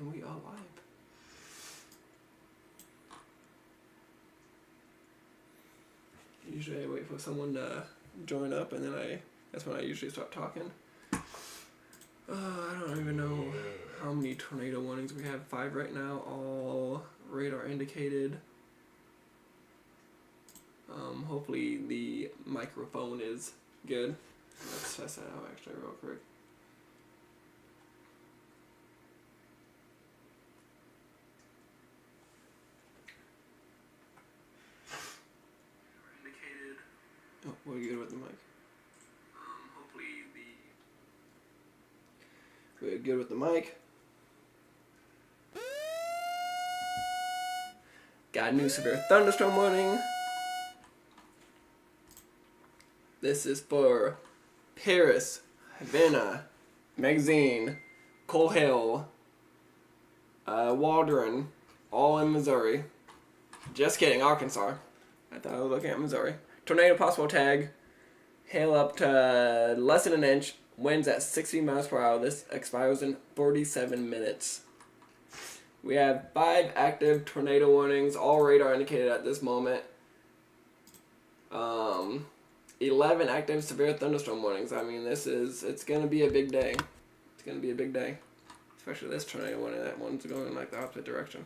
And we are live. Usually I wait for someone to join up and then that's when I usually start talking. I don't even know how many tornado warnings we have. 5 right now, all radar indicated. Hopefully the microphone is good. Let's test that out actually real quick. Indicated. Oh, we're good with the mic. Hopefully we're good with the mic. Got a new severe thunderstorm warning. This is for Paris, Havana, Magazine, Coal Hill, Waldron, all in Missouri. Just kidding, Arkansas. I thought I was looking at Missouri. Tornado possible tag. Hail up to less than an inch. Winds at 60 miles per hour. This expires in 47 minutes. We have 5 active tornado warnings, all radar indicated at this moment. 11 active severe thunderstorm warnings. I mean, it's going to be a big day. It's going to be a big day. Especially this tornado warning. That one's going in like the opposite direction.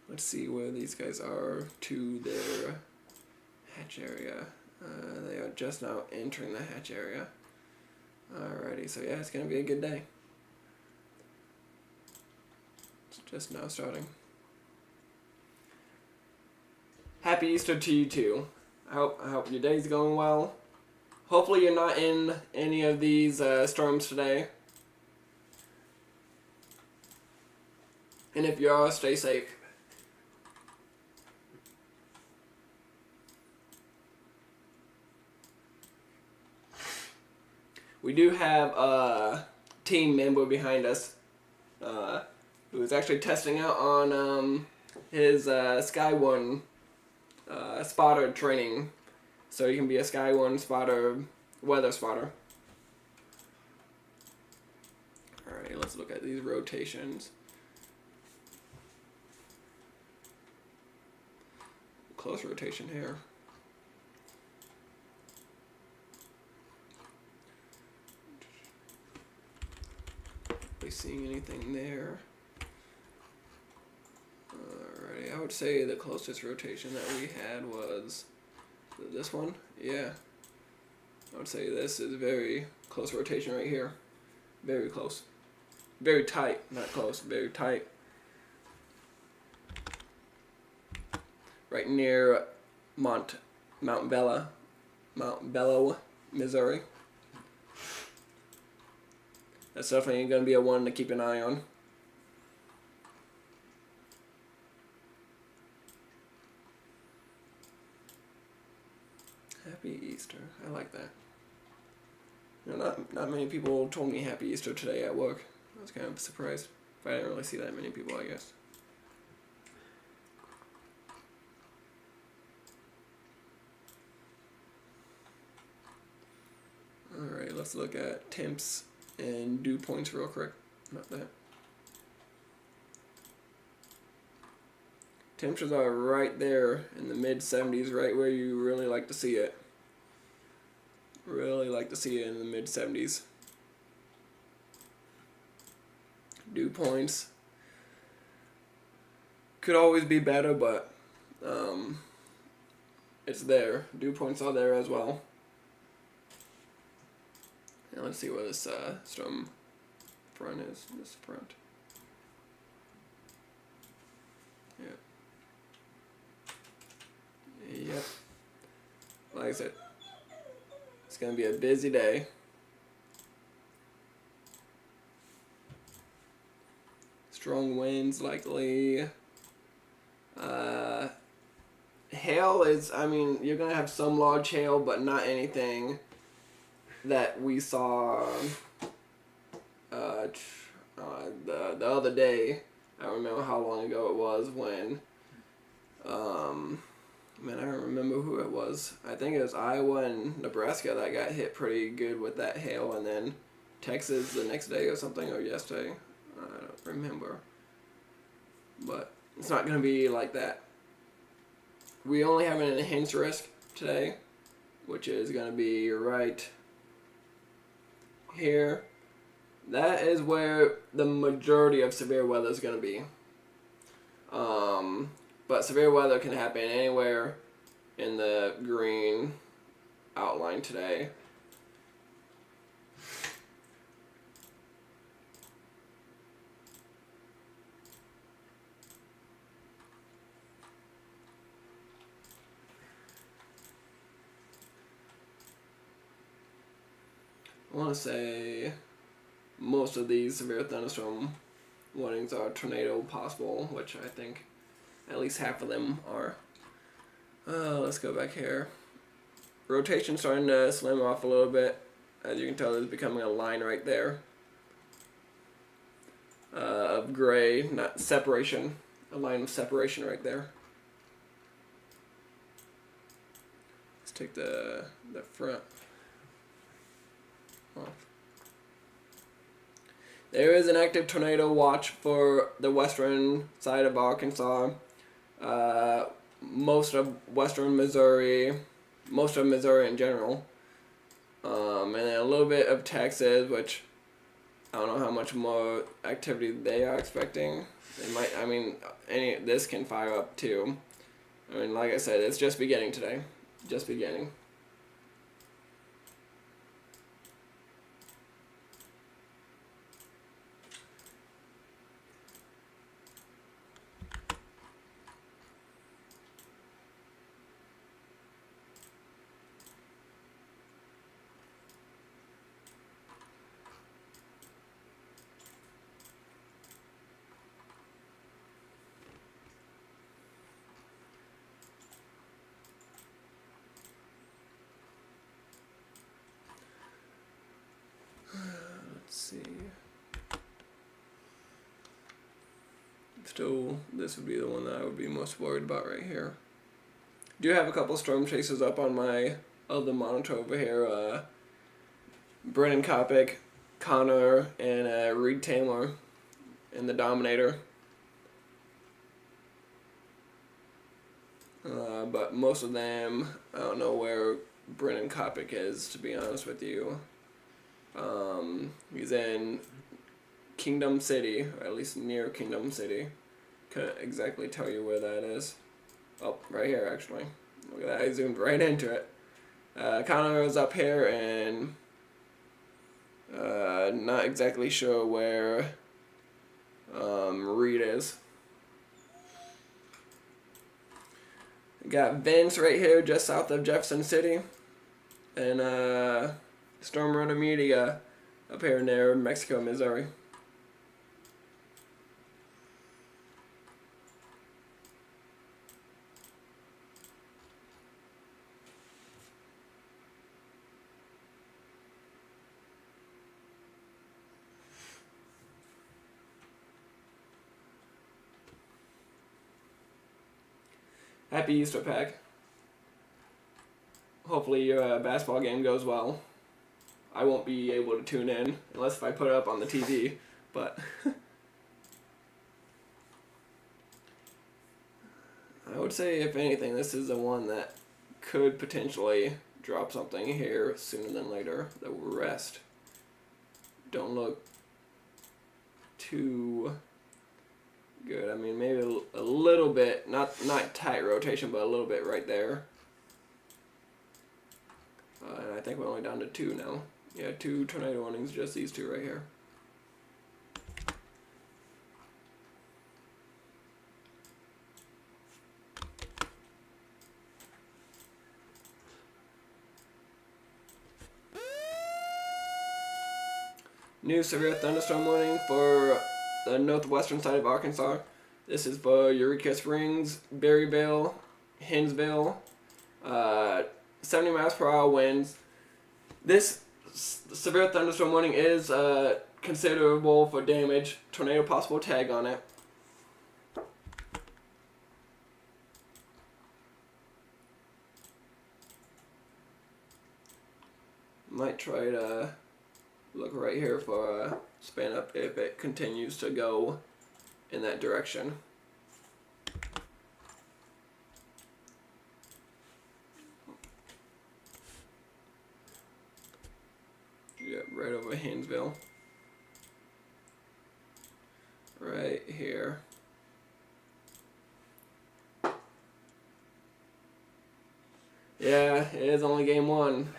Let's see where these guys are to their hatch area. They are just now entering the hatch area. Alrighty, so yeah, it's going to be a good day. It's just now starting. Happy Easter to you too. I hope your day's going well. Hopefully you're not in any of these storms today. And if you are, stay safe. We do have a team member behind us who is actually testing out on his Sky One spotter training. So you can be a Sky One spotter, weather spotter. Alright, let's look at these rotations. Close rotation here. Seeing anything there. Alrighty, I would say the closest rotation that we had was this one. Yeah, I would say this is very close rotation right here. Very close. Very tight, not close, very tight. Right near Mount Bello, Missouri. That's definitely going to be a one to keep an eye on. Happy Easter. I like that. You know, not many people told me Happy Easter today at work. I was kind of surprised. But I didn't really see that many people, I guess. Alright, let's look at temps and dew points real quick. Not that. Temperatures are right there in the mid-70s, right where you really like to see it. Really like to see it in the mid-70s. Dew points could always be better, but it's there. Dew points are there as well. And let's see where this storm front is. This front. Yeah. Yep. Like I said, it's going to be a busy day. Strong winds likely. Hail is, I mean, you're going to have some large hail, but not anything that we saw the other day. I don't remember how long ago it was when Man, I don't remember who it was. I think it was Iowa and Nebraska that got hit pretty good with that hail, and then Texas the next day or something, or yesterday. I don't remember. But it's not going to be like that. We only have an enhanced risk today, which is going to be right here. That is where the majority of severe weather is going to be. But severe weather can happen anywhere in the green outline today. I want to say most of these severe thunderstorm warnings are tornado possible, which I think at least half of them are. Let's go back here. Rotation starting to slim off a little bit. As you can tell, there's becoming a line right there of gray, not separation. A line of separation right there. Let's take the front off. There is an active tornado watch for the western side of Arkansas. Most of western Missouri, most of Missouri in general, and then a little bit of Texas, which I don't know how much more activity they are expecting. They might, I mean, this can fire up too. I mean, like I said, it's just beginning today, just beginning. Let's see. Still, this would be the one that I would be most worried about right here. Do have a couple storm chasers up on my other monitor over here. Brennan Kopic, Connor, and Reed Taylor in the Dominator. But most of them, I don't know where Brennan Kopic is, to be honest with you. He's in Kingdom City, or at least near Kingdom City. Couldn't exactly tell you where that is. Oh, right here, actually. Look at that, I zoomed right into it. Connor is up here, and not exactly sure where Reed is. Got Vince right here, just south of Jefferson City, and Storm Runner Media up here near Mexico, Missouri. Happy Easter, Pack. Hopefully your basketball game goes well. I won't be able to tune in unless if I put it up on the TV, but I would say, if anything, this is the one that could potentially drop something here sooner than later. The rest don't look too good. I mean, maybe a little bit, not tight rotation, but a little bit right there. And I think we're only down to 2 now. Yeah, 2 tornado warnings, just these 2 right here. New severe thunderstorm warning for the northwestern side of Arkansas. This is for Eureka Springs, Berryville, Hinsville, 70 miles per hour winds. This severe thunderstorm warning is considerable for damage. Tornado possible tag on it. Might try to look right here for a span up if it continues to go in that direction. Yep, right over Haynesville. Right here. Yeah, it is only game one.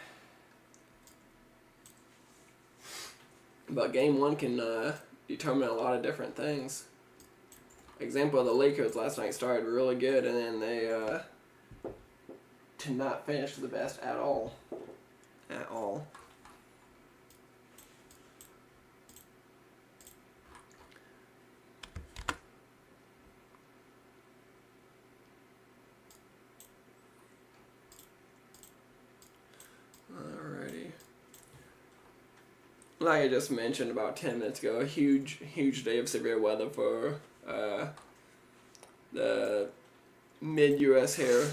But game one can determine a lot of different things. Example, the Lakers last night started really good, and then they did not finish the best at all. At all. Alrighty. Like I just mentioned about 10 minutes ago, a huge day of severe weather for the mid-U.S. here.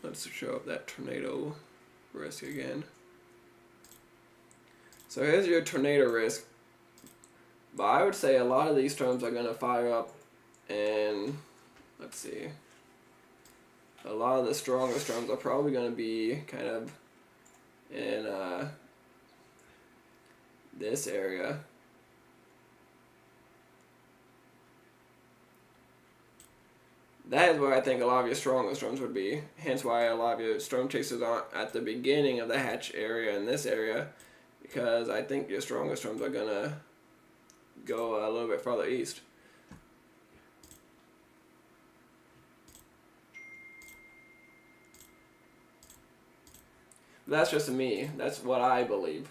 Let's show up that tornado risk again. So here's your tornado risk. But I would say a lot of these storms are going to fire up, and let's see. A lot of the stronger storms are probably going to be kind of in this area. That is where I think a lot of your stronger storms would be. Hence why a lot of your storm chasers aren't at the beginning of the hatch area in this area. Because I think your stronger storms are going to go a little bit farther east. That's just me. That's what I believe.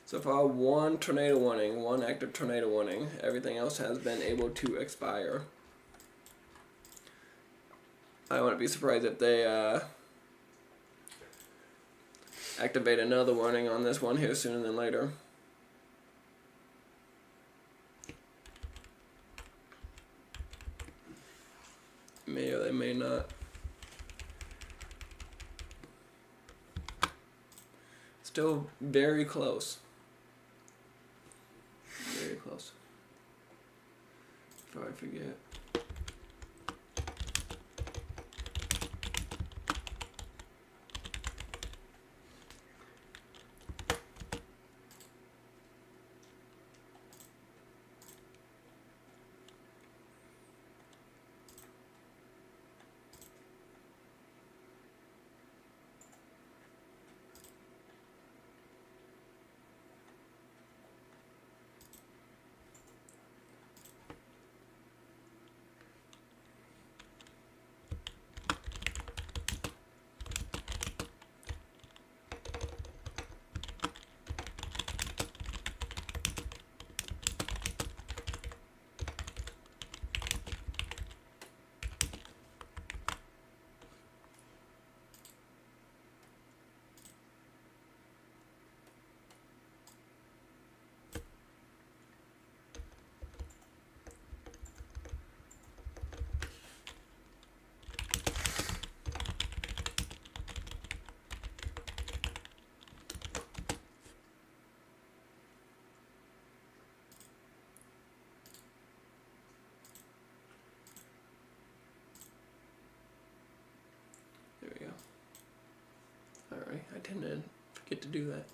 So far, one tornado warning, one active tornado warning. Everything else has been able to expire. I wouldn't be surprised if they activate another warning on this one here sooner than later. May or they may not. Still very close. Very close. Before I forget. There we go. Alright, I tend to forget to do that.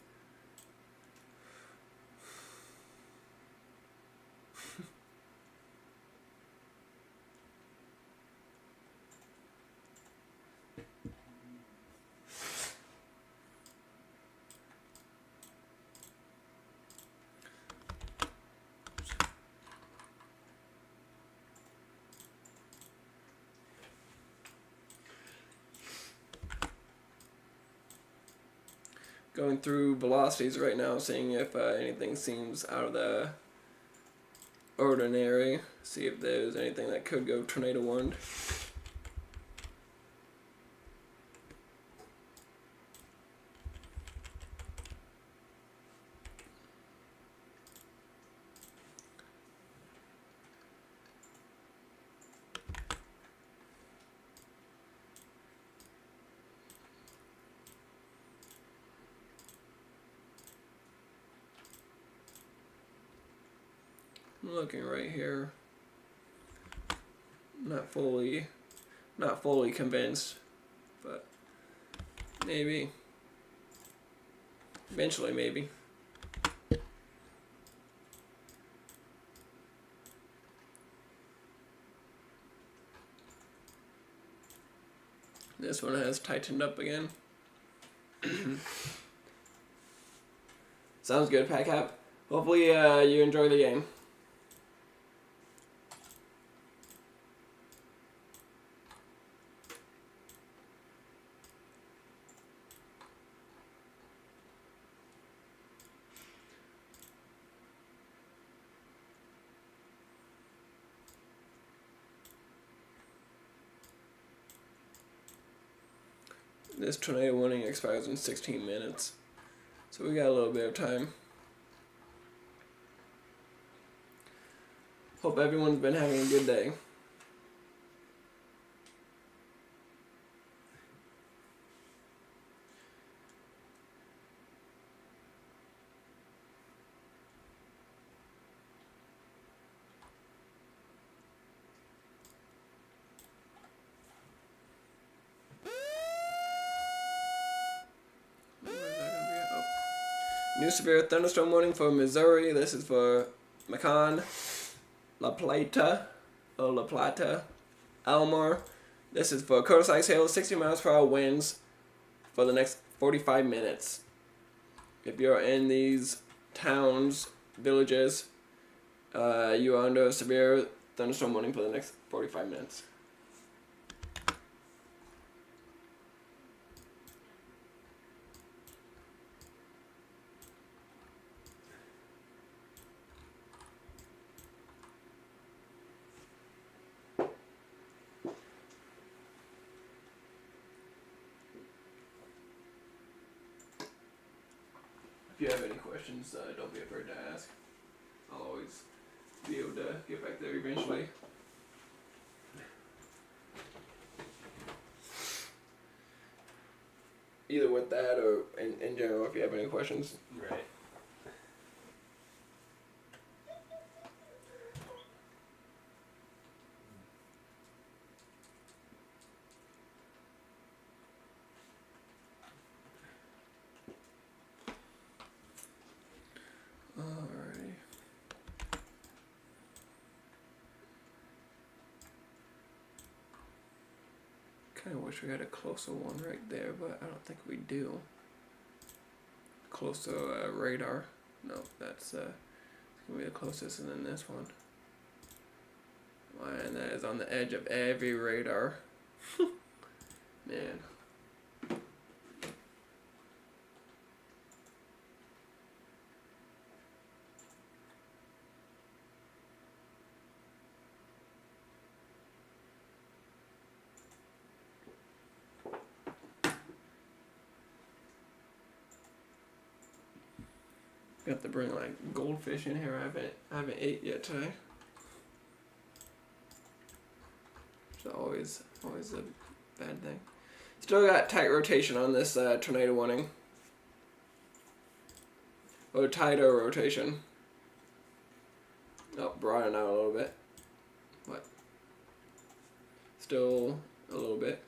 going through velocities right now, seeing if anything seems out of the ordinary. See if there's anything that could go tornado warned. I'm looking right here. Not fully convinced, but maybe. Eventually, maybe. This one has tightened up again. Sounds good, PackCap. Hopefully, you enjoy the game. This tornado warning expires in 16 minutes, so we got a little bit of time. Hope everyone's been having a good day. New severe thunderstorm warning for Missouri. This is for Macon, La Plata, Elmore. This is for quarter-size hail, 60 miles per hour winds for the next 45 minutes. If you're in these towns, villages, you are under a severe thunderstorm warning for the next 45 minutes. If you have any questions, don't be afraid to ask. I'll always be able to get back there eventually. Either with that or in general, if you have any questions. Right. Alrighty. Kind of wish we had a closer one right there, but I don't think we do. Close to radar. No, that's gonna be the closest, and then this one. And that is on the edge of every radar. Man. Got to bring like goldfish in here. I haven't ate yet today. It's always a bad thing. Still got tight rotation on this tornado warning. Or tighter rotation. Oh, broaden out a little bit. But still a little bit.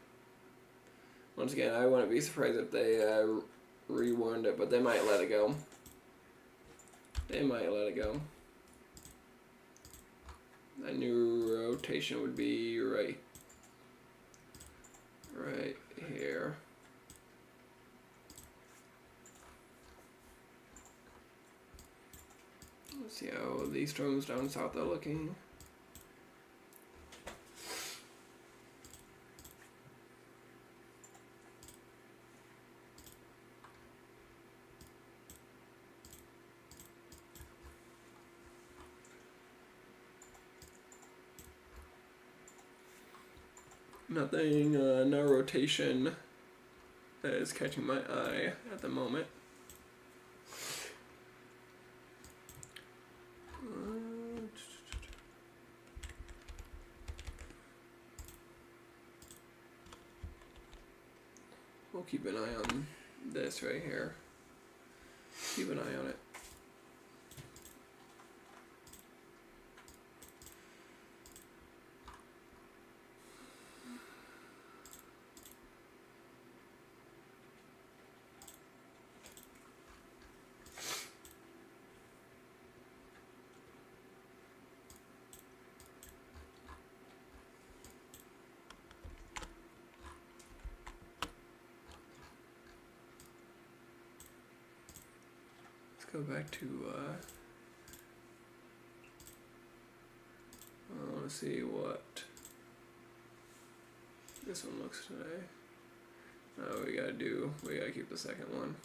Once again, I wouldn't be surprised if they rewarned it, but they might let it go. They might let it go. That new rotation would be right here. Let's see how these storms down south are looking. Nothing, no rotation that is catching my eye at the moment. We'll keep an eye on this right here. Keep an eye on it. Go back to, I want to see what this one looks today. Oh, we gotta keep the second one.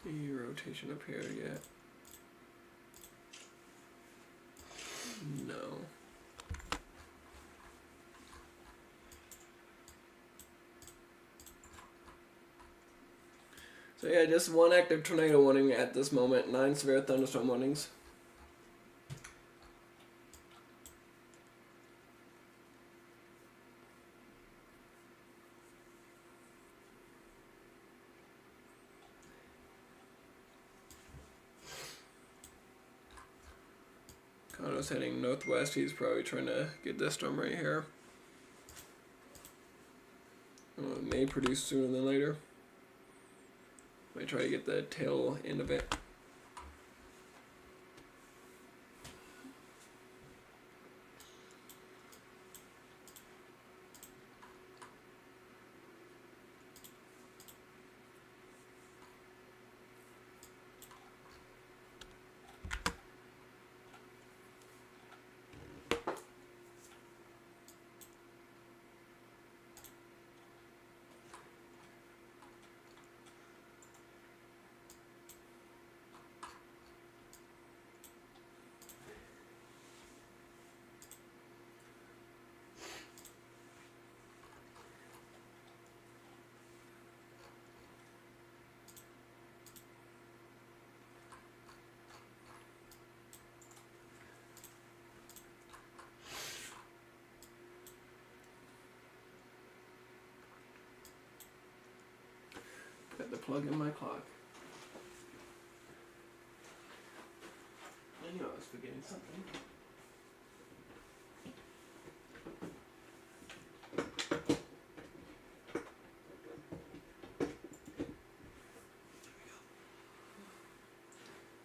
Any rotation up here yet? No. So yeah, just one active tornado warning at this moment, 9 severe thunderstorm warnings. Condo's heading northwest. He's probably trying to get this storm right here. It may produce sooner than later. Might try to get the tail end of it. Got the plug in my clock. I knew I was forgetting something.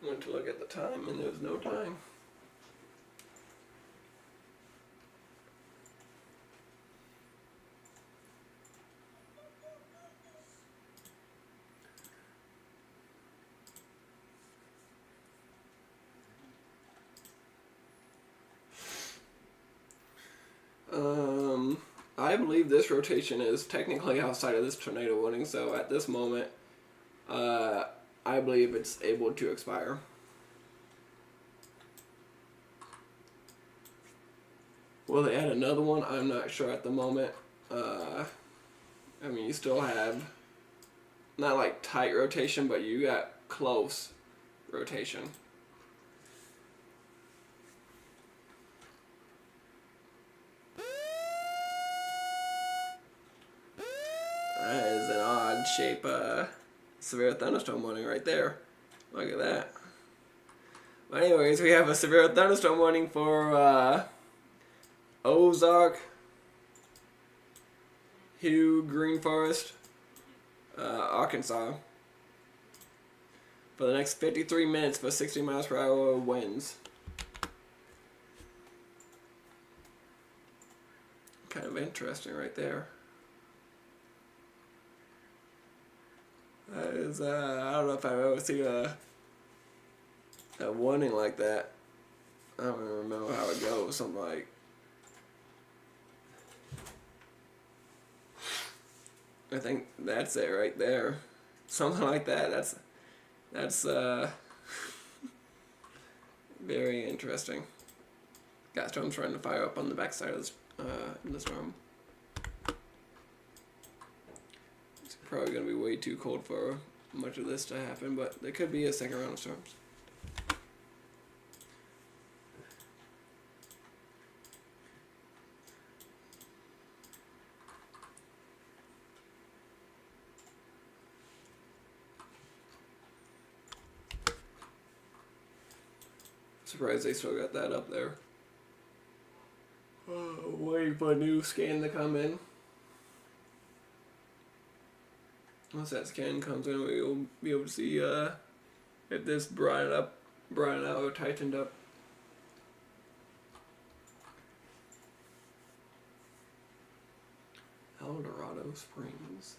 Went to look at the time and there was no time. I believe this rotation is technically outside of this tornado warning, so at this moment, I believe it's able to expire. Will they add another one? I'm not sure at the moment. I mean, you still have not like tight rotation, but you got close rotation. That is an odd shape severe thunderstorm warning right there. Look at that. But anyways, we have a severe thunderstorm warning for Ozark, Hugh, Green Forest, Arkansas for the next 53 minutes for 60 miles per hour winds. Kind of interesting right there. That is, I don't know if I've ever seen a warning like that. I don't even remember how it goes. Something like I think that's it right there. Something like that. That's very interesting. Got storms trying to fire up on the backside of this, the storm. It's probably going to be way too cold for much of this to happen, but there could be a second round of storms. Surprised they still got that up there. Waiting for a new scan to come in. Once that scan comes in, we'll be able to see if this brought it out or tightened up. El Dorado Springs.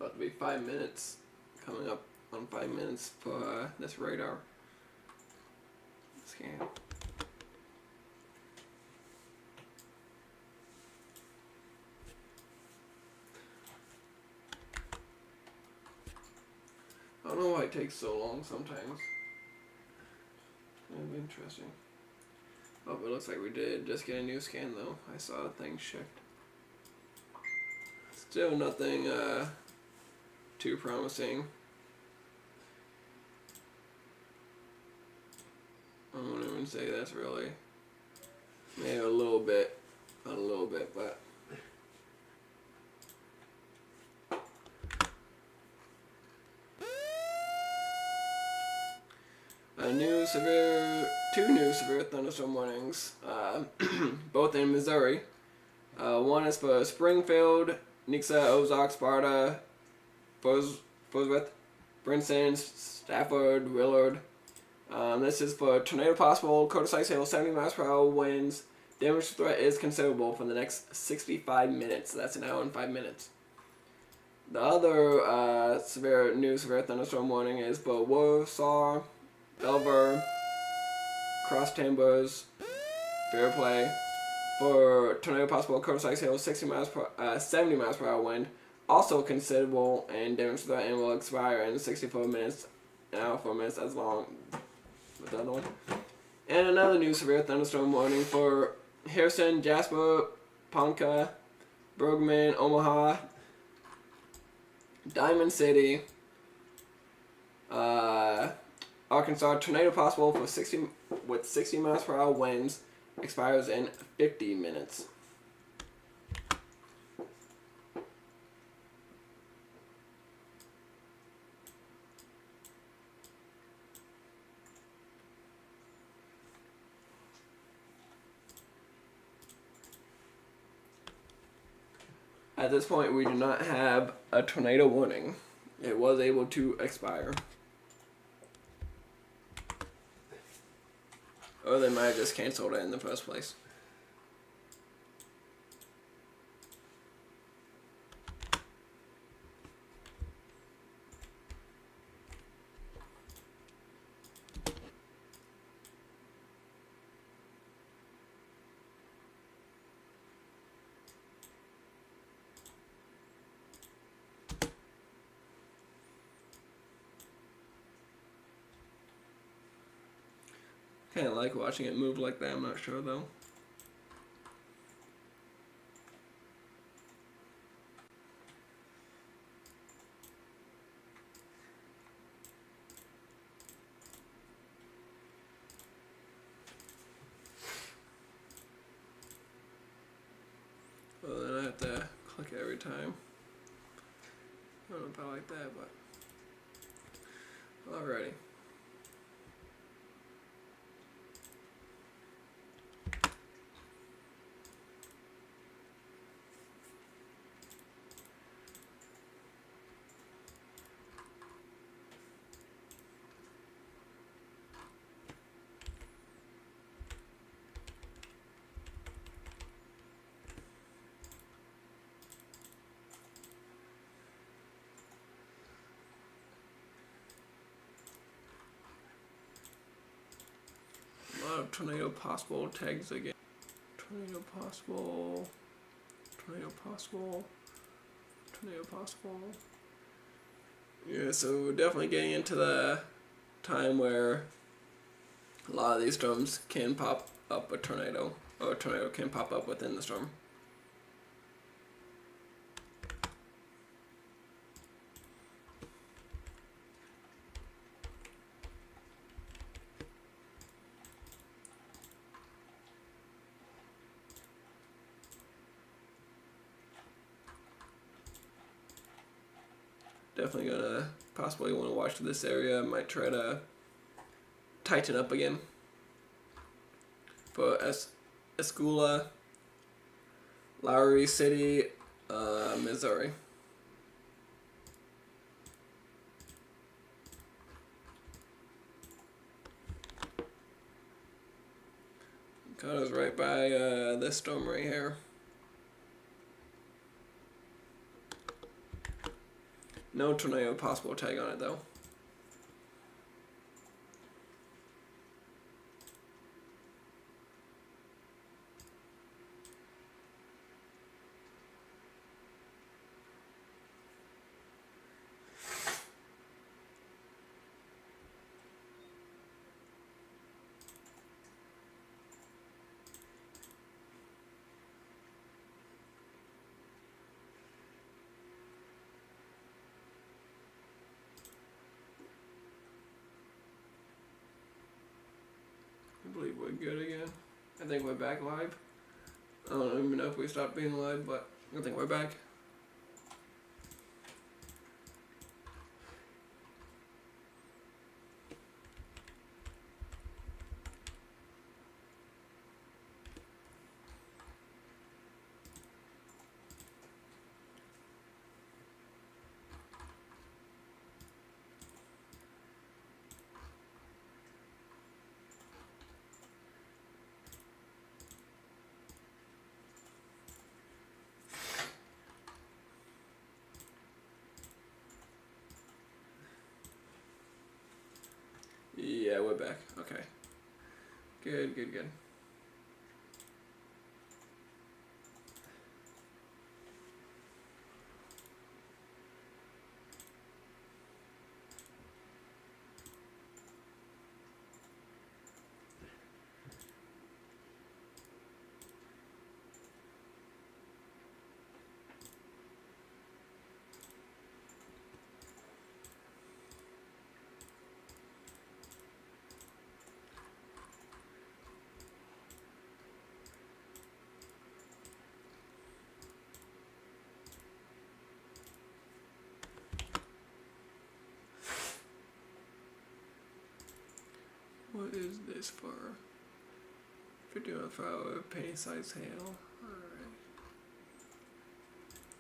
About to be 5 minutes, coming up on 5 minutes for this radar scan. I don't know why it takes so long sometimes. It'll be interesting. Oh, but it looks like we did just get a new scan though. I saw things shift. Still nothing too promising. I won't even say that's really, maybe a little bit, but two new severe thunderstorm warnings, both in Missouri. One is for Springfield, Nixa, Ozark, Sparta, Bosworth, Princeton, Stafford, Willard. This is for tornado possible, quarter-size hail, 70 miles per hour winds. Damage threat is considerable for the next 65 minutes. That's an hour and 5 minutes. The other severe thunderstorm warning is for Warsaw, Belver, Cross Timbers, Fairplay. For tornado possible, quarter-size hail, 70 miles per hour wind. Also considerable, and damage threat and will expire in 64 minutes, an hour 4 minutes as long with the other one. And another new severe thunderstorm warning for Harrison, Jasper, Ponca, Bergman, Omaha, Diamond City, Arkansas. Tornado possible for 60 miles per hour winds. Expires in 50 minutes. At this point, we do not have a tornado warning. It was able to expire. Or they might have just canceled it in the first place. Kind of like watching it move like that, I'm not sure though. Well, then I have to click it every time. I don't know if I like that, but alrighty. tornado possible tags again. Tornado possible. Tornado possible. Tornado possible. Yeah, so we're definitely getting into the time where a lot of these storms can pop up a tornado, or a tornado can pop up within the storm. Definitely gonna possibly want to watch this area. Might try to tighten up again. For Escula, Lowry City, Missouri. Caught us right by this storm right here. No tornado possible tag on it though. I believe we're good again. I think we're back live. I don't even know if we stopped being live, but I think we're back. Yeah, we're back. Okay. Good, good, good. What is this for? 51 per hour, penny size hail. Alright.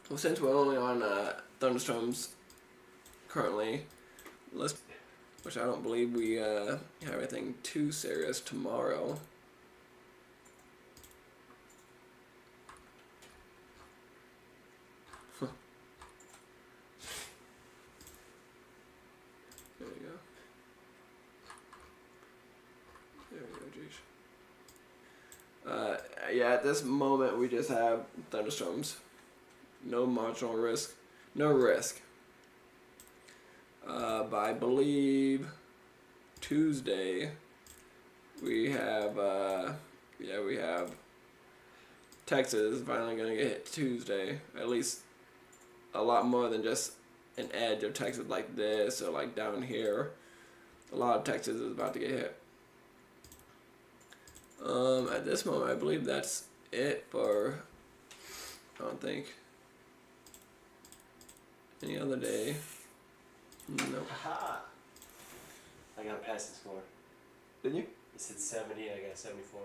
Well, since we're only on thunderstorms currently, which I don't believe we have anything too serious tomorrow. There we go. There we go, geez. Yeah, at this moment we just have thunderstorms. No marginal risk. No risk. But I believe Tuesday we have we have Texas finally gonna get hit Tuesday. At least a lot more than just an edge of Texas like this or like down here. A lot of Texas is about to get hit. At this moment I believe that's it for, I don't think, any other day. Nope. Aha! I got past the score. Did you? You said 70, I got 74.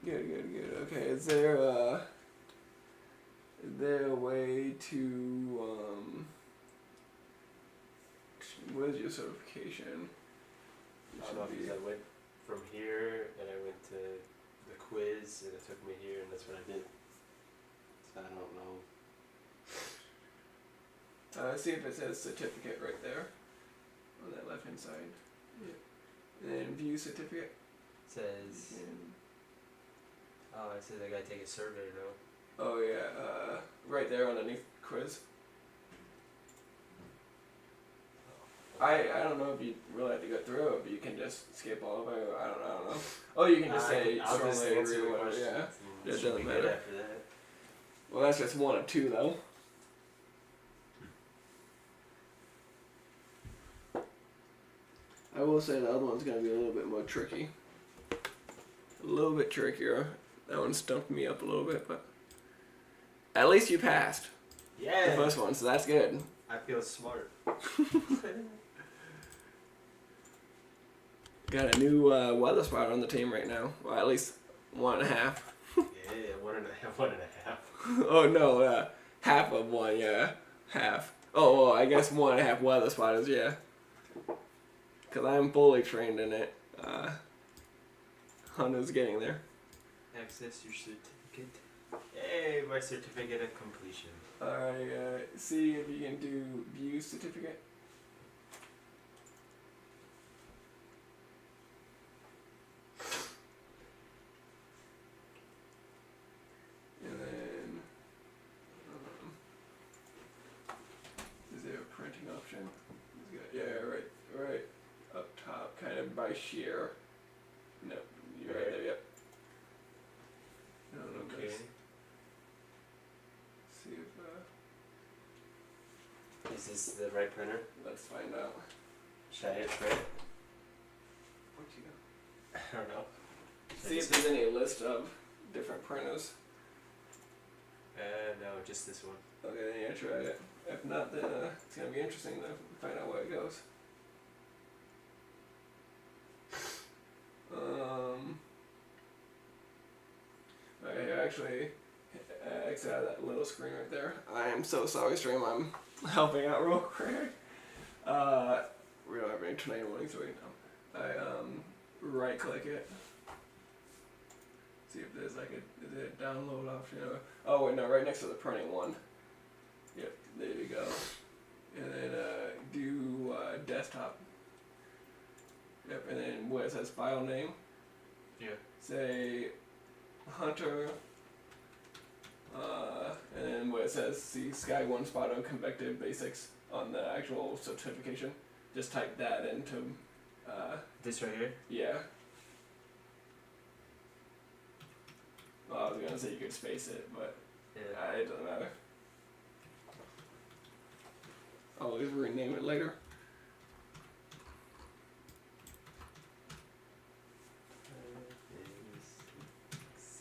Good, good, good. Okay, is there a way to what is your certification? It I don't know should be- because I went from here and I went to the quiz and it took me here and that's what I did. So I don't know. see if it says certificate right there on that left hand side. Yeah. And then view certificate. says, oh, it says I gotta take a survey now. Oh yeah, right there underneath quiz. I don't know if you really have to go through it, but you can just skip all of it. I don't know. Oh, you can just say I'll just strongly answer agree the or whatever. questions. Yeah. and It should doesn't be good matter. after that. Well, that's just one of two though. I will say the other one's gonna be a little bit more tricky. A little bit trickier. That one stumped me up a little bit, but at least you passed Yeah. the first one, so that's good. I feel smart. Got a new weather spotter on the team right now. Well, at least 1.5. Yeah, 1.5. 1.5. Oh no, half of one, yeah, half. Oh, well, I guess 1.5 weather spotters, yeah. Cause I'm fully trained in it. Hunter's getting there. Access your certificate. Hey, my certificate of completion. Alright, see if you can do view certificate. And then, is there a printing option? Yeah, right up top, kind of by sheer. No, you're right there, yep. I don't know if Okay. that's- see if, Is this the right printer? let's find out. Should I hit print? What you got? I don't know. See if there's any list of different printers. No, just this one. Okay, then yeah, try it. If not, then it's gonna be interesting to find out where it goes. I actually exit out of that little screen right there. I am so sorry, stream. I'm helping out real quick. We don't have any tornado warnings right now. I right click it. See if there's like is it a download option? Oh wait, no, right next to the printing one. Yep, there you go. And then do desktop. Yep, and then where it says file name, Yeah. say Hunter. And then where it says see Sky One Spotto Convective Basics on the actual certification, just type that into. This right here? Yeah. Well, I was gonna say you could space it, but Yeah. it doesn't matter. I'll always rename it later.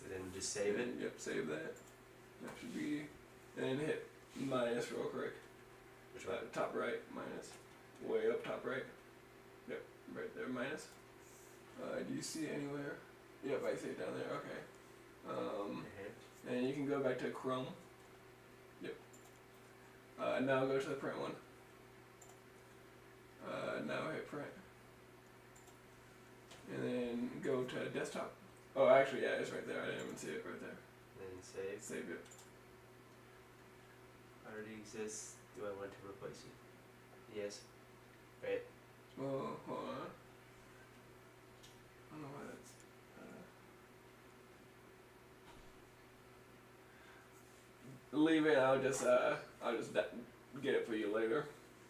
And then just save it. Yep, save that. That should be, and then hit minus real quick. Which one? Top right, minus. Way up top right. Yep, right there, minus. Do you see it anywhere? Yep, I see it down there, okay. And you can go back to Chrome. Yep. Now go to the print one. Now hit print. And then go to desktop. Oh, actually, yeah, it's right there. I didn't even see it right there. Then save. Save it. Already exists. Do I want to replace it? Yes. Right. Oh, hold on. I don't know why that's. Leave it. I'll just get it for you later.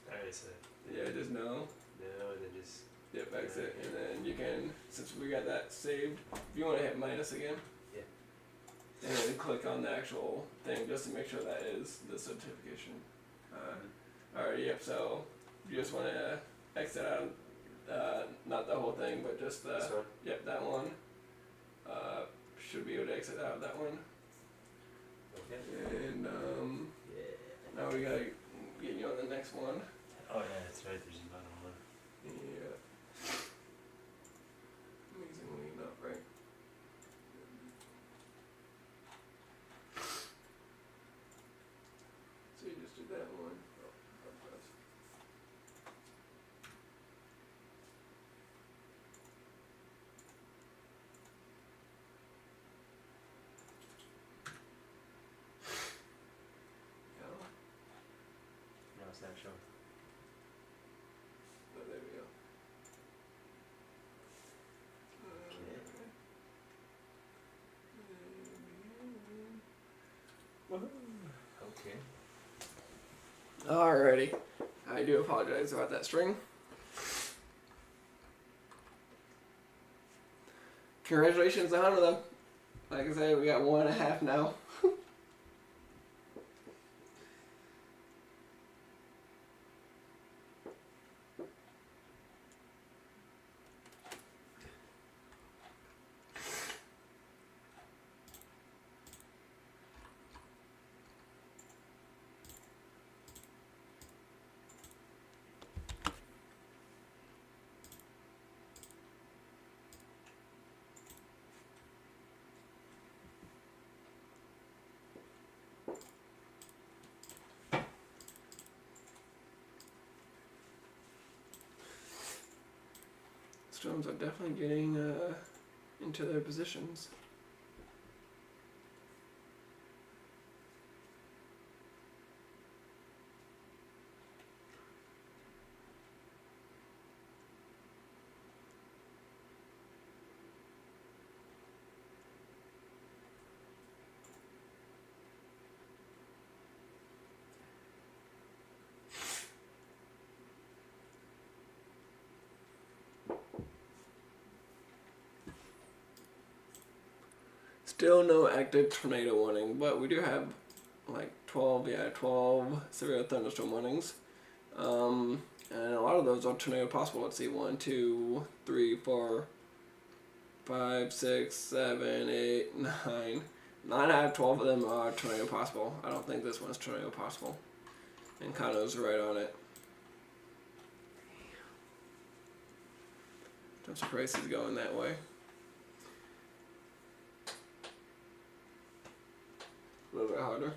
Alright, so. Yeah, just no. No, and then just. Yep, exit, and then you can, since we got that saved, if you want to hit minus again. Yeah. And then click on the actual thing just to make sure that is the certification. Alright, yep, so you just want to exit out, not the whole thing, but just the, This one? yep, that one. Should be able to exit out of that one. Okay. And Yeah. now we gotta get you on the next one. Oh, yeah, that's right. There's another one. Yeah. Amazingly enough, right? So you just did that one. Oh, that's- yeah. No, it's not showing. Okay. Alrighty. I do apologize about that string. Congratulations to Hunter, though. Like I said, we got 1.5 now. Storms are definitely getting into their positions. Still no active tornado warning, but we do have like 12 severe thunderstorm warnings. And a lot of those are tornado possible. Let's see, 1, 2, 3, 4, 5, 6, 7, 8, 9. 9 out of 12 of them are tornado possible. I don't think this one's tornado possible. And Kano's right on it. I'm surprised he's going that way. A little bit harder.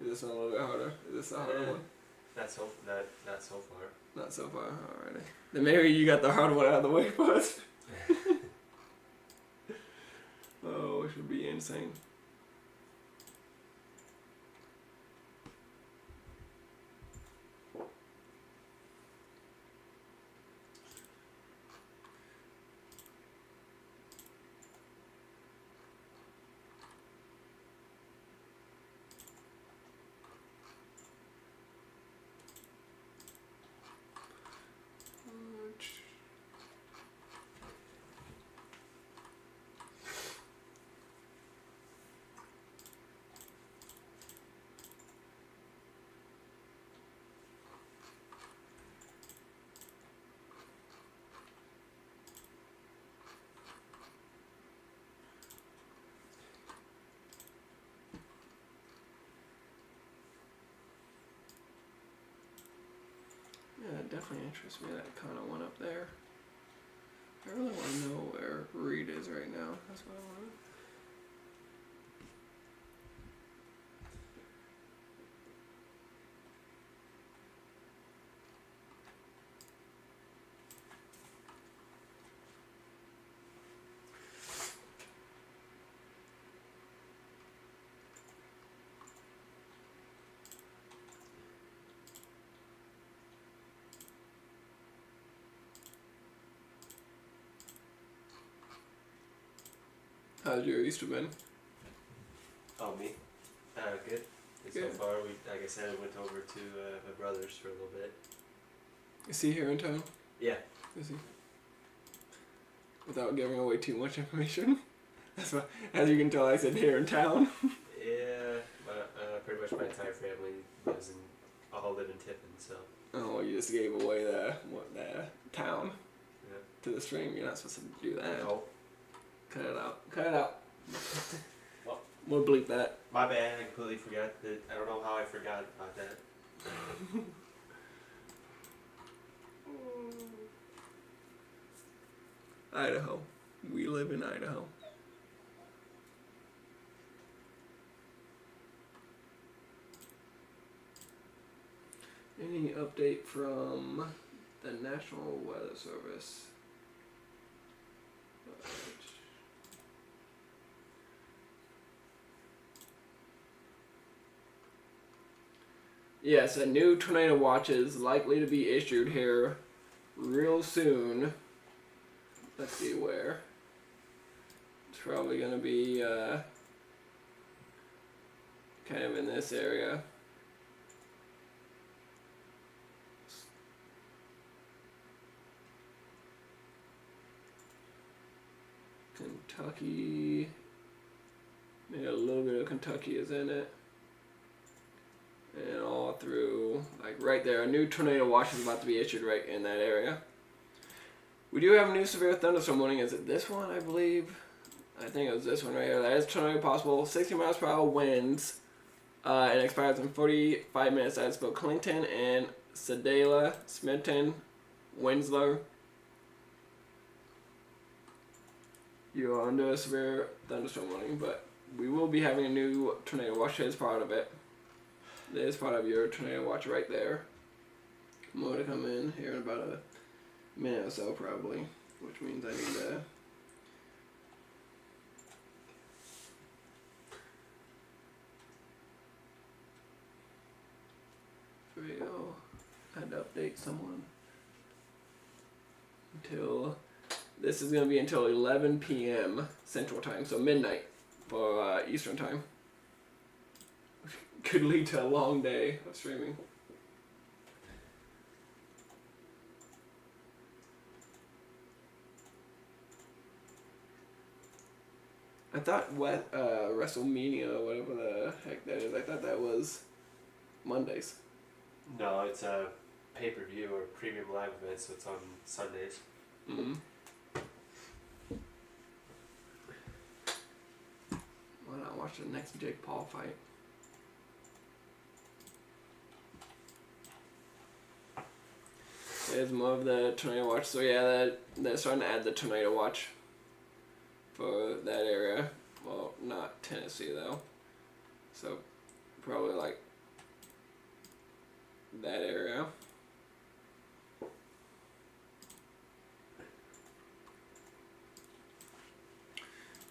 Is this one a little bit harder? Is this the harder one? Not so far. Not so far. Alrighty. Then maybe you got the hard one out of the way first. Oh, it should be insane. Yeah, it definitely interests me that kind of one up there. I really want to know where Reed is right now. That's what I want. How's your Easter been? Oh, me? Good. So Good. far, like I said, I went over to my brother's for a little bit. Is he here in town? Yeah. Is he? Without giving away too much information. That's why, as you can tell, I said here in town. Yeah, pretty much my entire family all live in Tiffin, so. Oh, well, you just gave away the town Yeah. to the stream. You're not supposed to do that. No. Cut it out. Cut it out. Well, We'll bleep that. my bad, I completely forgot that. I don't know how I forgot about that. Idaho. We live in Idaho. Any update from the National Weather Service? Yes, a new tornado watch is likely to be issued here real soon. Let's see where. It's probably going to be this area. Kentucky. Maybe a little bit of Kentucky is in it. And all through, like right there, a new tornado watch is about to be issued right in that area. We do have a new severe thunderstorm warning. Is it this one, I believe? I think it was this one right here. That is tornado possible. 60 miles per hour winds. And expires in 45 minutes. That's both Clinton and Sedalia, Smithton, Winslow. You are under a severe thunderstorm warning, but we will be having a new tornado watch as part of it. That is part of your tornado watch right there. More to come in here in about a minute or so, probably, which means I need to. I had to update someone until this is going to be until 11 p.m. Central Time, so midnight for Eastern Time. Could lead to a long day of streaming. I thought WrestleMania or whatever the heck that is, I thought that was Mondays. No, it's a pay-per-view or premium live event, so it's on Sundays. Mm-hmm. Why not watch the next Jake Paul fight? There's more of the tornado watch. So yeah, they're starting to add the tornado watch for that area. Well, not Tennessee though. So probably like that area.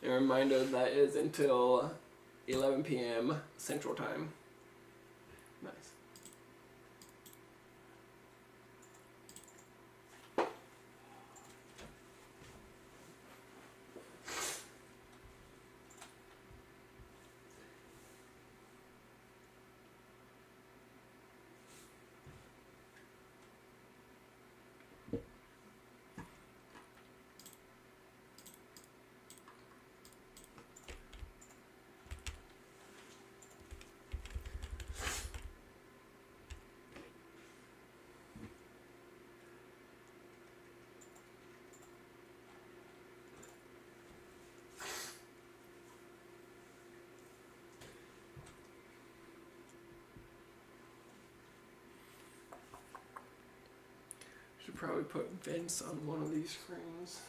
A reminder that is until 11 p.m. Central Time. Nice. Should probably put Vince on one of these screens.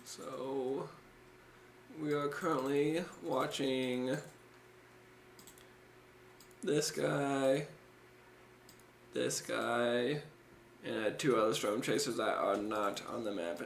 So we are currently watching this guy, and two other storm chasers that are not on the map.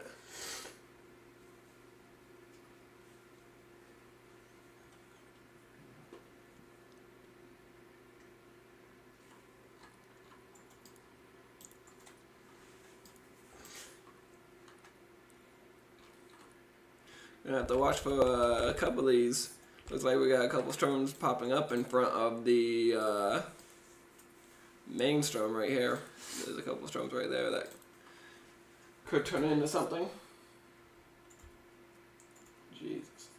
Gonna have to watch for a couple of these. Looks like we got a couple storms popping up in front of the main storm right here. There's a couple of storms right there that could turn into something. Jesus.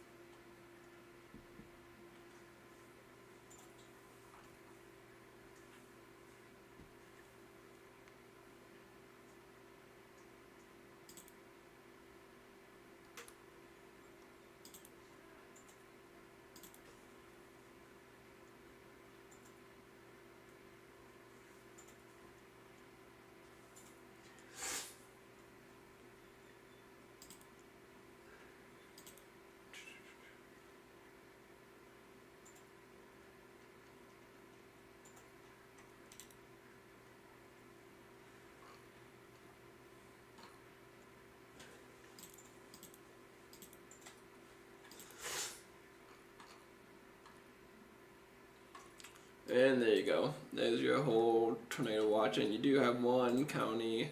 And there you go. There's your whole tornado watch, and you do have one county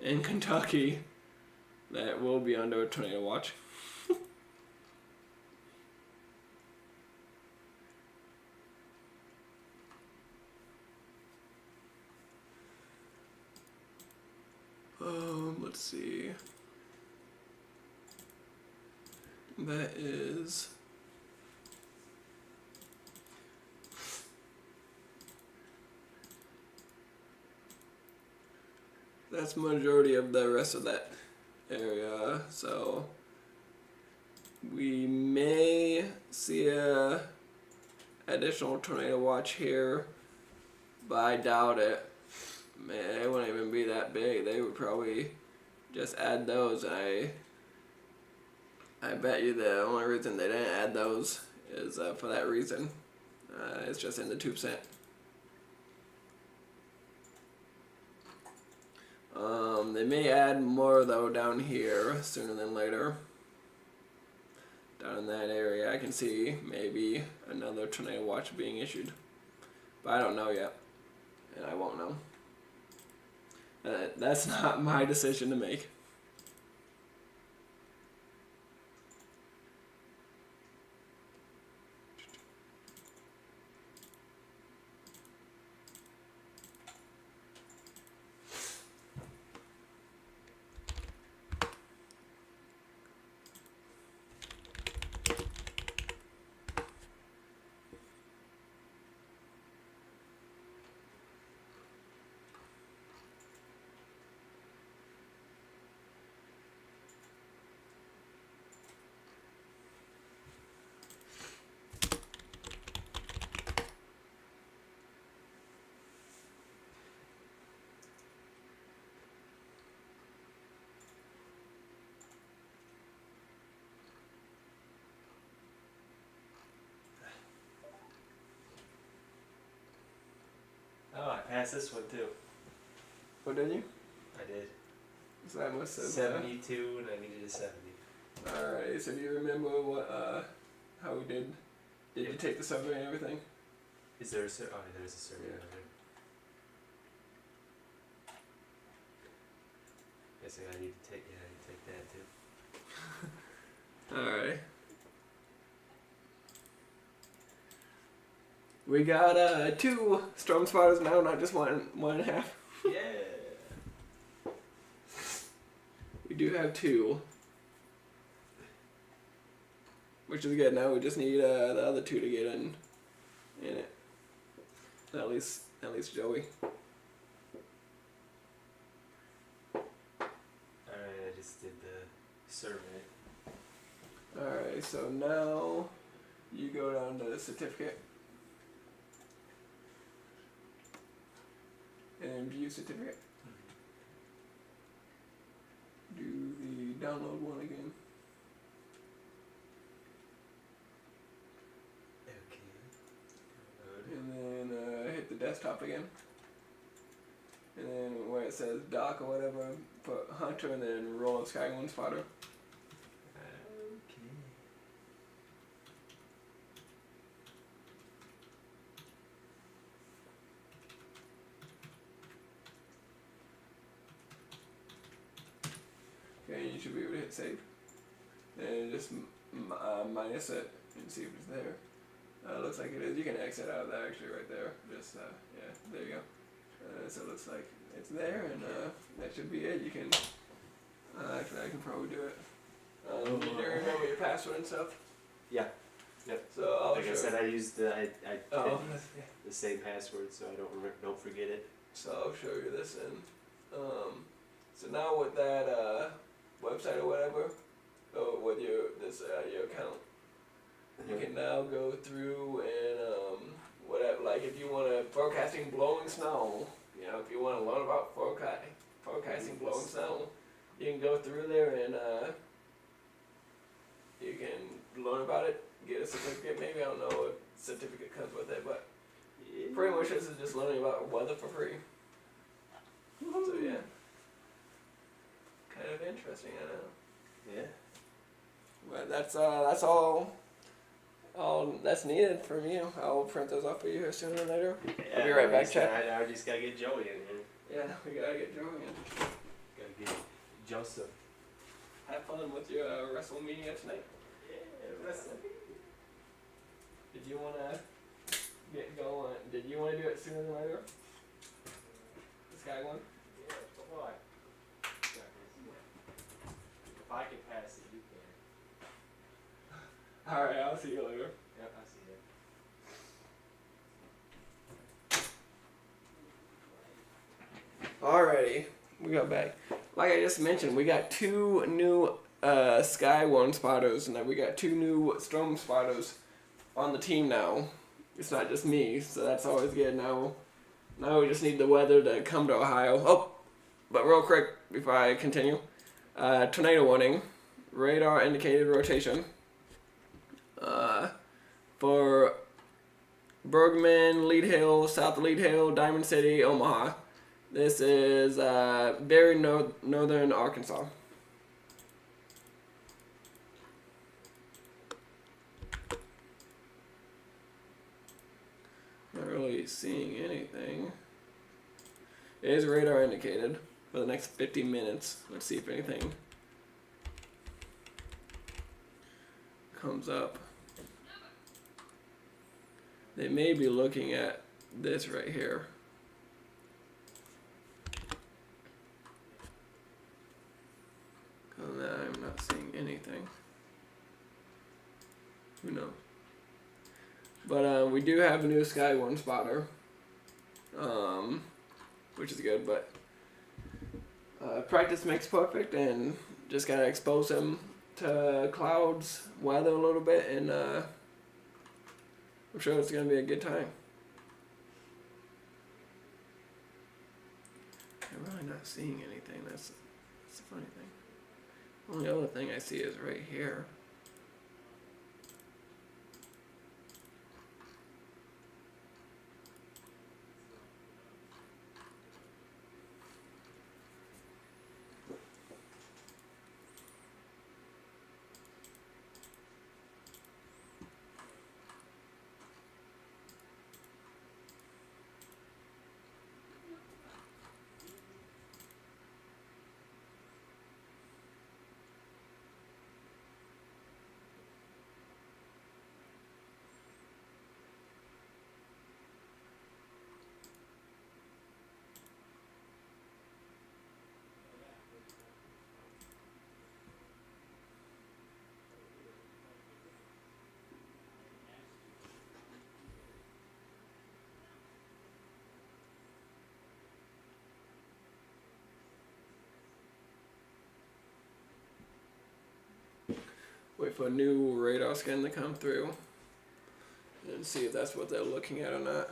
in Kentucky that will be under a tornado watch. Let's see. That is. That's majority of the rest of that area, so we may see a additional tornado watch here, but I doubt it. Man, it wouldn't even be that big. They would probably just add those. I bet you the only reason they didn't add those is for that reason. It's just in the 2%. They may add more though down here sooner than later. Down in that area, I can see maybe another tornado watch being issued, but I don't know yet, and I won't know. That's not my decision to make. Oh, I passed this one too. What did you? I did. So that must have 72, and I needed a 70. Alright, so do you remember what how we did? Did you take the survey and everything? Is there a survey? Oh, there's a survey over there. Guessing I need to take. Yeah, I need to take that too. Alright. We got 2 storm spotters now, not just one and a half. Yeah. We do have 2. Which is good. Now we just need the other 2 to get in it. At least Joey. Alright, I just did the survey. Alright, so now you go down to the certificate. And view certificate. Do the download one again. Okay. And then hit the desktop again. And then where it says dock or whatever, put Hunter and then roll of Sky One Spotter. Okay. Okay, you should be able to hit save. And just minus it and see if it's there. Looks like it is. You can exit out of that actually right there. Just, yeah, there you go. So it looks like it's there, and that should be it. You can, actually I can probably do it. You do remember your password and stuff? Yeah. Yep. So I'll Like show I said, I used the I Oh, did the same password, so I don't forget it. so I'll show you this, and so now with that website or whatever, or with your account, you can now go through and whatever. Like if you want to forecasting blowing snow, you know, if you want to learn about forecasting blowing snow, you can go through there and you can learn about it, get a certificate. Maybe I don't know what certificate comes with it, but pretty much this is just learning about weather for free. So yeah, kind of interesting, I know. Yeah. But that's all all that's needed from you. I'll print those off for you here sooner or later. Yeah, I'll be right back, just- chat. I just gotta get Joey in here. Yeah, we gotta get Joey in. Gotta get Joseph. Have fun with your WrestleMania tonight. Yeah, wrestling. Did you wanna get going? Did you wanna do it sooner than later? The Sky one? Yeah, come on. If I can pass it, you can. Alright, I'll see you later. Yep, I see it. Alrighty, we got back. Like I just mentioned, we got 2 new Sky One spotters, and then we got 2 new Storm spotters on the team now. It's not just me, so that's always good. Now we just need the weather to come to Ohio. Oh, but real quick before I continue, tornado warning, radar indicated rotation. For Bergman, Lead Hill, South Lead Hill, Diamond City, Omaha. This is very northern Arkansas. Not really seeing anything. It is radar indicated for the next 50 minutes. Let's see if anything comes up. They may be looking at this right here. Oh, no, I'm not seeing anything. Who knows? But we do have a new Sky One spotter, which is good. But practice makes perfect, and just gotta expose him to clouds, weather a little bit, and I'm sure it's gonna be a good time. I'm really not seeing anything. That's the funny thing. Only other thing I see is right here. Wait for a new radar scan to come through and see if that's what they're looking at or not.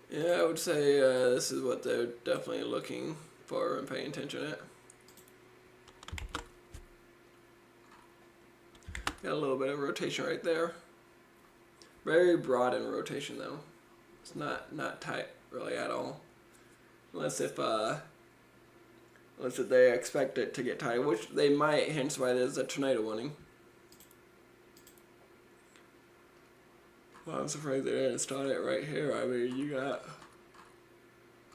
Yeah, I would say this is what they're definitely looking for and paying attention at. Got a little bit of rotation right there. Very broad in rotation though. It's not tight really at all. Unless if they expect it to get tight, which they might, hence why there's a tornado warning. Well, I'm surprised they didn't start it right here. I mean, you got...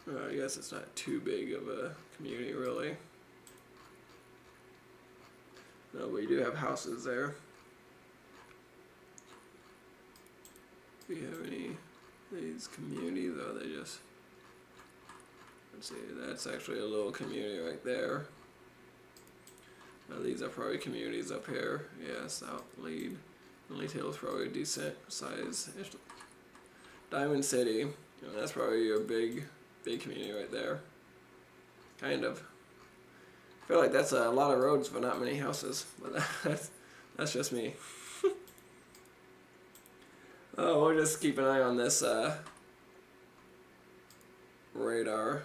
I guess it's not too big of a community, really. No, but you do have houses there. Do you have any of these communities? Oh, they just... Let's see, that's actually a little community right there. Now, these are probably communities up here. Yeah, South Lead. Retail's probably a decent size. Diamond City, you know, that's probably a big community right there. Kind of. I feel like that's a lot of roads but not many houses. But that's just me. Oh, we'll just keep an eye on this radar.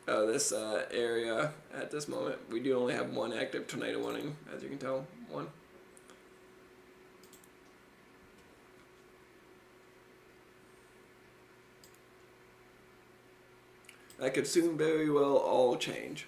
This area at this moment. We do only have one active tornado warning, as you can tell. One. That could soon very well all change.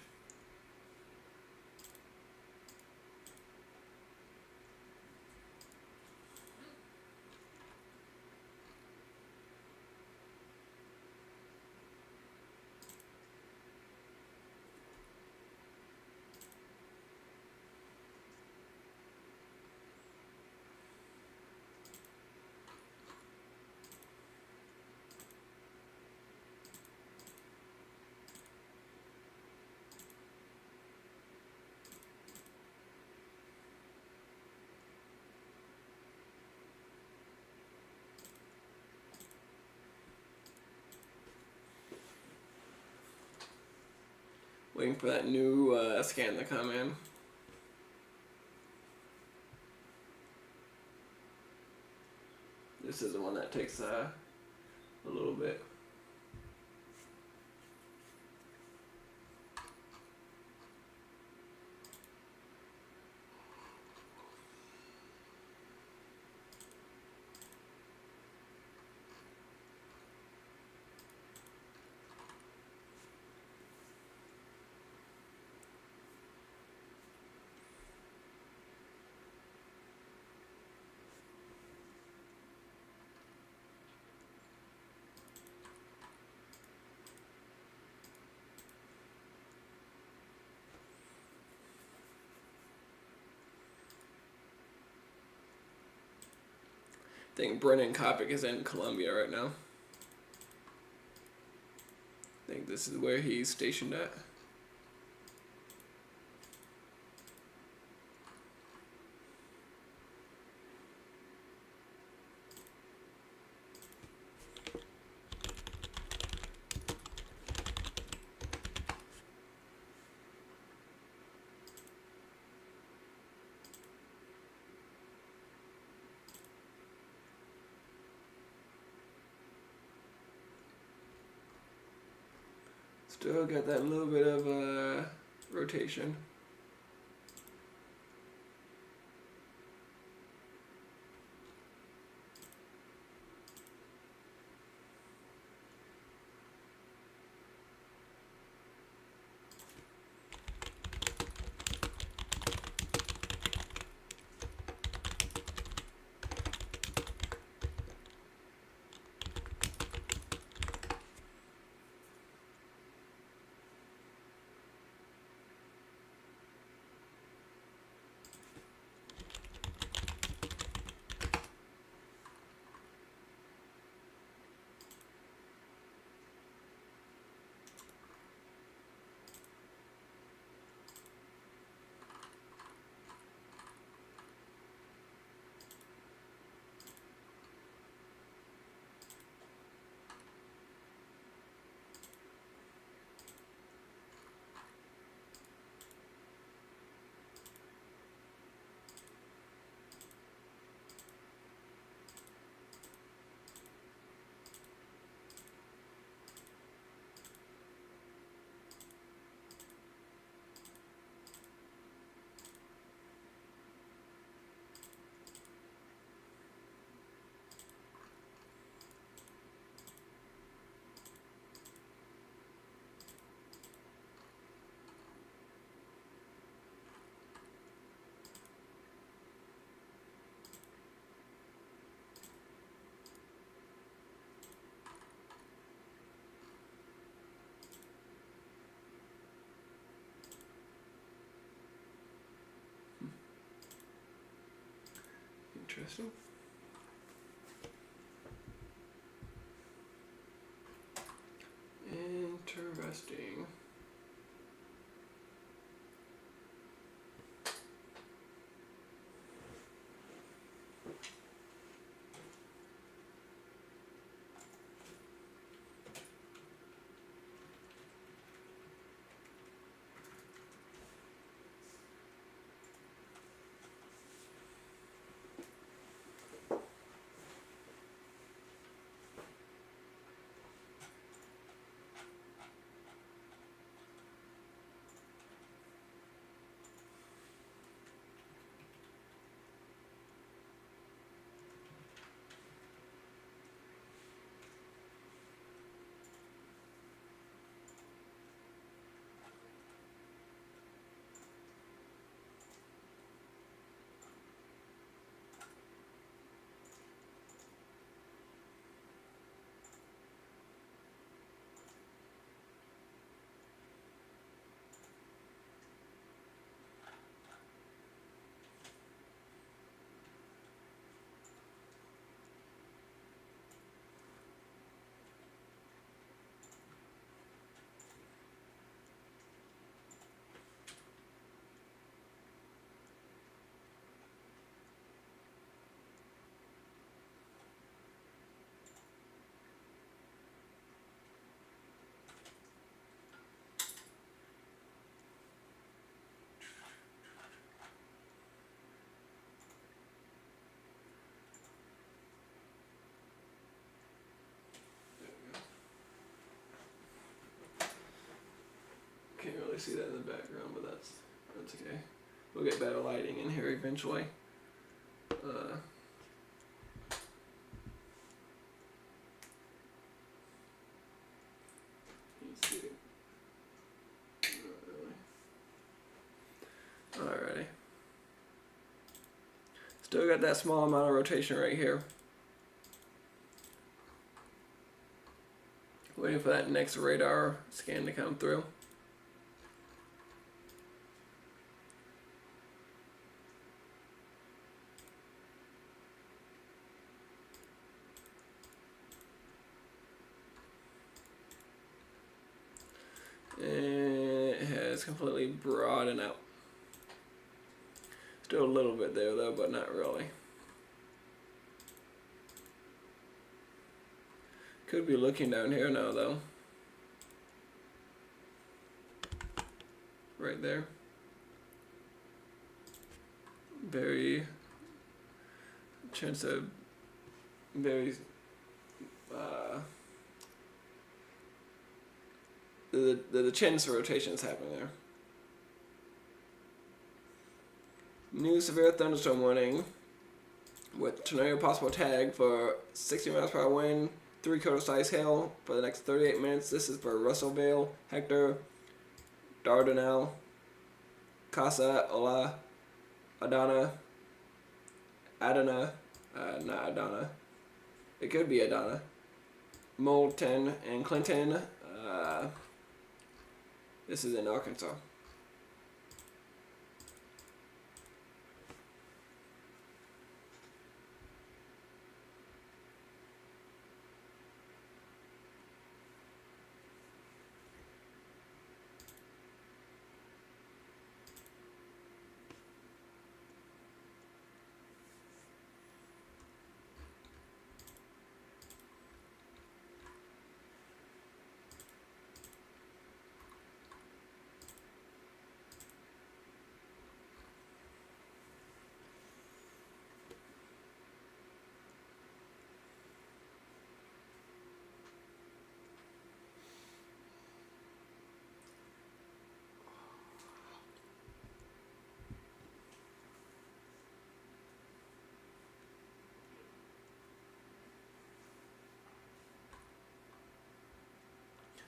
Waiting for that new scan to come in. This is the one that takes a little bit. I think Brennan Kopic is in Colombia right now. I think this is where he's stationed at. Still got that little bit of rotation. Interesting. Interesting. really see that in the background, but that's okay. We'll get better lighting in here eventually. Let's see. Alrighty. Still got that small amount of rotation right here. Waiting for that next radar scan to come through. And it has completely broadened out. Still a little bit there though, but not really. Could be looking down here now though. Right there. Very chance of very the chance of rotation is happening there. New severe thunderstorm warning with tornado possible tag for 60 miles per hour wind, 3/4 size hail for the next 38 minutes. This is for Russellville, Hector, Dardanelle, Casa, Ola, Adana, not Adana. It could be Adana. Moulton and Clinton. This is in Arkansas.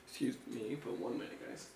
Excuse me for 1 minute, guys.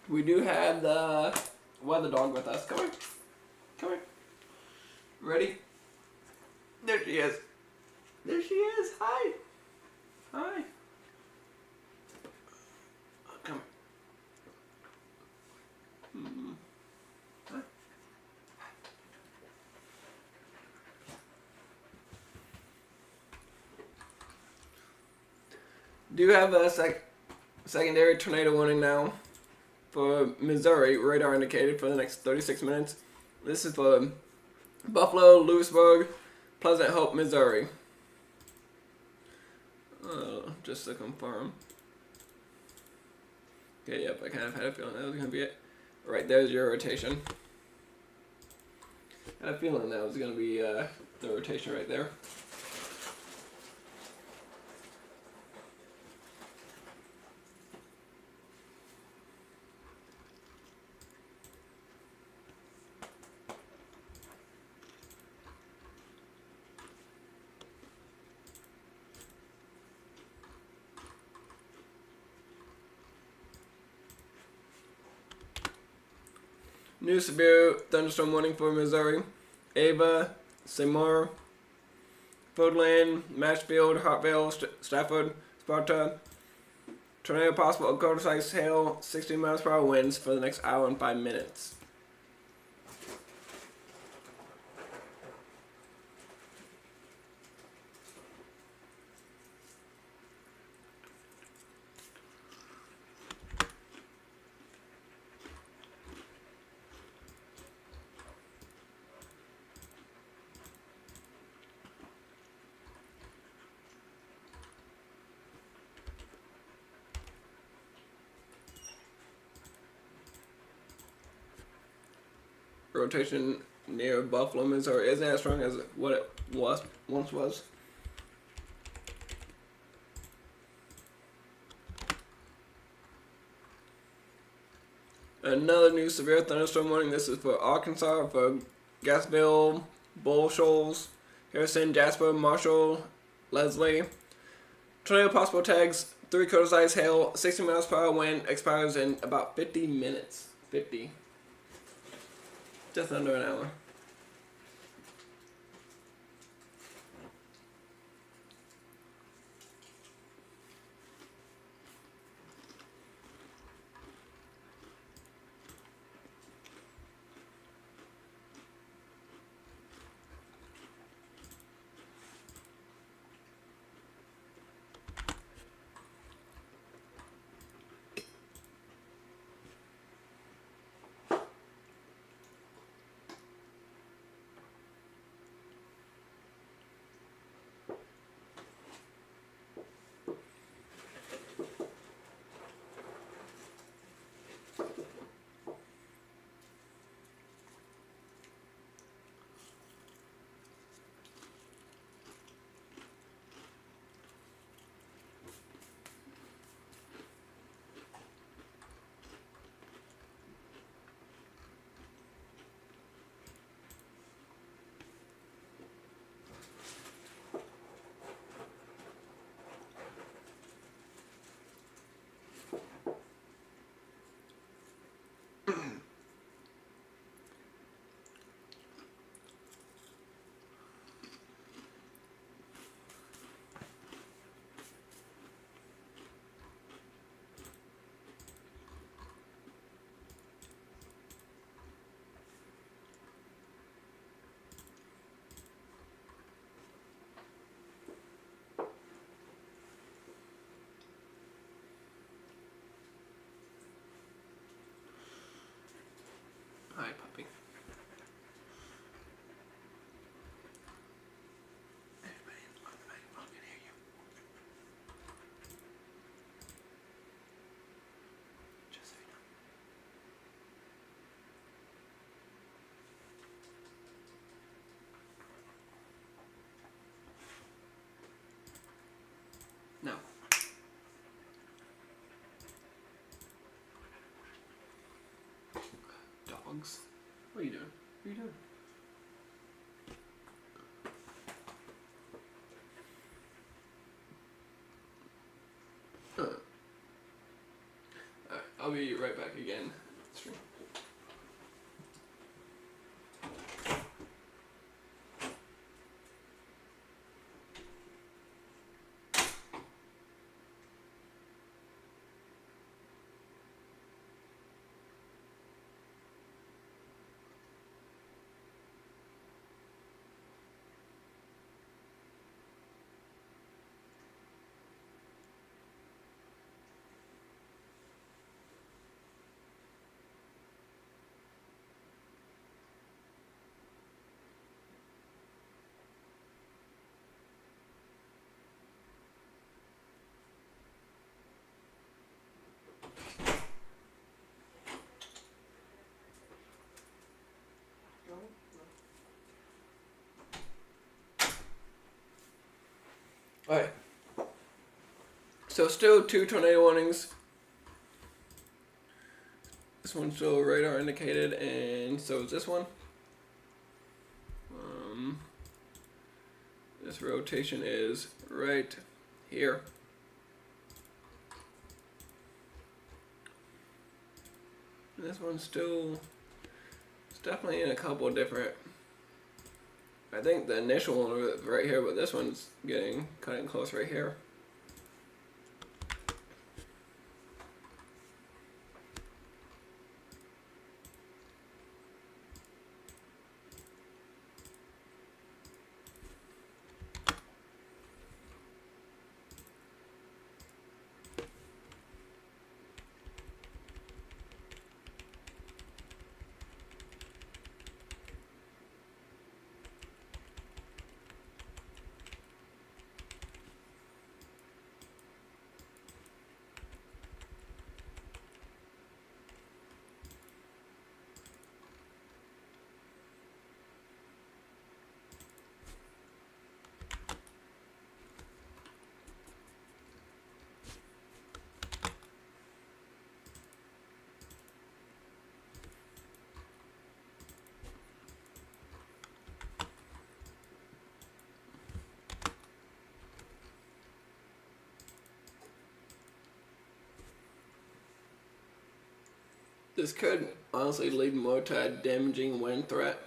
We do have the weather dog with us. Come here. Come here. Ready? There she is. There she is. Hi. Hi. Come here. Huh? Do have a secondary tornado warning now for Missouri, radar indicated for the next 36 minutes. This is for Buffalo, Lewisburg, Pleasant Hope, Missouri. Just to confirm. Okay, yep, I kind of had a feeling that was going to be it. Right, there's your rotation. I had a feeling that was going to be the rotation right there. New severe thunderstorm warning for Missouri. Ava, Seymour, Woodland, Matchfield, Hartville, Stafford, Sparta. Tornado possible, quarter-size hail, 60 miles per hour winds for the next hour and 5 minutes. rotation near Buffalo, Missouri isn't as strong as what it once was. Another new severe thunderstorm warning. This is for Arkansas, for Gassville, Bull Shoals, Harrison, Jasper, Marshall, Leslie. Tornado possible tags, 3/4 size hail, 60 miles per hour wind, expires in about 50 minutes. 50. Just under an hour. Hi, puppy. Everybody on the microphone can hear you. Just so you know. No. Dogs. What are you doing? What are you doing? Alright, I'll be right back again. Stream. Alright. So still 2 tornado warnings. This one's still radar indicated, and so is this one. This rotation is right here. And this one's still, it's definitely in a couple of different, I think the initial one was right here, but this one's cutting close right here. This could honestly lead more to a damaging wind threat.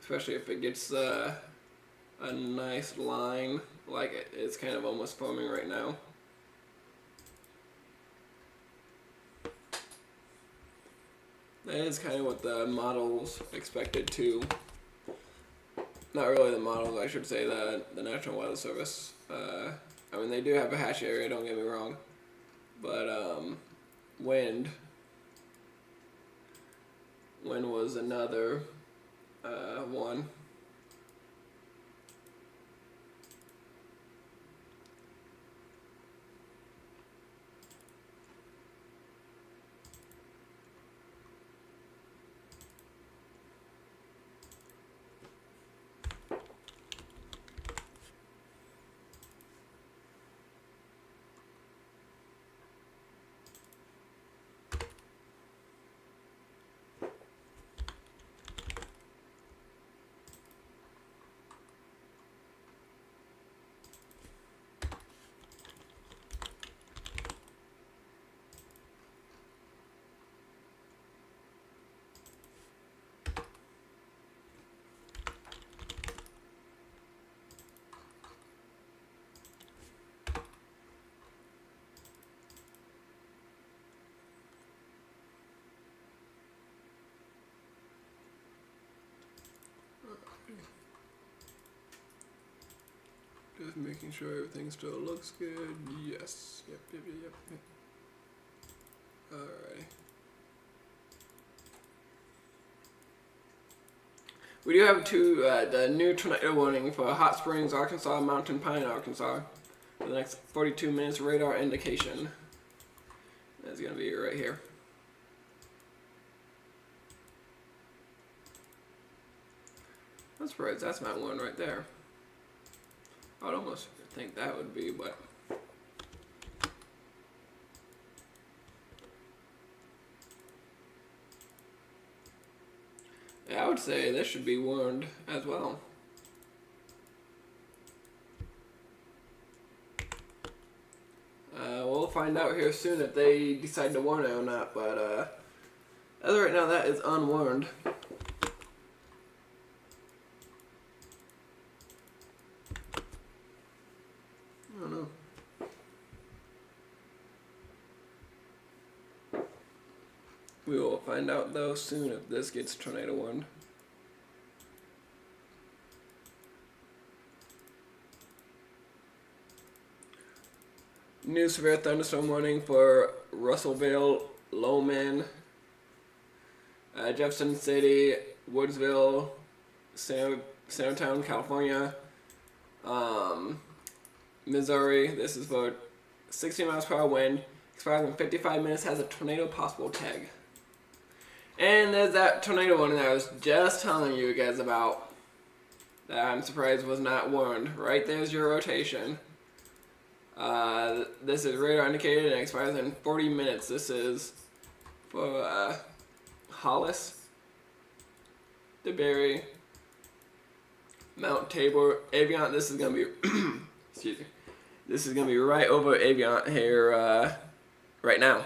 Especially if it gets a nice line like it's kind of almost forming right now. That is kind of what the models expected too. Not really the models, I should say the National Weather Service. I mean, they do have a hatch area, don't get me wrong. But wind was another one. Just making sure everything still looks good. Yes. Yep. Alright. We do have the new tornado warning for Hot Springs, Arkansas, Mountain Pine, Arkansas. For the next 42 minutes, radar indication. That's going to be right here. I'm surprised that's not one right there. I'd almost think that would be, but yeah, I would say this should be warned as well. We'll find out here soon if they decide to warn it or not, but as of right now, that is unwarned. I don't know. We will find out though soon if this gets tornado warned. New severe thunderstorm warning for Russellville, Lowman, Jefferson City, Woodsville, Centertown, California, Missouri. This is for 60 miles per hour wind, expires in 55 minutes, has a tornado possible tag. And there's that tornado warning that I was just telling you guys about that I'm surprised was not warned. Right there's your rotation. This is radar indicated and expires in 40 minutes. This is for Hollis, DeBerry, Mount Tabor, Aviant. This is gonna be excuse me. This is gonna be right over Aviant here right now.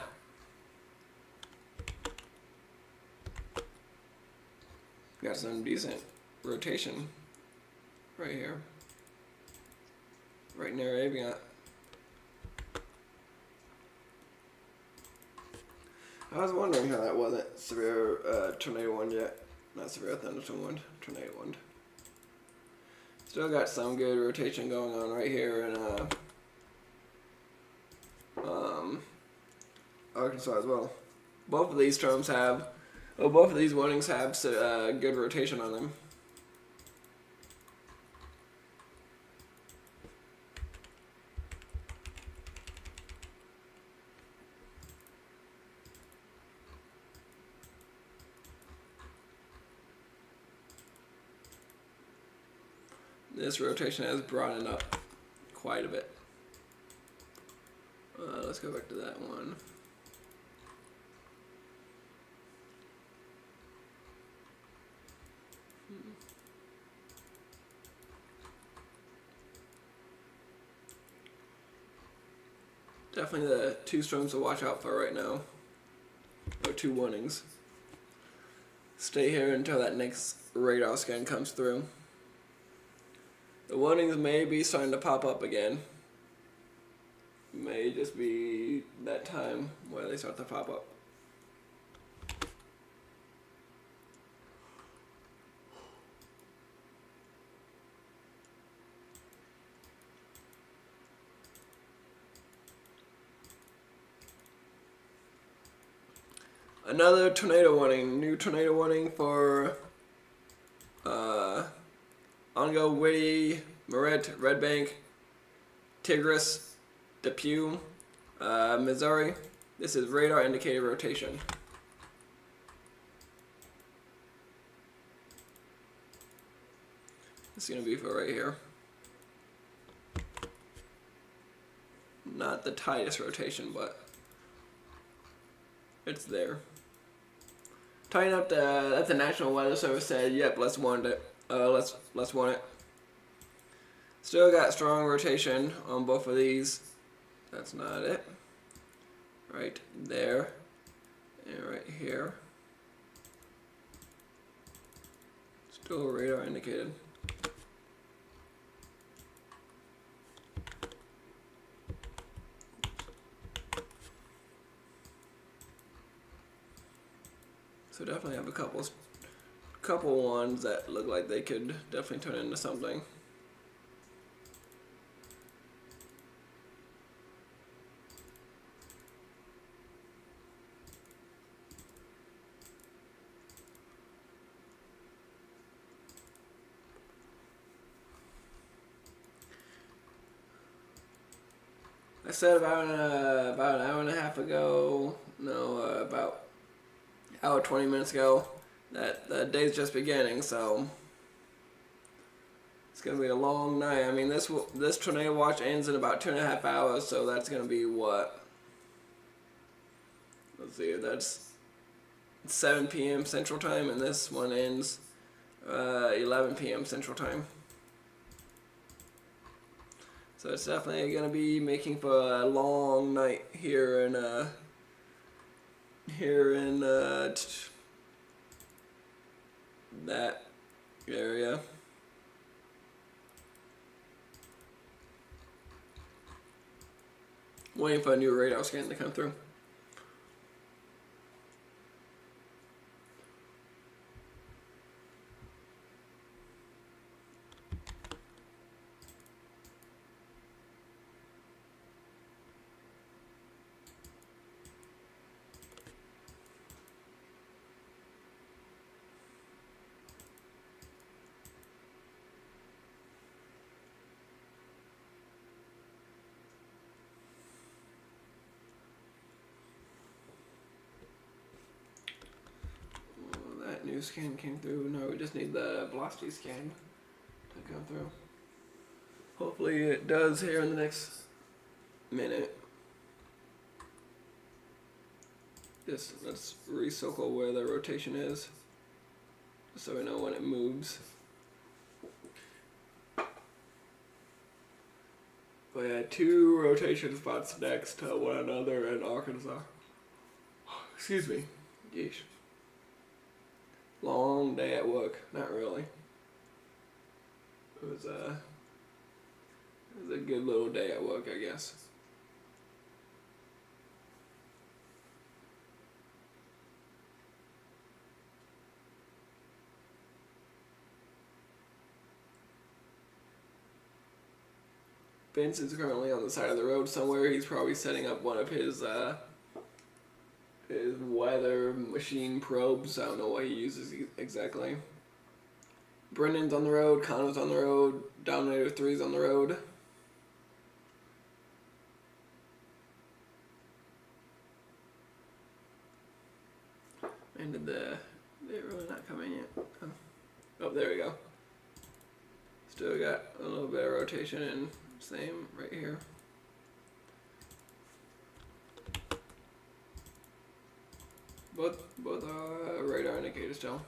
Got some decent rotation right here, right near Aviant. I was wondering how that wasn't severe tornado wind yet. Not severe thunderstorm wind, tornado wind. Still got some good rotation going on right here in Arkansas as well. Both of these storms have, both of these warnings have good rotation on them. This rotation has broadened up quite a bit. Let's go back to that one. Definitely the two storms to watch out for right now. Or two warnings. Stay here until that next radar scan comes through. The warnings may be starting to pop up again. May just be that time where they start to pop up. Another tornado warning. New tornado warning for Ongo, Whitty, Merritt, Red Bank, Tigris, Depew, Missouri. This is radar indicated rotation. This is going to be for right here. Not the tightest rotation, but it's there. Tying up that the National Weather Service said, yep, let's warn it. Let's warn it. Still got strong rotation on both of these. That's not it. Right there and right here. Still radar indicated. So definitely have a couple ones that look like they could definitely turn into something. I said about an hour and a half ago, about hour 20 minutes ago, that the day's just beginning, so it's gonna be a long night. I mean, this tornado watch ends in about 2.5 hours, so that's gonna be what? Let's see, that's 7 p.m. Central Time, and this one ends 11 p.m. Central Time. So it's definitely gonna be making for a long night here in that area. Waiting for a new radar scan to come through. New scan came through. No, we just need the velocity scan to come through. Hopefully it does here in the next minute. Just let's recircle where the rotation is, so we know when it moves. But yeah, 2 rotation spots next to one another in Arkansas. Excuse me. Yeesh. Long day at work. Not really. It was a good little day at work, I guess. Vince is currently on the side of the road somewhere. He's probably setting up one of his weather machine probes. I don't know what he uses exactly. Brendan's on the road, Connor's on the road, Dominator 3's on the road. And they're really not coming yet. Oh, there we go. Still got a little bit of rotation and same right here. Both are radar indicators still.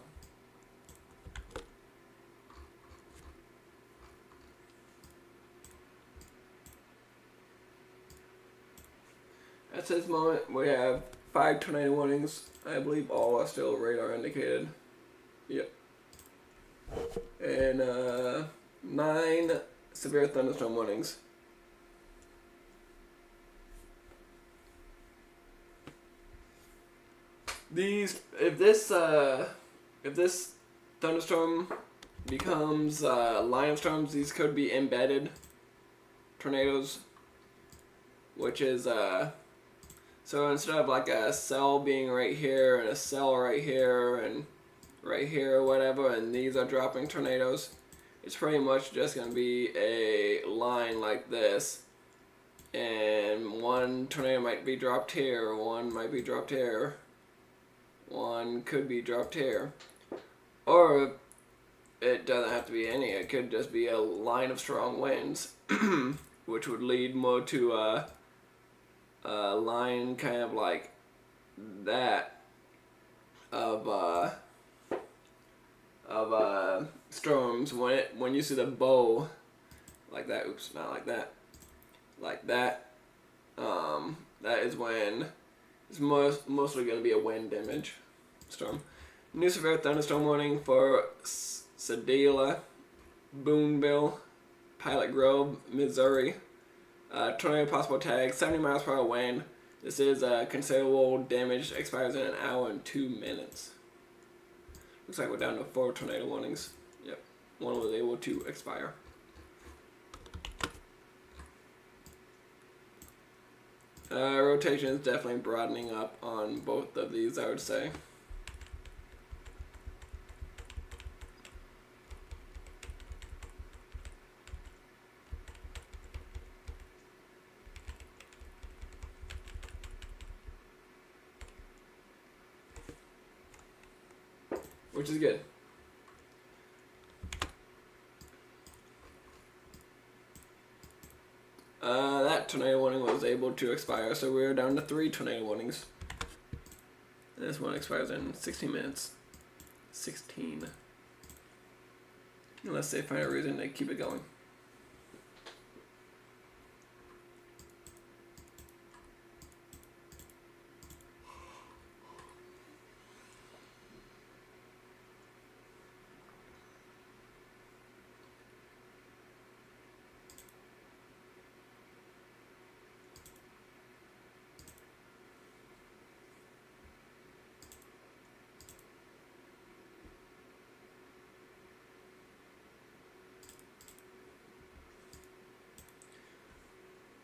to this moment, we have 5 tornado warnings. I believe all are still radar indicated. Yep. And 9 severe thunderstorm warnings. If this thunderstorm becomes line of storms, these could be embedded tornadoes, which is so instead of like a cell being right here and a cell right here and right here or whatever, and these are dropping tornadoes, it's pretty much just going to be a line like this, and one tornado might be dropped here, one might be dropped here, one could be dropped here, or it doesn't have to be any, it could just be a line of strong winds, which would lead more to a line kind of like that of storms. When you see the bow like that, oops, not like that, like that, that is when it's mostly going to be a wind damage storm. New severe thunderstorm warning for Sedalia, Boonville, Pilot Grove, Missouri. Tornado possible tag, 70 miles per hour wind. This is considerable damage, expires in an hour and 2 minutes. Looks like we're down to 4 tornado warnings. Yep, one was able to expire. Rotation is definitely broadening up on both of these, I would say. Which is good. That tornado warning was able to expire, so we're down to 3 tornado warnings. And this one expires in 16 minutes. 16. Unless they find a reason to keep it going.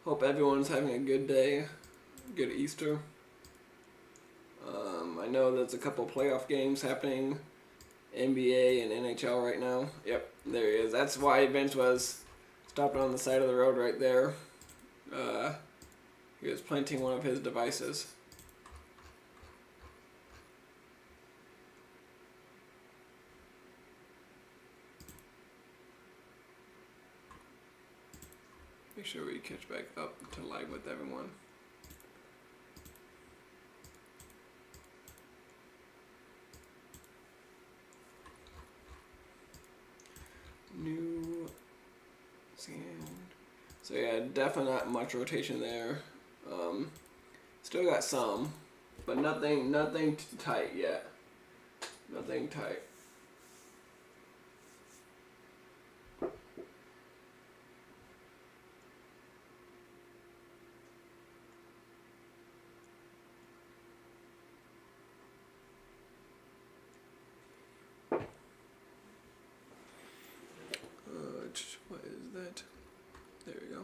Hope everyone's having a good day, good Easter. I know there's a couple playoff games happening, NBA and NHL right now. Yep, there he is. That's why Vince was stopped on the side of the road right there. He was planting one of his devices. Make sure we catch back up to live with everyone. New sand. So yeah, definitely not much rotation there. Still got some, but nothing tight yet. Nothing tight. What is that? There we go.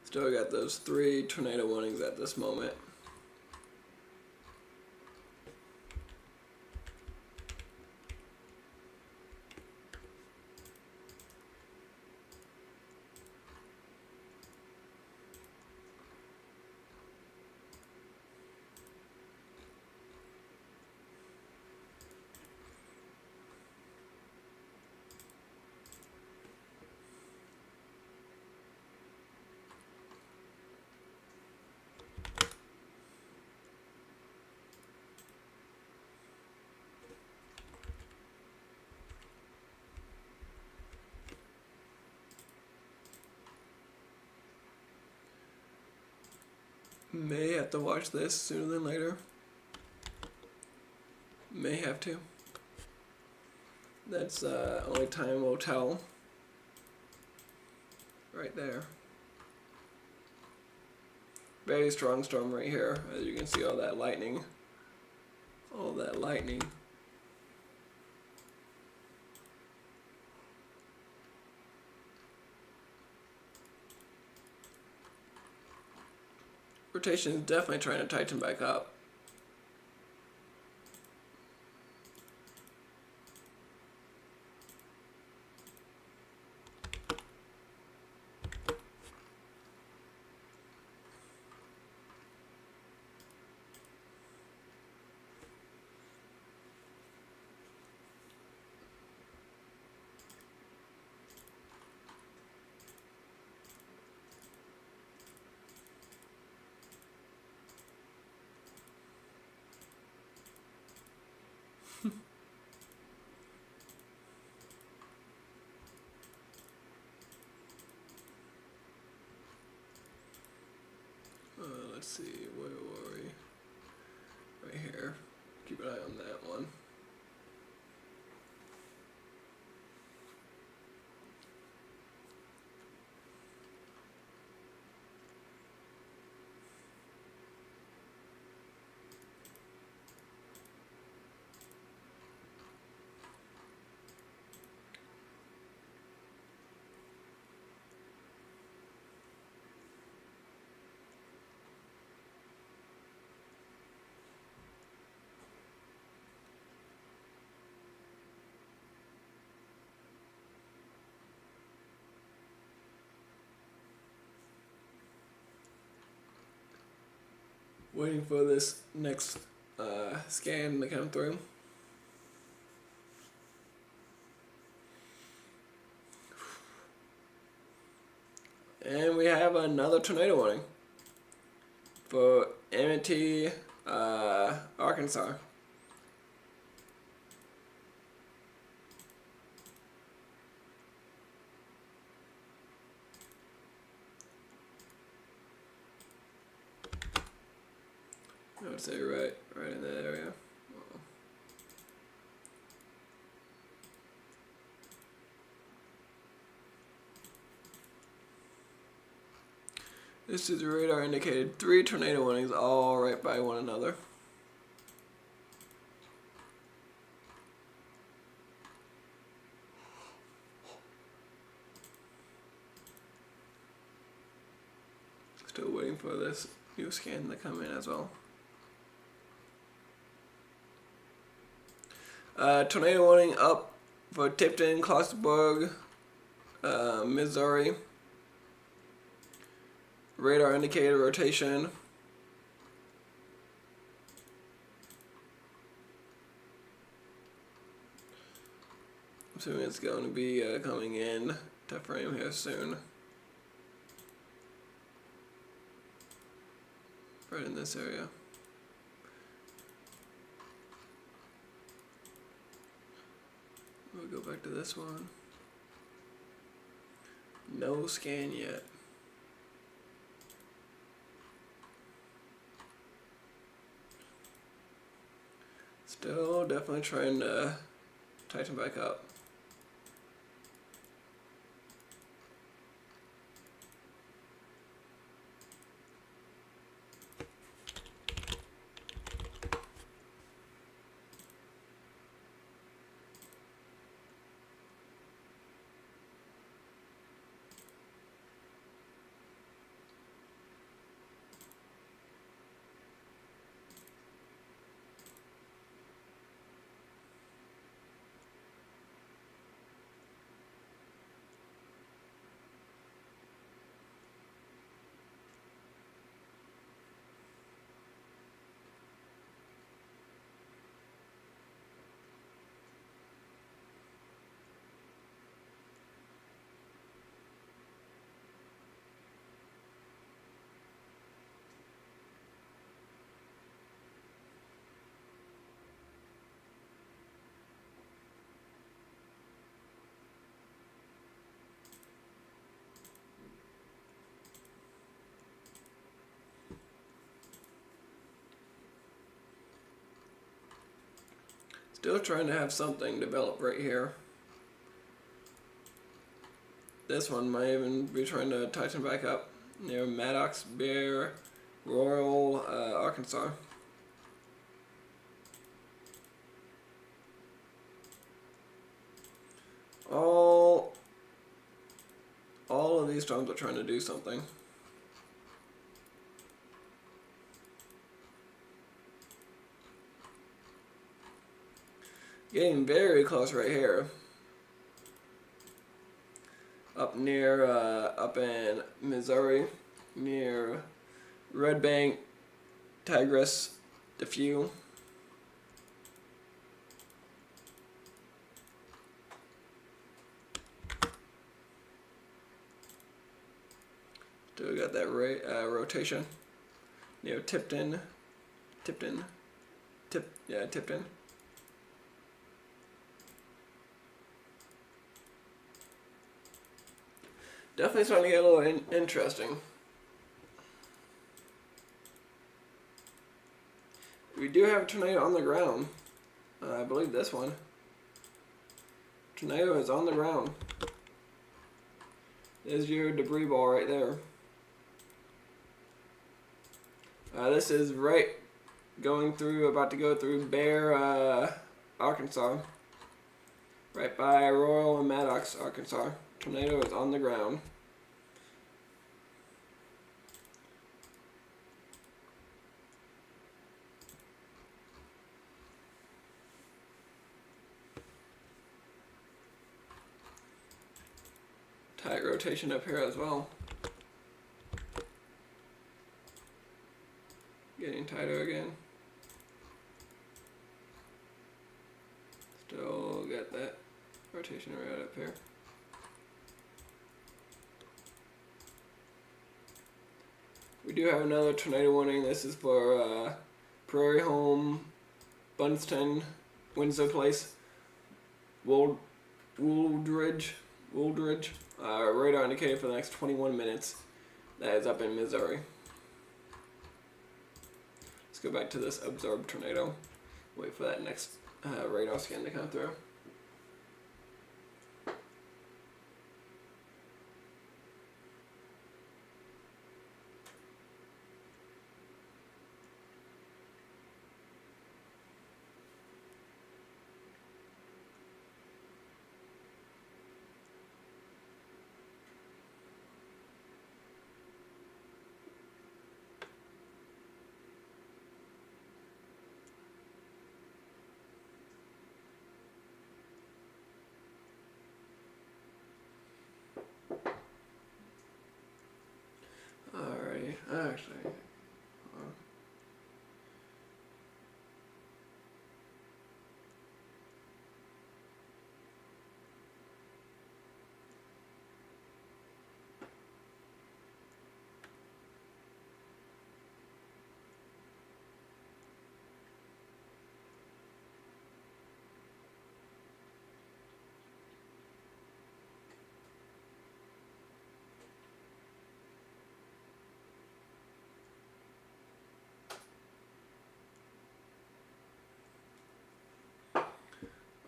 Still got those 3 tornado warnings at this moment. May have to watch this sooner than later. May have to. That's only time will tell. Right there. Very strong storm right here. As you can see, all that lightning. All that lightning. Rotation is definitely trying to tighten back up. Let's see, where were we? Right here. Keep an eye on that one. Waiting for this next scan to come through. And we have another tornado warning for Amity, Arkansas. I would say right in that area. Uh-oh. This is radar indicated 3 tornado warnings, all right by one another. Still waiting for this new scan to come in as well. Tornado warning up for Tipton, Clarksburg, Missouri. Radar indicated rotation. Assuming it's going to be coming in to frame here soon. Right in this area. We'll go back to this one. No scan yet. Still definitely trying to tighten back up. Still trying to have something develop right here. This one might even be trying to tighten back up near Maddox, Bear, Royal, Arkansas. All of these storms are trying to do something. Getting very close right here. Up near, up in Missouri, near Red Bank, Tigris, DeFew. Still got that rotation near Tipton. Tipton. Definitely starting to get a little interesting. We do have a tornado on the ground. I believe this one. Tornado is on the ground. There's your debris ball right there. This is right about to go through Bear, Arkansas. Right by Royal and Maddox, Arkansas. Tornado is on the ground. Tight rotation up here as well. Getting tighter again. Still got that rotation right up here. We do have another tornado warning. This is for Prairie Home, Bunston, Winslow Place, Wooldridge. Radar indicated for the next 21 minutes. That is up in Missouri. Let's go back to this absorbed tornado. Wait for that next radar scan to come through. Alrighty, actually.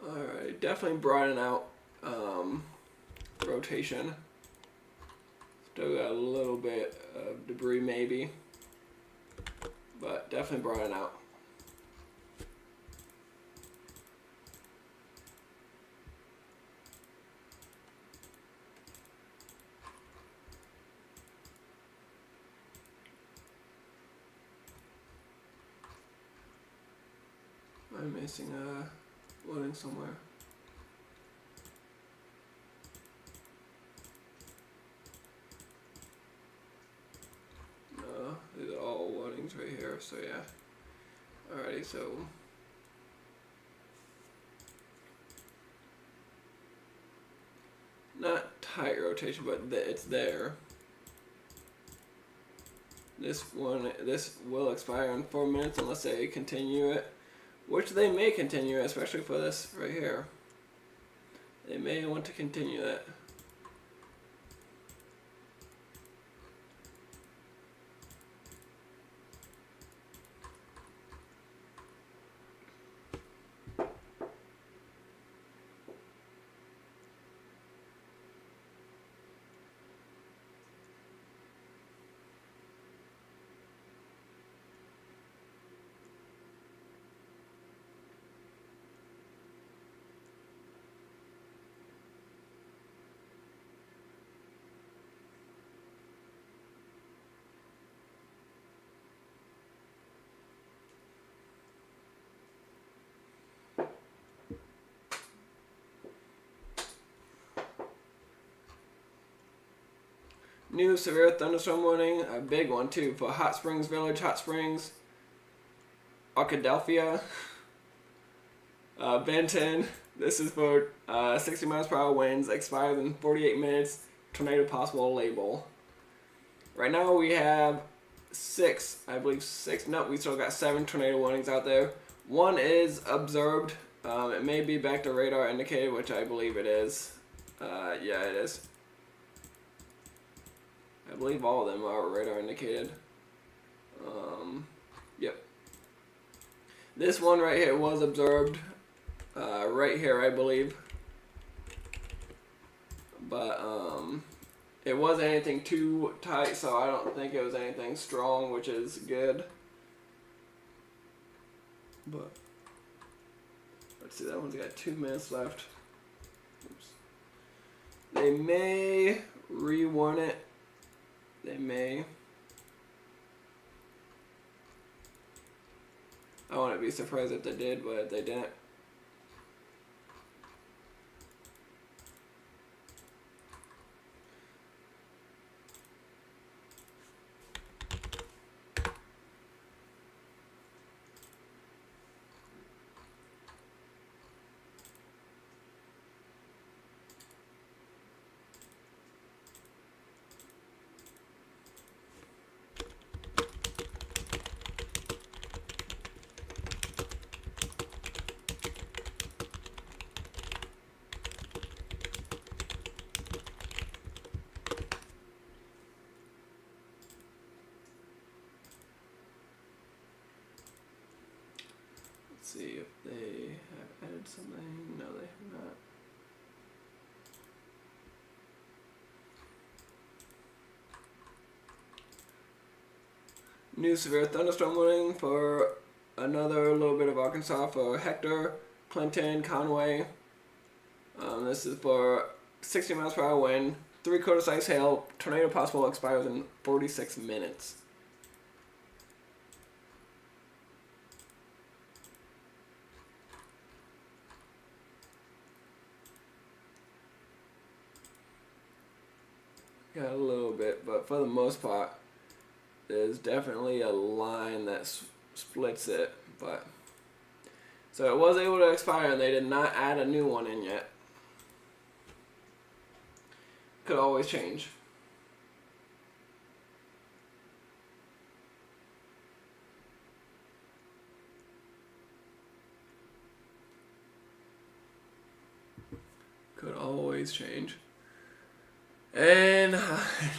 Alright, definitely broaden out rotation. Still got a little bit of debris maybe, but definitely broaden out. I'm missing a loading somewhere. No, these are all loadings right here, so yeah. Alrighty, so not tight rotation, but it's there. This will expire in 4 minutes unless they continue it. Which they may continue, especially for this right here. They may want to continue that. New severe thunderstorm warning, a big one too, for Hot Springs Village, Hot Springs, Arkadelphia, Benton. This is for 60 miles per hour winds, expires in 48 minutes, tornado possible label. Right now we have 6, I believe 6, no, we still got 7 tornado warnings out there. One is observed. It may be back to radar indicated, which I believe it is. Yeah, it is. I believe all of them are radar indicated. Yep. This one right here was observed. Right here, I believe. But, it wasn't anything too tight, so I don't think it was anything strong, which is good. But, let's see, that one's got 2 minutes left. Oops. They may rewarn it. They may. I wouldn't be surprised if they did, but they didn't. See if they have added something. No, they have not. New severe thunderstorm warning for another little bit of Arkansas for Hector, Clinton, Conway. This is for 60 miles per hour wind, 3/4 size hail, tornado possible, expires in 46 minutes. Got a little bit, but for the most part, there's definitely a line that splits it. But so it was able to expire, and they did not add a new one in yet. Could always change. Could always change. And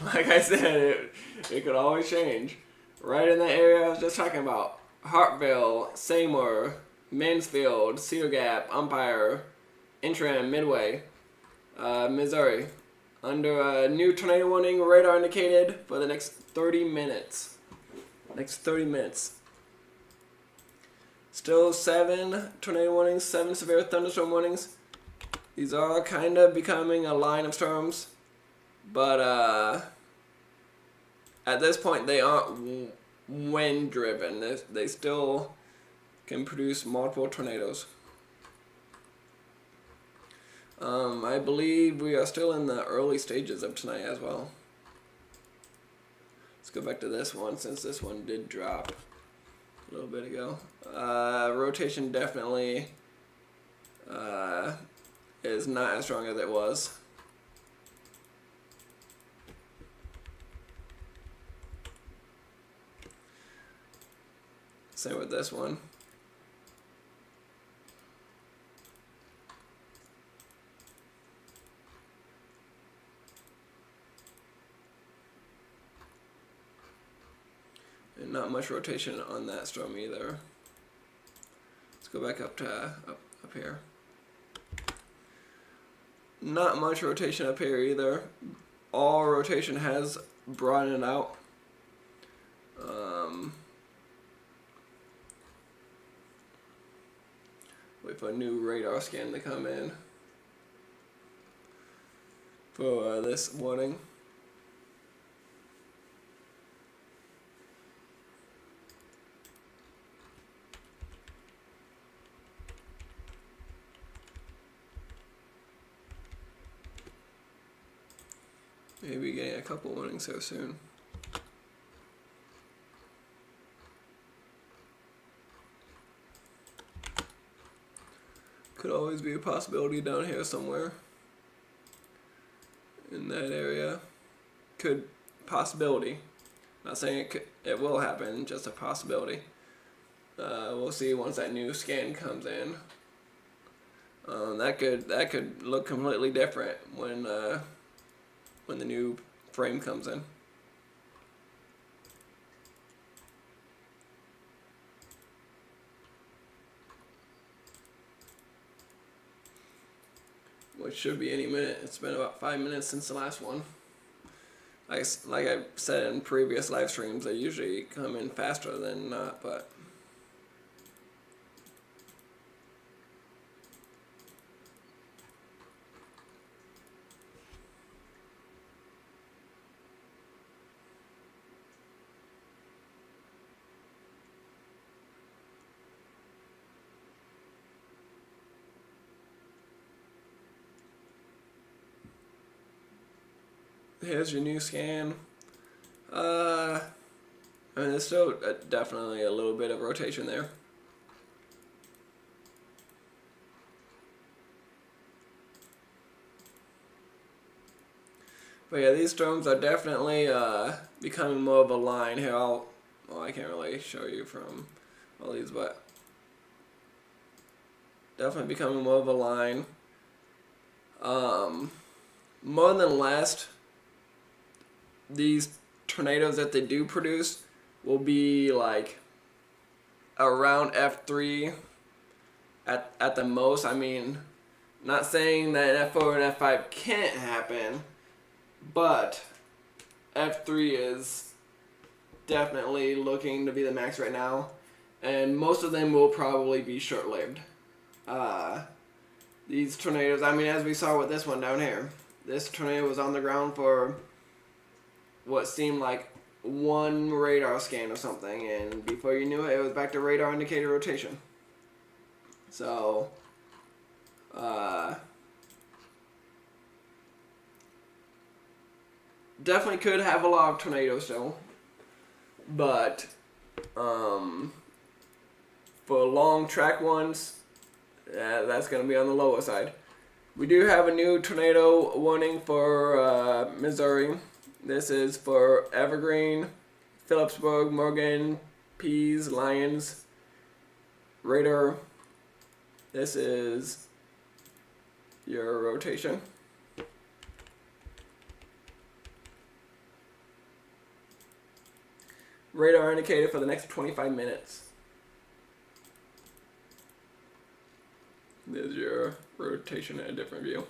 like I said, it could always change. Right in the area I was just talking about. Hartville, Seymour, Mansfield, Cedar Gap, Umpire, Intram, Midway, Missouri. Under a new tornado warning, radar indicated for the next 30 minutes. Next 30 minutes. Still 7 tornado warnings, 7 severe thunderstorm warnings. These are kind of becoming a line of storms. But at this point, they aren't wind driven. They still can produce multiple tornadoes. I believe we are still in the early stages of tonight as well. Let's go back to this one since this one did drop a little bit ago. Rotation definitely is not as strong as it was. Same with this one. And not much rotation on that storm either. Let's go back up to up here. Not much rotation up here either. All rotation has broadened out. Wait for a new radar scan to come in for this warning. Maybe getting a couple warnings so soon. Could always be a possibility down here somewhere. In that area. Could possibility. Not saying it will happen, just a possibility. We'll see once that new scan comes in. That could look completely different when the new frame comes in. Which should be any minute. It's been about 5 minutes since the last one. Like I said in previous live streams, they usually come in faster than not, but here's your new scan. I mean, there's still definitely a little bit of rotation there. But yeah, these storms are definitely becoming more of a line here. Well, I can't really show you from all these, but definitely becoming more of a line. More than last, these tornadoes that they do produce will be like around F3 at the most. I mean, not saying that F4 and F5 can't happen, but F3 is definitely looking to be the max right now, and most of them will probably be short-lived. These tornadoes, I mean, as we saw with this one down here, this tornado was on the ground for what seemed like one radar scan or something, and before you knew it, it was back to radar indicator rotation. So, definitely could have a lot of tornadoes still, but for long track ones, that's going to be on the lower side. We do have a new tornado warning for Missouri. This is for Evergreen, Phillipsburg, Morgan, Pease, Lyons, Raider. This is your rotation. Radar indicated for the next 25 minutes. There's your rotation in a different view.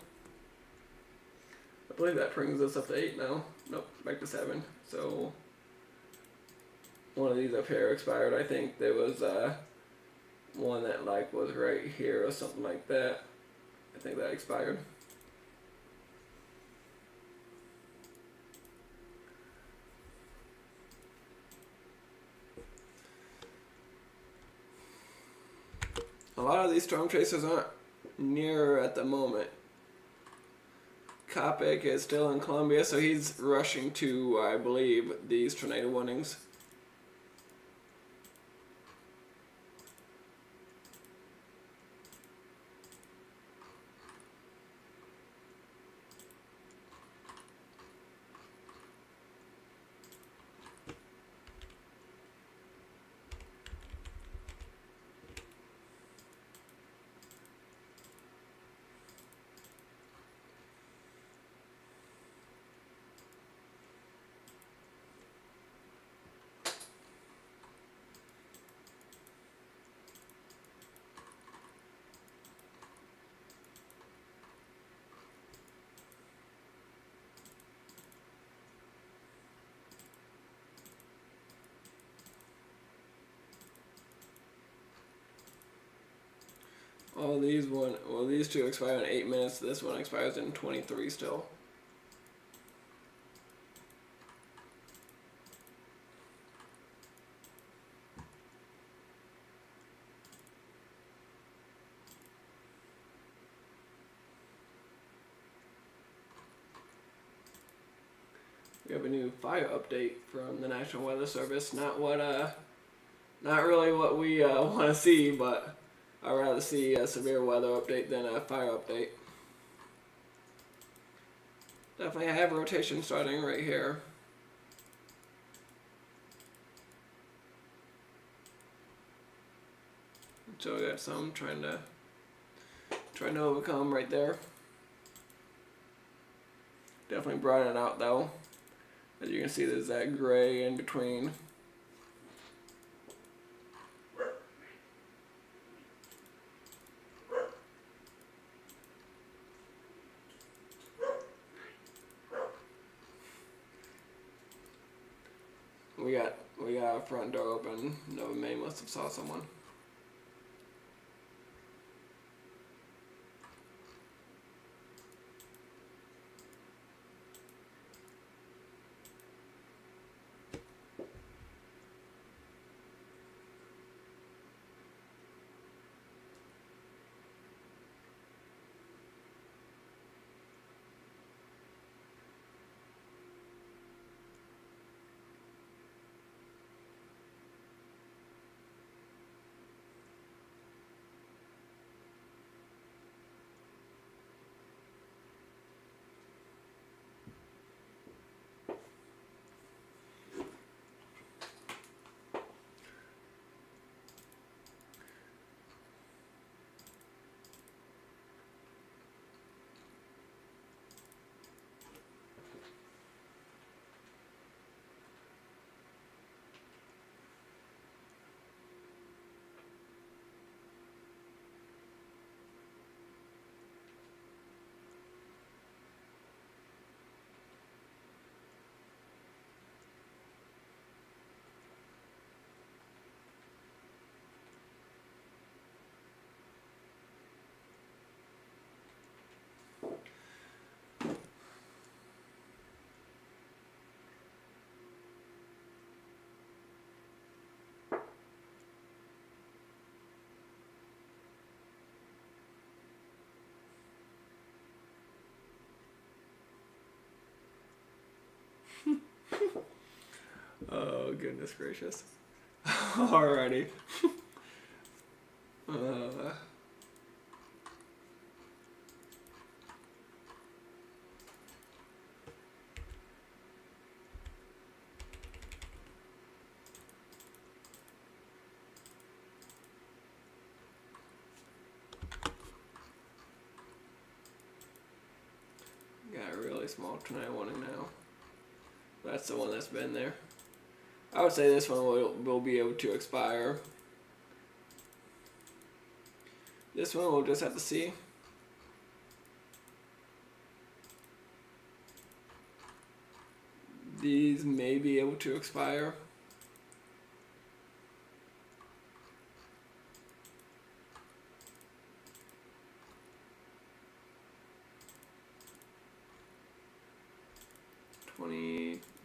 I believe that brings us up to 8 now. Nope, back to 7. So one of these up here expired. I think there was one that like was right here or something like that. I think that expired. A lot of these storm chasers aren't near at the moment. Kopic is still in Columbia, so he's rushing to, I believe, these tornado warnings. All these these two expire in 8 minutes. This one expires in 23 still. We have a new fire update from the National Weather Service. Not really what we want to see, but I'd rather see a severe weather update than a fire update. Definitely have rotation starting right here. So we got some trying to overcome right there. Definitely broaden it out though. As you can see, there's that gray in between. We got our front door open. Nova May must have saw someone. Oh, goodness gracious. Alrighty. Got a really small tornado warning now. That's the one that's been there. I would say this one will be able to expire. This one we'll just have to see. These may be able to expire.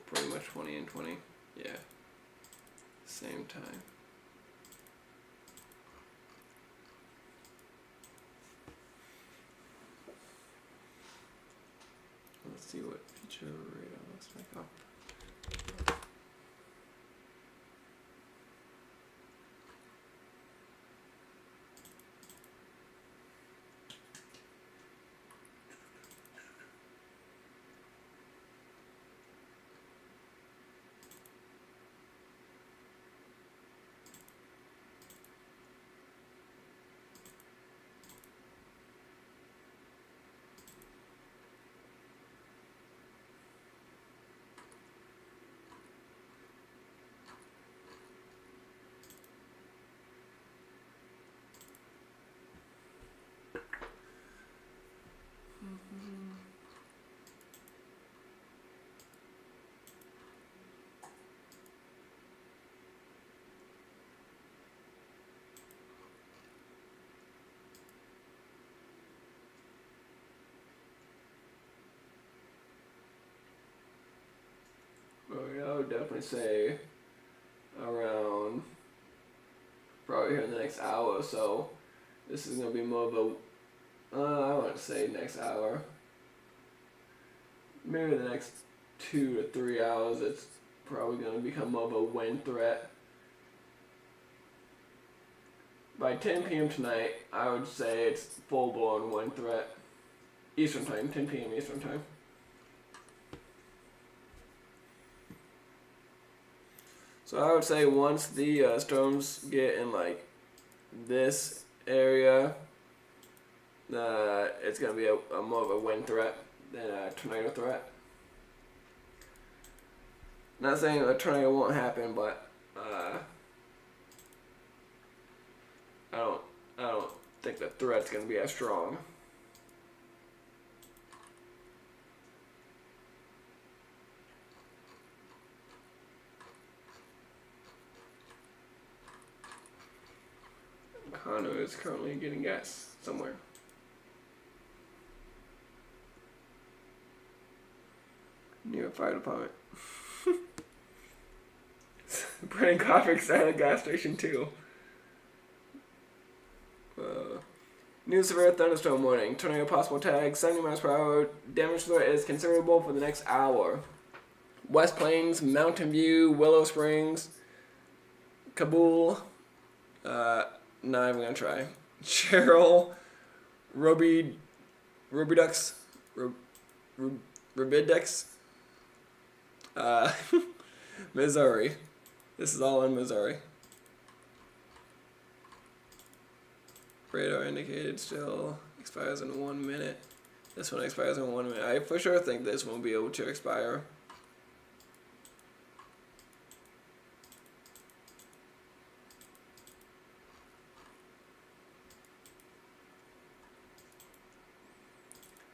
Pretty much 20 and 20. Yeah. Same time. Let's see what future radar looks like. Oh. Well, yeah, I would definitely say around probably here in the next hour or so. This is gonna be more of a I wouldn't say next hour. Maybe the next 2 to 3 hours, it's probably going to become more of a wind threat. By 10 p.m. tonight, I would say it's full-blown wind threat. Eastern time, 10 p.m. Eastern time. So I would say once the storms get in like this area, it's gonna be a more of a wind threat than a tornado threat. Not saying a tornado won't happen, but I don't think the threat's gonna be as strong. Connor is currently getting gas somewhere. Near a fire department. Brennan Coffix at a gas station too. New severe thunderstorm warning. Tornado possible tag 70 miles per hour. Damage threat is considerable for the next hour. West Plains, Mountain View, Willow Springs, Kabul. Not even gonna try. Cheryl, Rubidux, Missouri. This is all in Missouri. Radar indicated still expires in 1 minute. This one expires in 1 minute. I for sure think this won't be able to expire.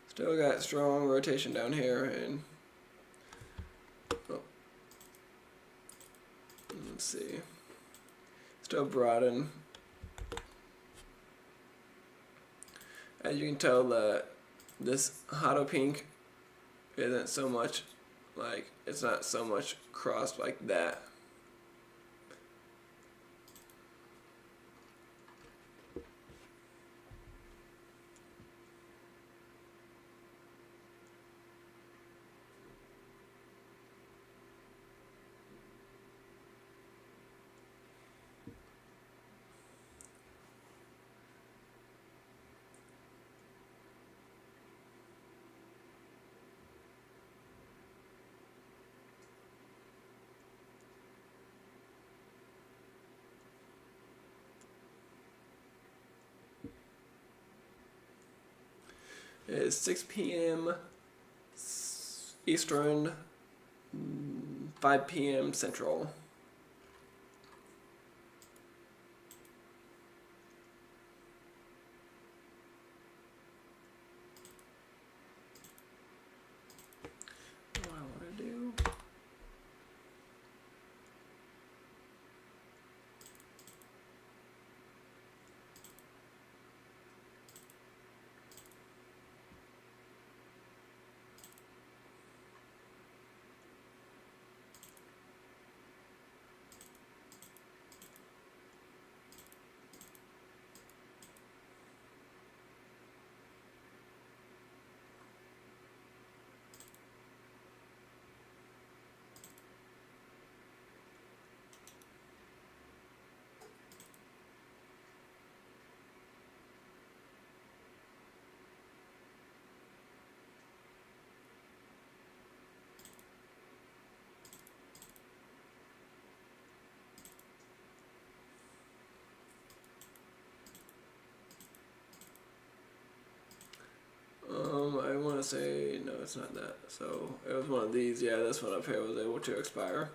Still got strong rotation down here, and let's see. Still broaden. As you can tell, this Hotto Pink isn't so much like, it's not so much crossed like that. It is 6 p.m. Eastern, 5 p.m. Central. What I want to do. I want to say, no, it's not that. So it was one of these. Yeah, this one up here was able to expire.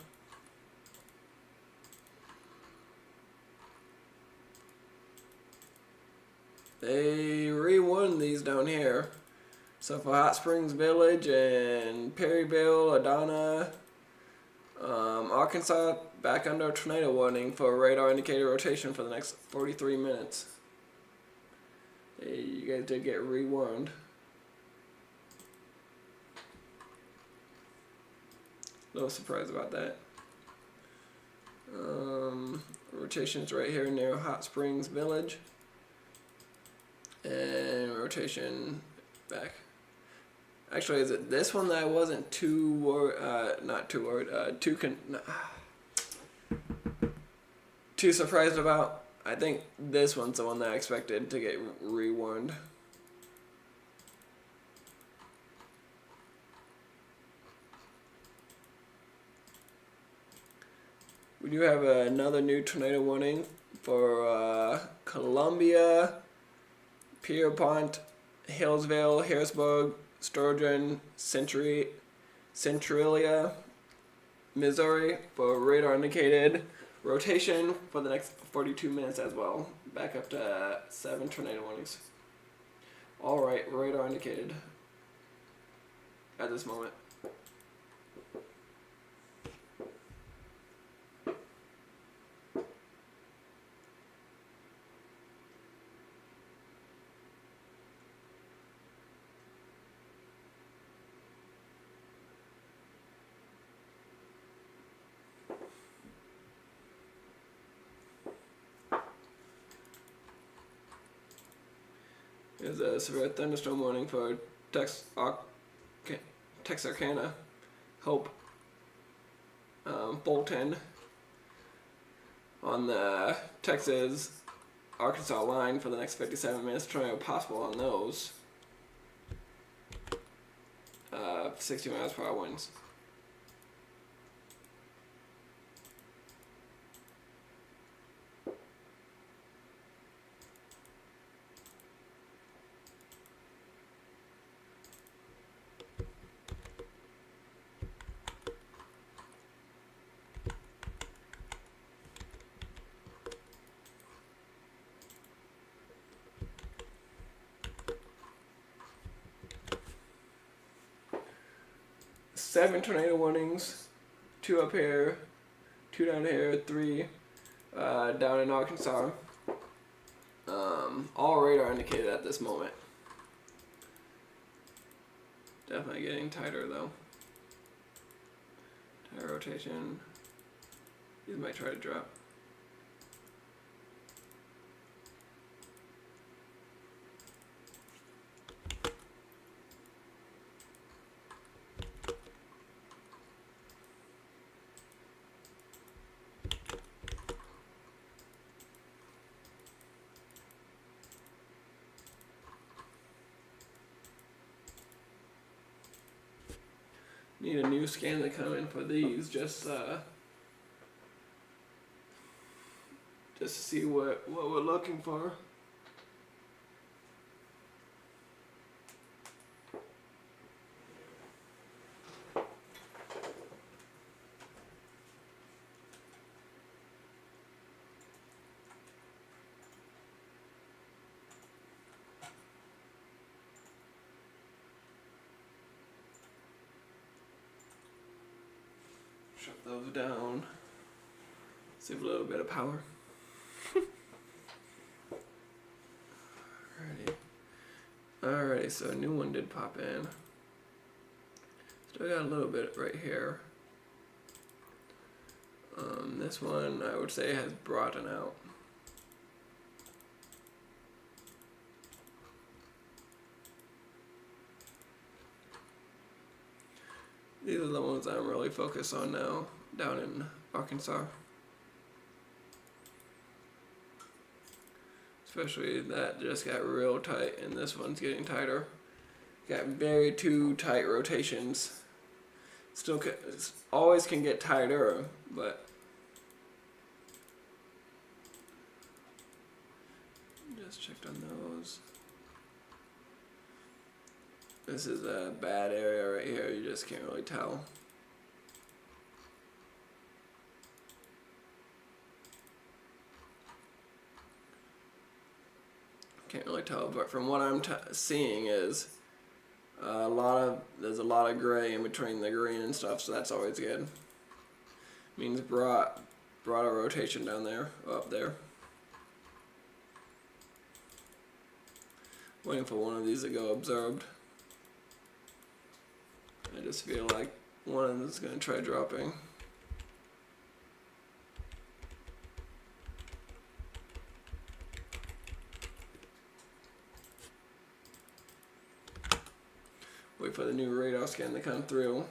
They re-won these down here. So for Hot Springs Village and Perryville, Adana, Arkansas, back under tornado warning for radar indicated rotation for the next 43 minutes. You guys did get re-warned. A little surprised about that. Rotation's right here near Hot Springs Village. And rotation back. Actually, is it this one that I wasn't too not too worried, too surprised about? I think this one's the one that I expected to get rewarned. We do have another new tornado warning for Columbia, Pierpont, Hillsville, Harrisburg, Sturgeon, Centralia, Missouri for radar indicated rotation for the next 42 minutes as well. Back up to 7 tornado warnings. Alright, radar indicated at this moment. There's a severe thunderstorm warning for Texarkana, Hope, Bolton on the Texas-Arkansas line for the next 57 minutes. Tornado possible on those. 60 miles per hour winds. Seven tornado warnings, 2 up here, 2 down here, 3 down in Arkansas. All radar indicated at this moment. Definitely getting tighter though. Tire rotation. These might try to drop. Need a new scan to come in for these, just to see what we're looking for. Shut those down. Save a little bit of power. Alrighty, so a new one did pop in. Still got a little bit right here. This one I would say has broadened out. These are the ones I'm really focused on now, down in Arkansas. Especially that just got real tight, and this one's getting tighter. Got very 2 tight rotations. Still, always can get tighter, but just checked on those. This is a bad area right here, you just can't really tell. Can't really tell, but from what I'm seeing is there's a lot of gray in between the green and stuff, so that's always good. Means brought a rotation down there, up there. Waiting for one of these to go absorbed. I just feel like one of them is going to try dropping. Wait for the new radar scan to come through.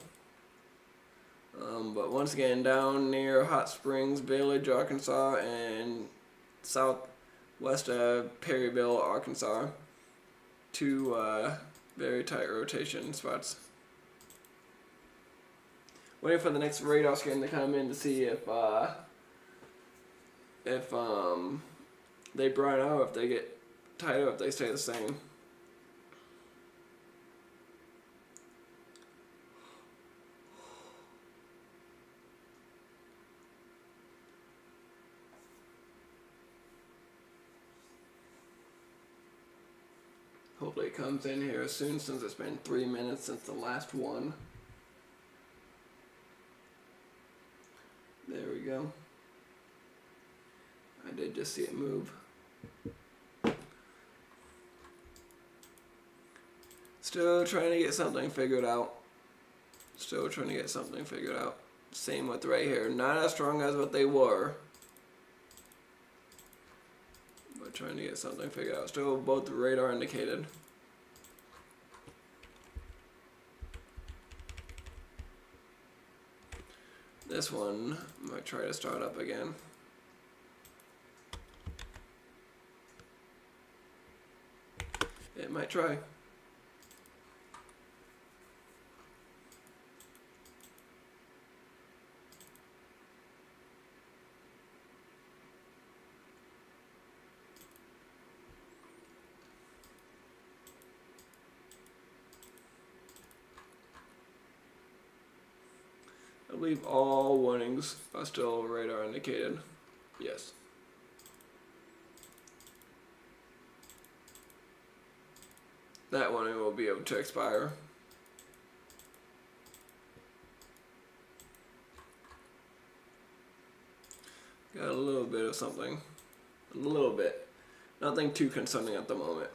But once again, down near Hot Springs Village, Arkansas, and southwest of Perryville, Arkansas. Two very tight rotation spots. Waiting for the next radar scan to come in to see if they broaden out, if they get tighter, if they stay the same. Hopefully it comes in here soon, since it's been 3 minutes since the last one. There we go. I did just see it move. Still trying to get something figured out. Same with right here. Not as strong as what they were. But trying to get something figured out. Still both radar indicated. This one might try to start up again. It might try. I believe all warnings are still radar indicated. Yes. That warning will be able to expire. Got a little bit of something. A little bit. Nothing too concerning at the moment.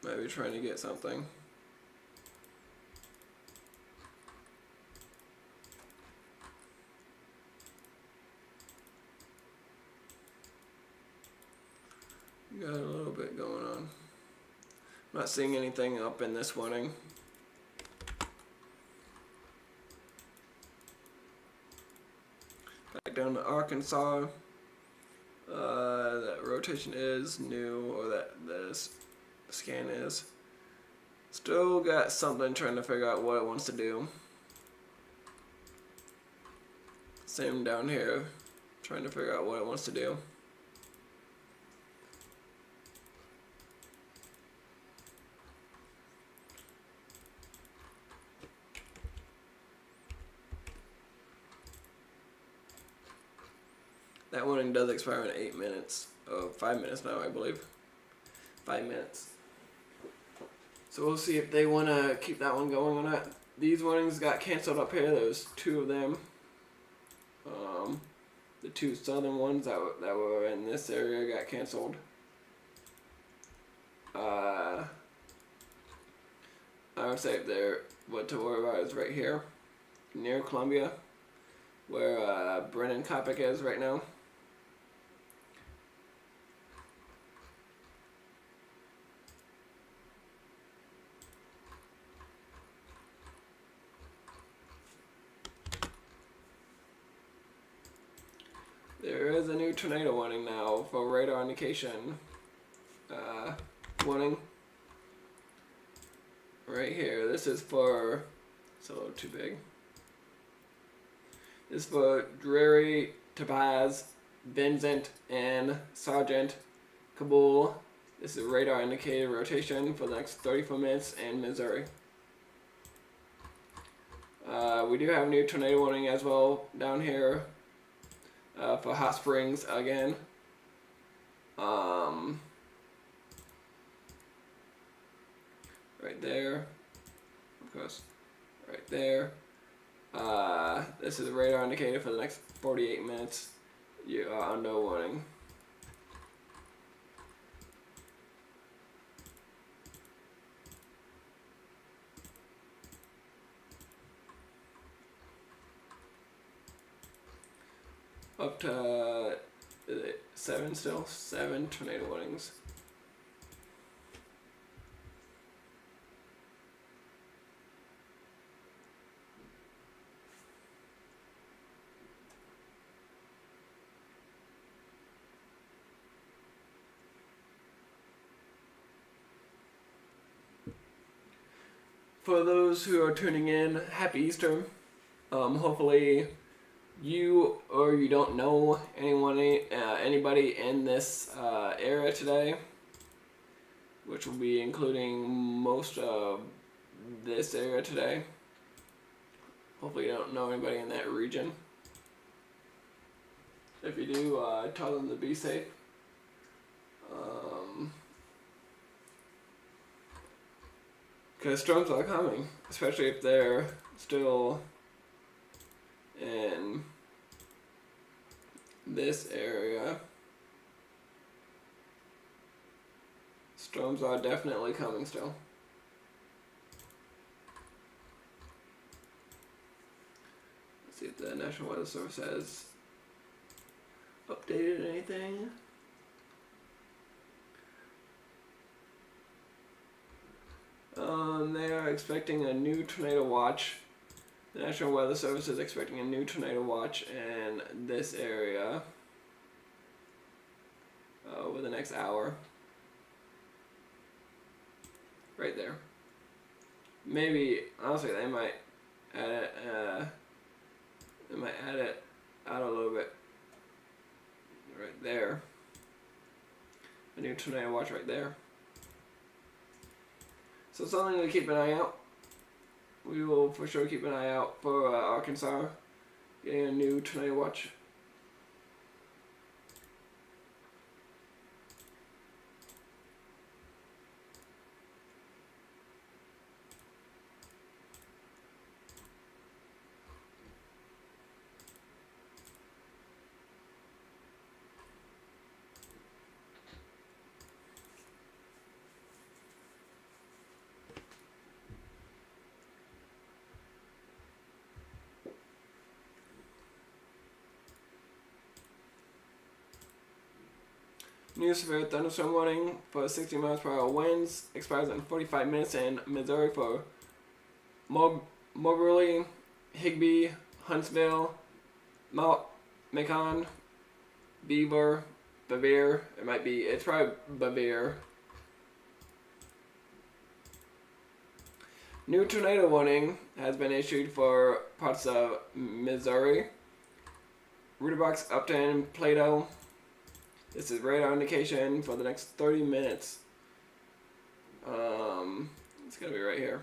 Maybe trying to get something. Got a little bit going on. I'm not seeing anything up in this warning. Back down to Arkansas. That rotation is new, or that this scan is. Still got something trying to figure out what it wants to do. Same down here, trying to figure out what it wants to do. That warning does expire in 8 minutes. Oh, 5 minutes now, I believe. 5 minutes. So we'll see if they want to keep that one going or not. These warnings got canceled up here. There's 2 of them. The 2 southern ones that were in this area got canceled. I would say what to worry about is right here, near Columbia, where Brennan Kopic is right now. There is a new tornado warning now for radar indication. Warning. Right here. This is for, it's a little too big. This is for Drury, Topaz, Vincent, and Sargent, Kabul. This is radar indicated rotation for the next 34 minutes in Missouri. We do have a new tornado warning as well down here. For Hot Springs again. Right there. Of course. Right there. This is a radar indicator for the next 48 minutes. You are under warning. up to 7 still. 7 tornado warnings. For those who are tuning in, happy Easter. Hopefully you or you don't know anybody in this area today, which will be including most of this area today. Hopefully you don't know anybody in that region. If you do, tell them to be safe. Because storms are coming, especially if they're still in this area. Storms are definitely coming still. Let's see if the National Weather Service has updated anything. They are expecting a new tornado watch. The National Weather Service is expecting a new tornado watch in this area over the next hour. Right there. Maybe, honestly, they might add it, out a little bit. Right there. A new tornado watch right there. So something to keep an eye out. We will for sure keep an eye out for Arkansas getting a new tornado watch. New severe thunderstorm warning for 60 miles per hour winds expires in 45 minutes in Missouri for Moberly, Higbee, Huntsville, Mount Macon, Beaver, Bevier. It's probably Bevier. New tornado warning has been issued for parts of Missouri, Ruderbox, Upton, Plato. This is radar indication for the next 30 minutes. It's gonna be right here.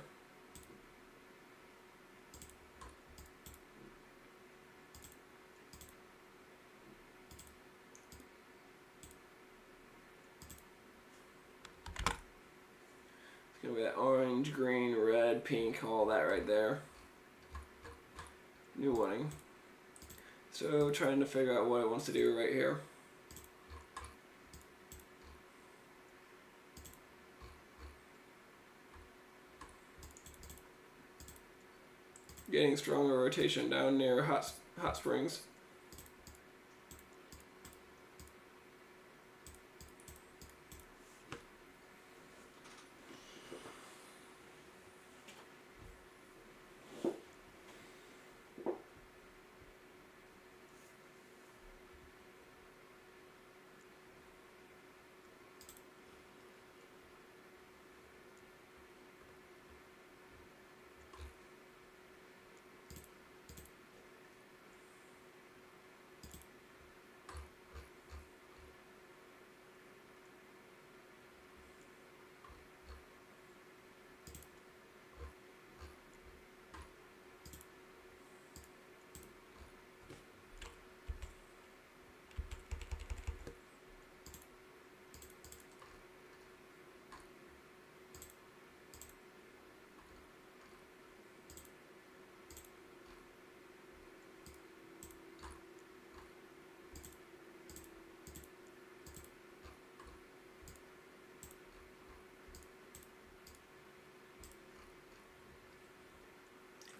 It's gonna be that orange, green, red, pink, all that right there. New warning. So trying to figure out what it wants to do right here. Getting stronger rotation down near Hot Springs.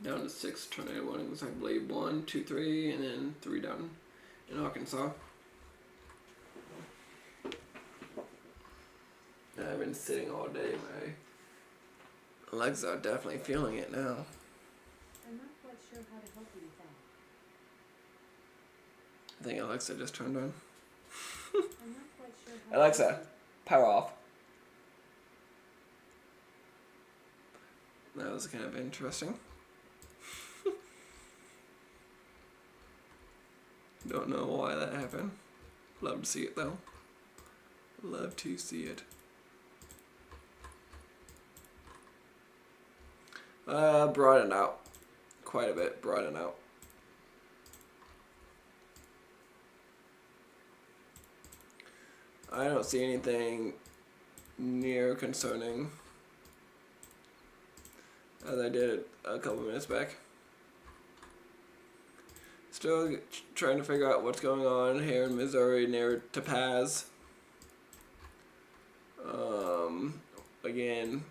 Down to 6 tornado warnings, I believe. 1, 2, 3, and then 3 down. in Arkansas. I've been sitting all day. My legs are definitely feeling it now. I'm not quite sure how to help you with that. I think Alexa just turned on. I'm not quite sure how Alexa, to help power off. That was kind of interesting. Don't know why that happened. Love to see it though. Love to see it. Broadened out. Quite a bit broadened out. I don't see anything near concerning as I did a couple minutes back. Still trying to figure out what's going on here in Missouri near Topaz. Again,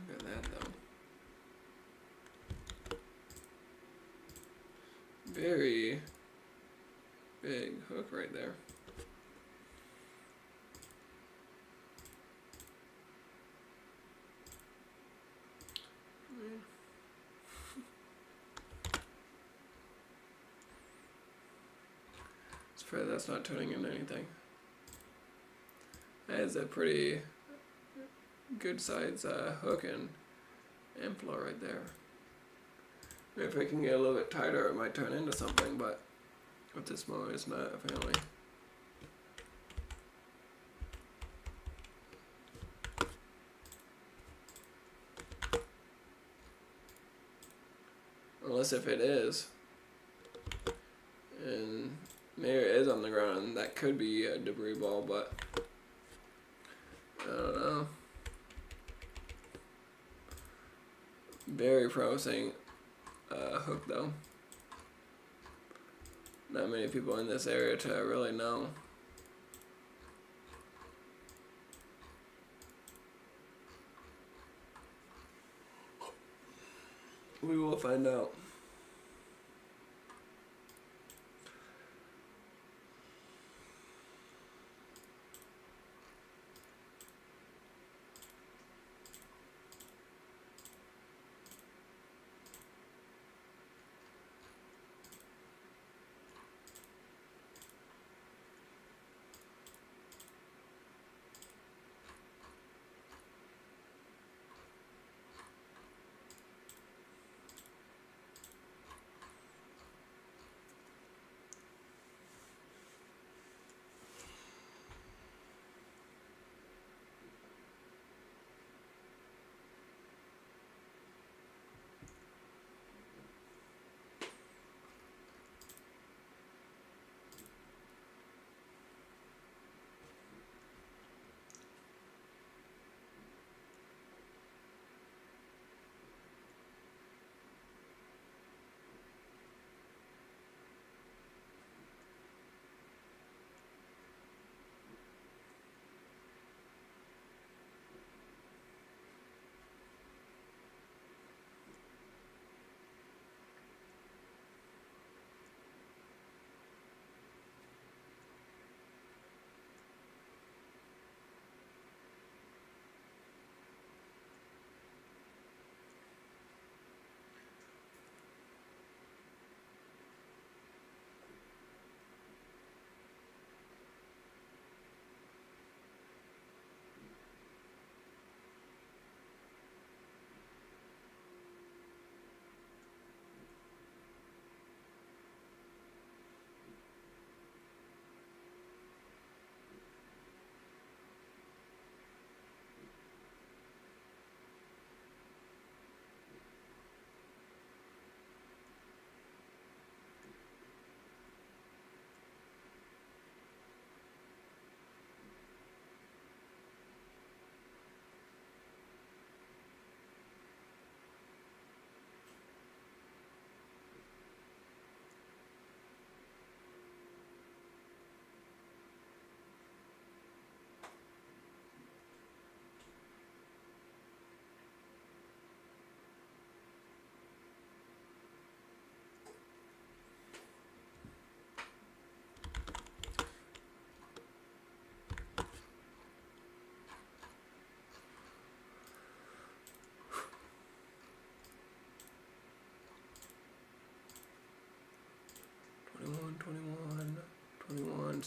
look at that though. Very big hook right there. It's afraid that's not turning into anything. That is a pretty good size hook and flow right there. If it can get a little bit tighter, it might turn into something, but with this moment, it's not apparently. Unless if it is, and maybe it is on the ground, that could be a debris ball, but I don't know. Very promising hook though. Not many people in this area to really know. We will find out.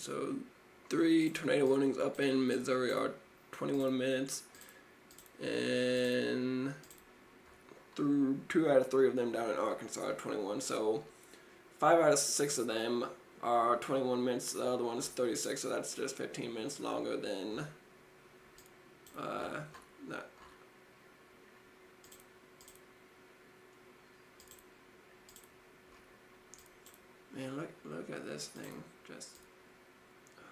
So 3 tornado warnings up in Missouri are 21 minutes, and 2 out of 3 of them down in Arkansas are 21. So 5 out of 6 of them are 21 minutes. The other one is 36. So that's just 15 minutes longer than that. Man, look at this thing, just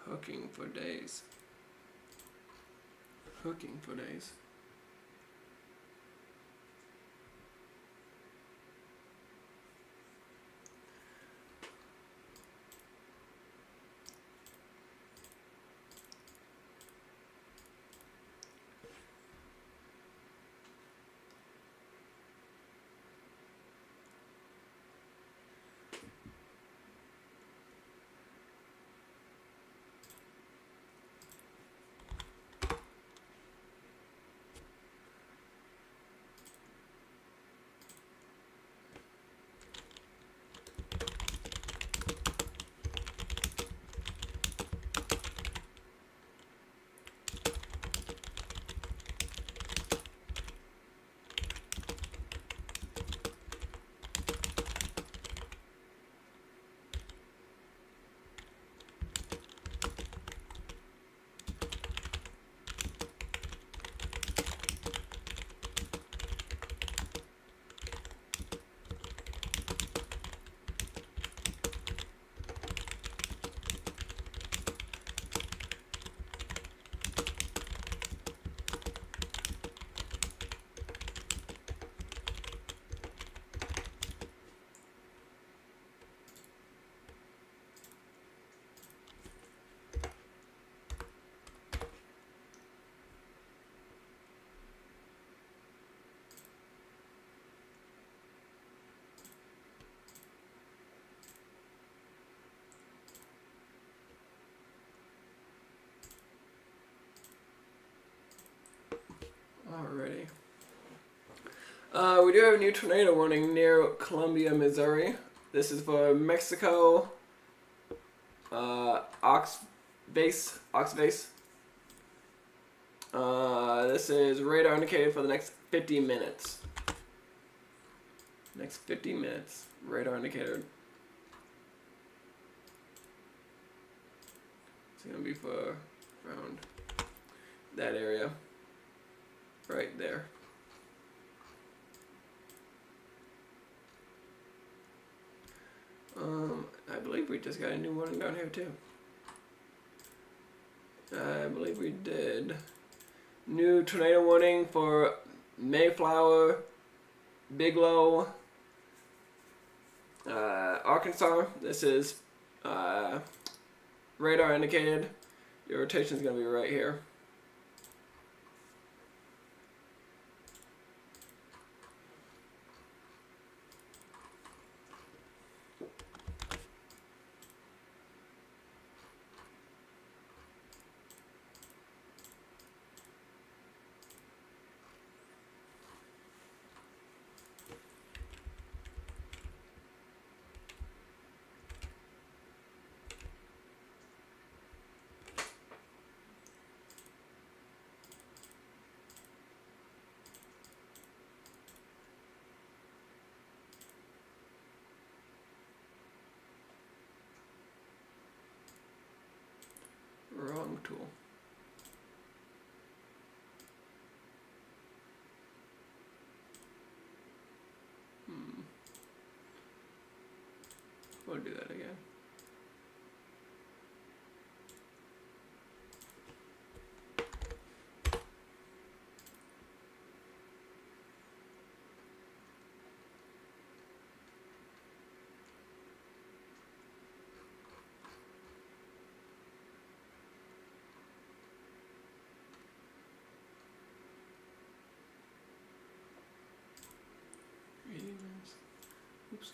hooking for days. Hooking for days. Alrighty. We do have a new tornado warning near Columbia, Missouri. This is for Mexico, Ox Base. This is radar indicated for the next 50 minutes. Next 50 minutes, radar indicator. It's gonna be for around that area, right there. I believe we just got a new warning down here too. I believe we did. New tornado warning for Mayflower, Bigelow, Arkansas. This is radar indicated. Your rotation is going to be right here. Wrong tool. We'll do that again. Oops.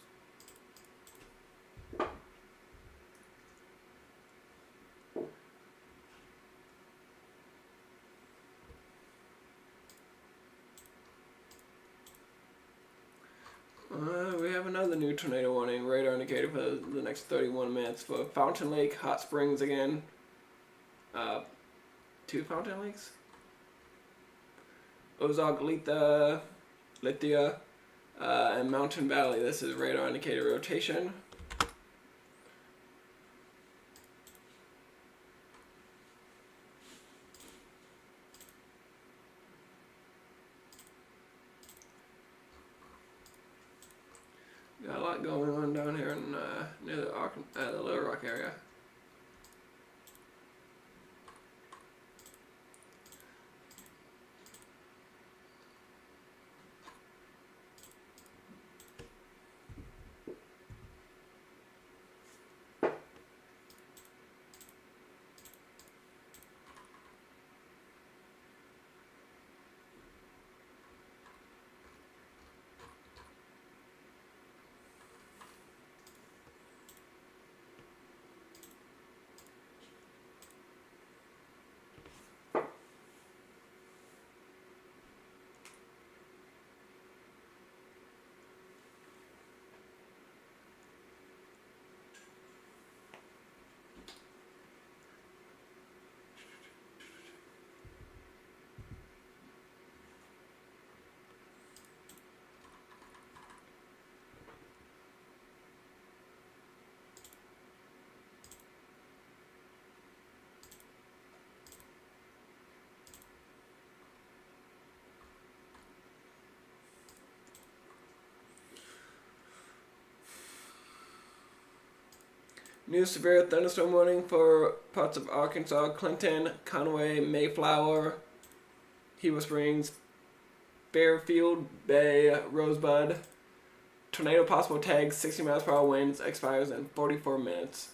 have another new tornado warning radar indicator for the next 31 minutes for Fountain Lake, Hot Springs again. 2 Fountain Lakes? Ozark, Lithia, and Mountain Valley. This is radar indicator rotation. Got a lot going on down here in near the Little Rock area. New severe thunderstorm warning for parts of Arkansas, Clinton, Conway, Mayflower, Heber Springs, Fairfield Bay, Rosebud. Tornado possible tag 60 miles per hour winds expires in 44 minutes.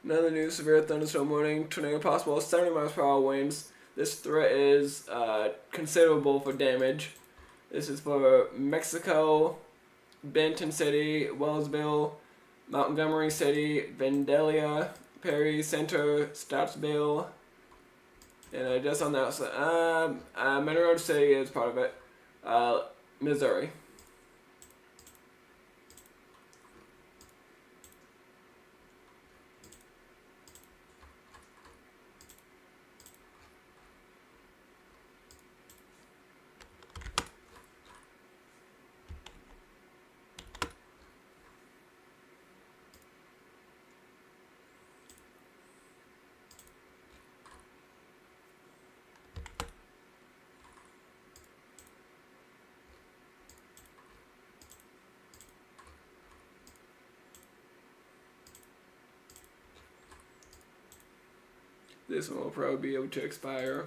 Another new severe thunderstorm warning. Tornado possible 70 miles per hour winds. This threat is considerable for damage. This is for Mexico, Benton City, Wellsville, Montgomery City, Vandalia, Perry Center, Stottsville, and just on the outside, Monroe City is part of it. Missouri. This one will probably be able to expire.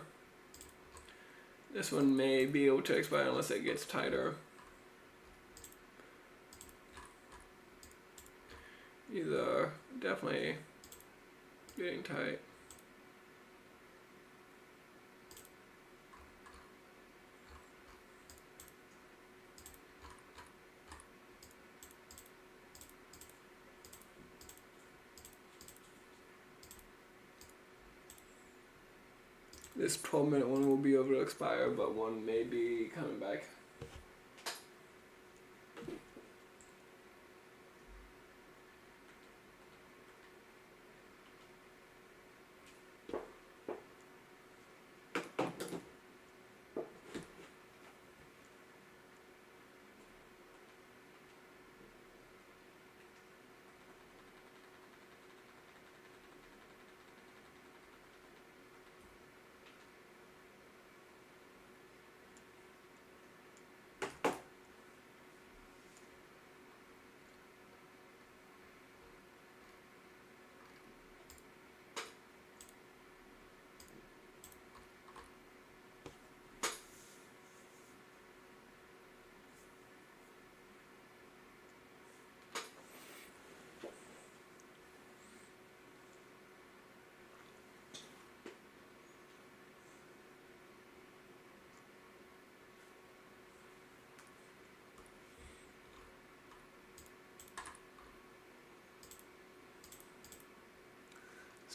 This one may be able to expire unless it gets tighter. These are definitely getting tight. This 12-minute one will be able to expire, but one may be coming back.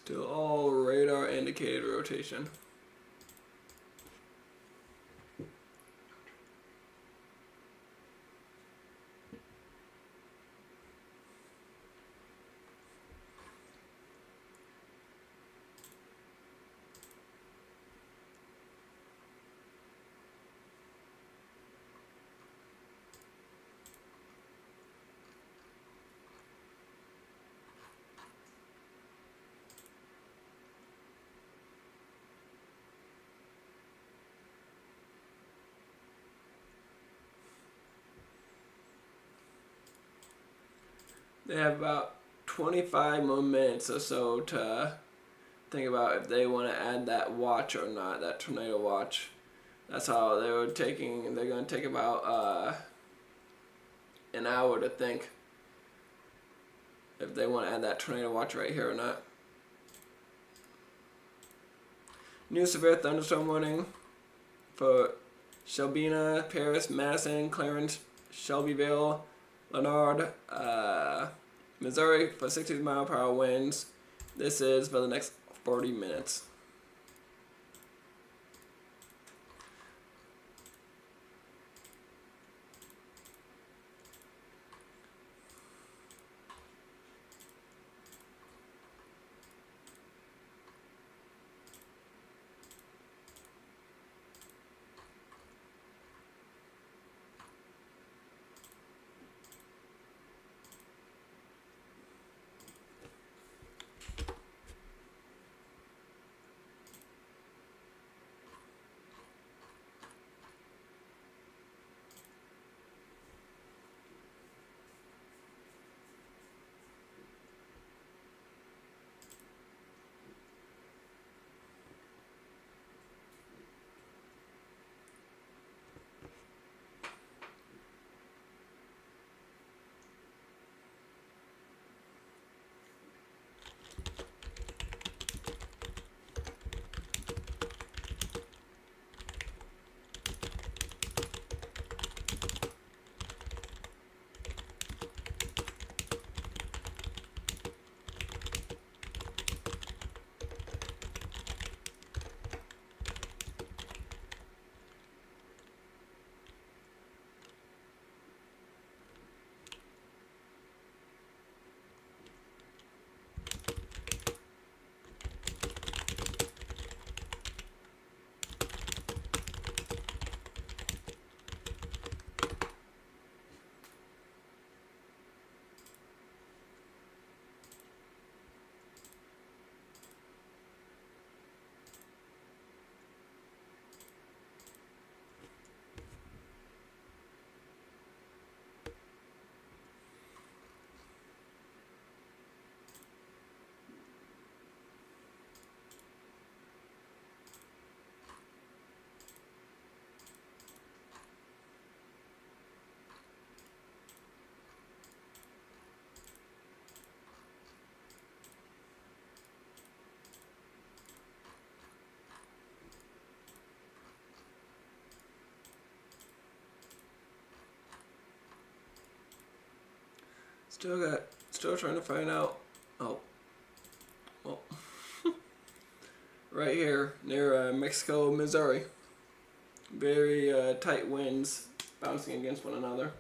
Still all radar indicated rotation. They have about 25 more minutes or so to think about if they want to add that watch or not, that tornado watch. That's how they're going to take about an hour to think if they want to add that tornado watch right here or not. New severe thunderstorm warning for Shelbina, Paris, Madison, Clarence, Shelbyville, Leonard, Missouri for 60-mile-per-hour winds. This is for the next 40 minutes. Still trying to find out. Oh, well, right here near Mexico, Missouri. Very tight winds bouncing against one another.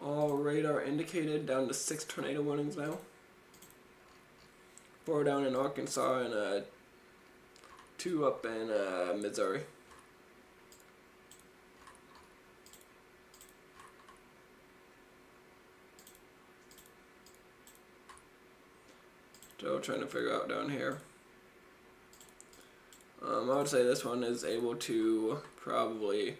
All radar indicated, down to 6 tornado warnings now. 4 down in Arkansas and 2 up in Missouri. Still trying to figure out down here. I would say this one is able to probably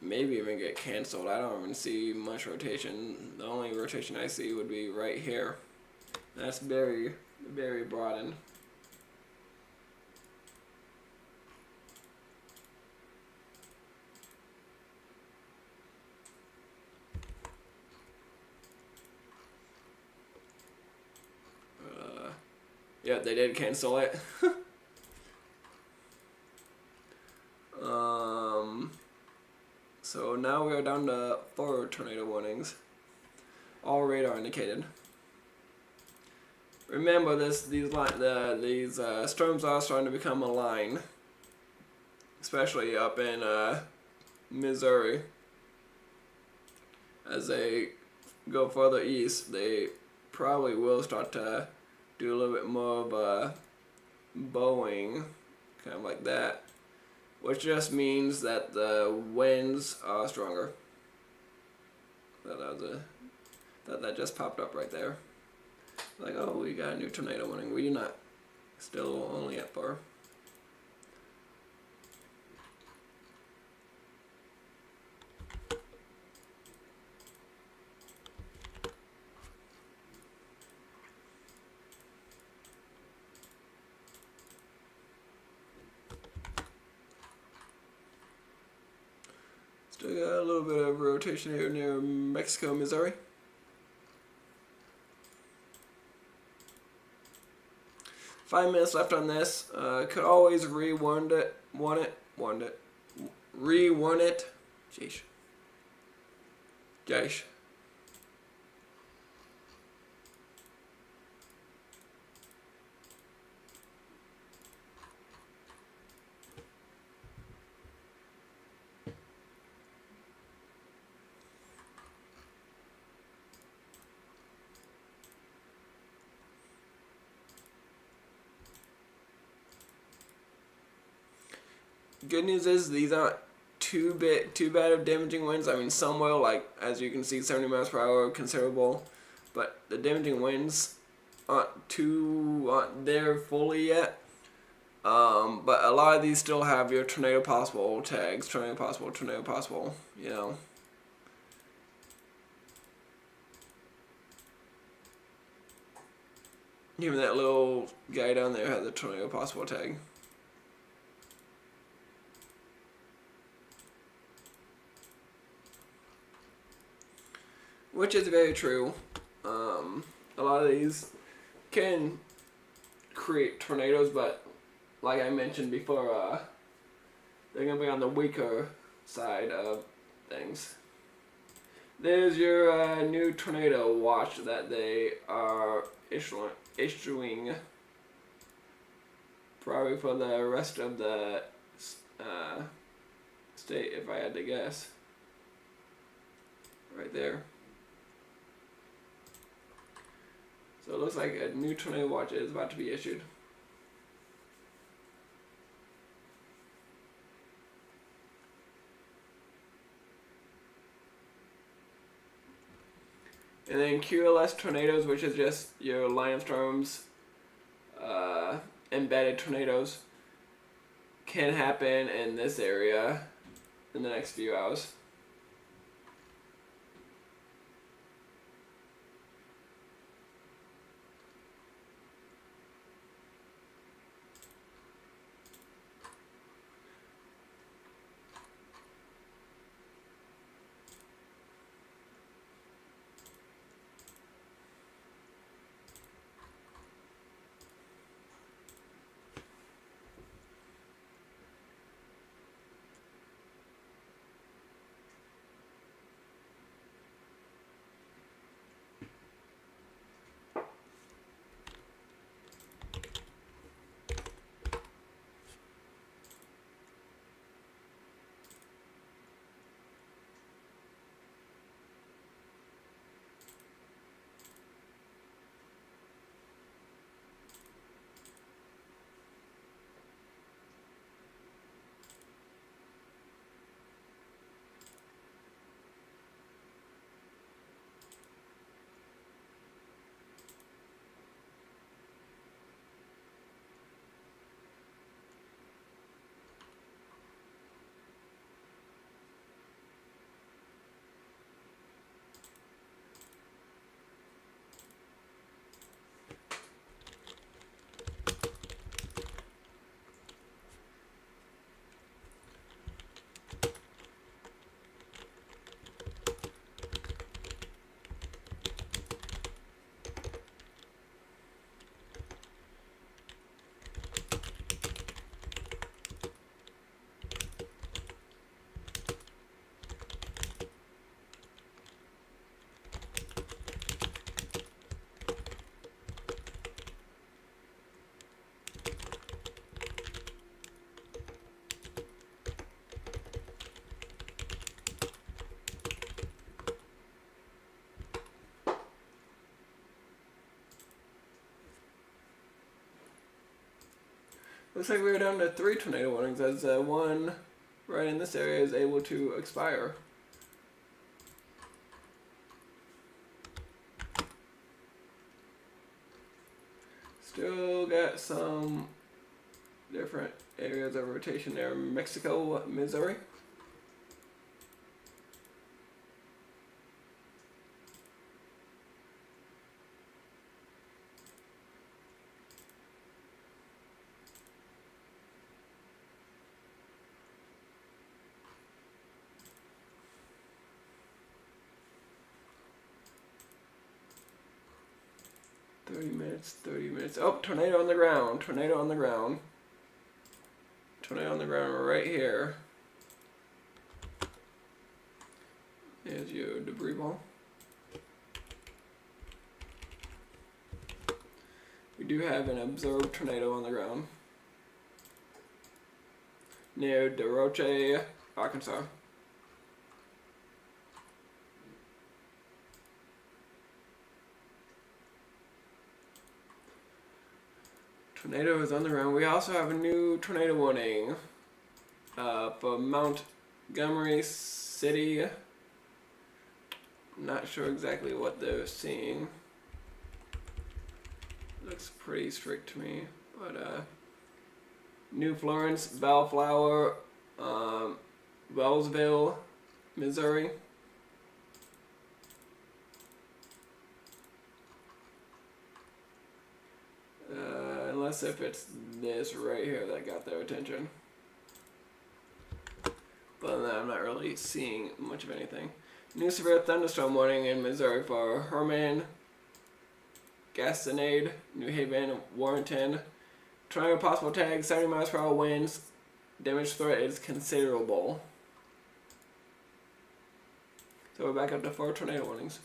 maybe even get canceled. I don't even see much rotation. The only rotation I see would be right here. That's very, very broadened. Yeah, they did cancel it. So now we are down to 4 tornado warnings. All radar indicated. Remember these storms are starting to become a line, especially up in Missouri. As they go further east, they probably will start to do a little bit more of a bowing, kind of like that, which just means that the winds are stronger. That just popped up right there. Like, oh, we got a new tornado warning. We do not. Still only at 4. Still got a little bit of rotation here near Mexico, Missouri. Five minutes left on this. Could always rewarn it. Rewarn it. Jeez. Good news is these aren't too bad of damaging winds. I mean, some will, like as you can see, 70 miles per hour, considerable, but the damaging winds aren't there fully yet. But a lot of these still have your tornado possible tags, tornado possible, you know. Even that little guy down there has a tornado possible tag. Which is very true. A lot of these can create tornadoes, but like I mentioned before, they're going to be on the weaker side of things. There's your new tornado watch that they are issuing probably for the rest of the state, if I had to guess. Right there. So it looks like a new tornado watch is about to be issued. And then QLS tornadoes, which is just your line of storms, embedded tornadoes, can happen in this area in the next few hours. Looks like we're down to 3 tornado warnings as one right in this area is able to expire. Still got some different areas of rotation there. Mexico, Missouri. Thirty minutes. Oh, tornado on the ground. Tornado on the ground. Tornado on the ground right here. There's your debris ball. We do have an observed tornado on the ground near DeRoche, Arkansas. Tornado is on the ground. We also have a new tornado warning for Montgomery City. Not sure exactly what they're seeing. Looks pretty strict to me, but New Florence, Bellflower, Wellsville, Missouri. Unless if it's this right here that got their attention. But I'm not really seeing much of anything. New severe thunderstorm warning in Missouri for Herman, Gastonade, New Haven, Warrenton. Tornado possible tag, 70 miles per hour winds. Damage threat is considerable. So we're back up to 4 tornado warnings.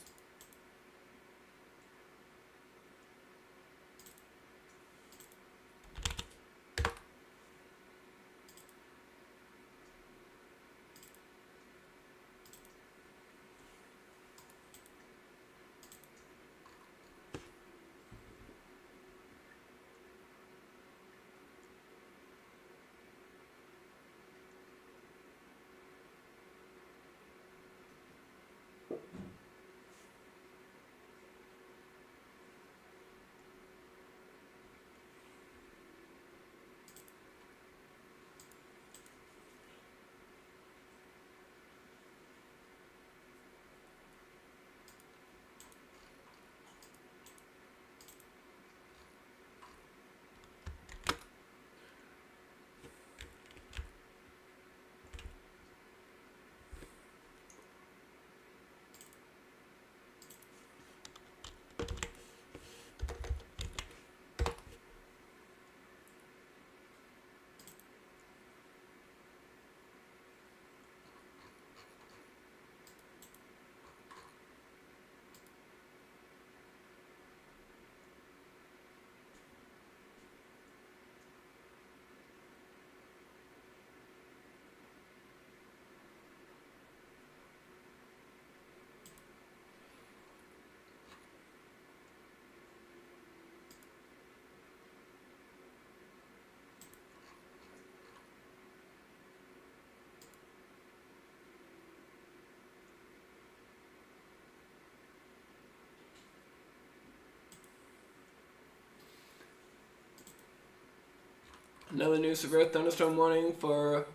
Another new severe thunderstorm warning for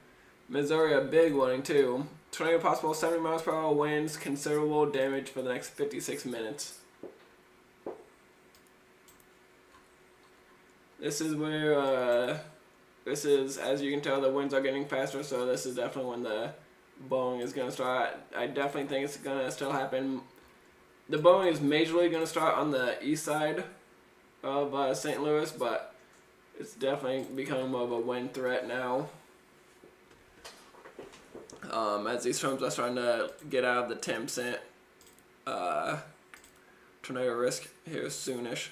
Missouri, a big warning too. Tornado possible, 70 miles per hour winds, considerable damage for the next 56 minutes. This is where, this is, as you can tell, the winds are getting faster, so this is definitely when the blowing is going to start. I definitely think it's going to still happen. The blowing is majorly going to start on the east side of St. Louis, but it's definitely become more of a wind threat now. As these storms are starting to get out of the 10% tornado risk here soonish.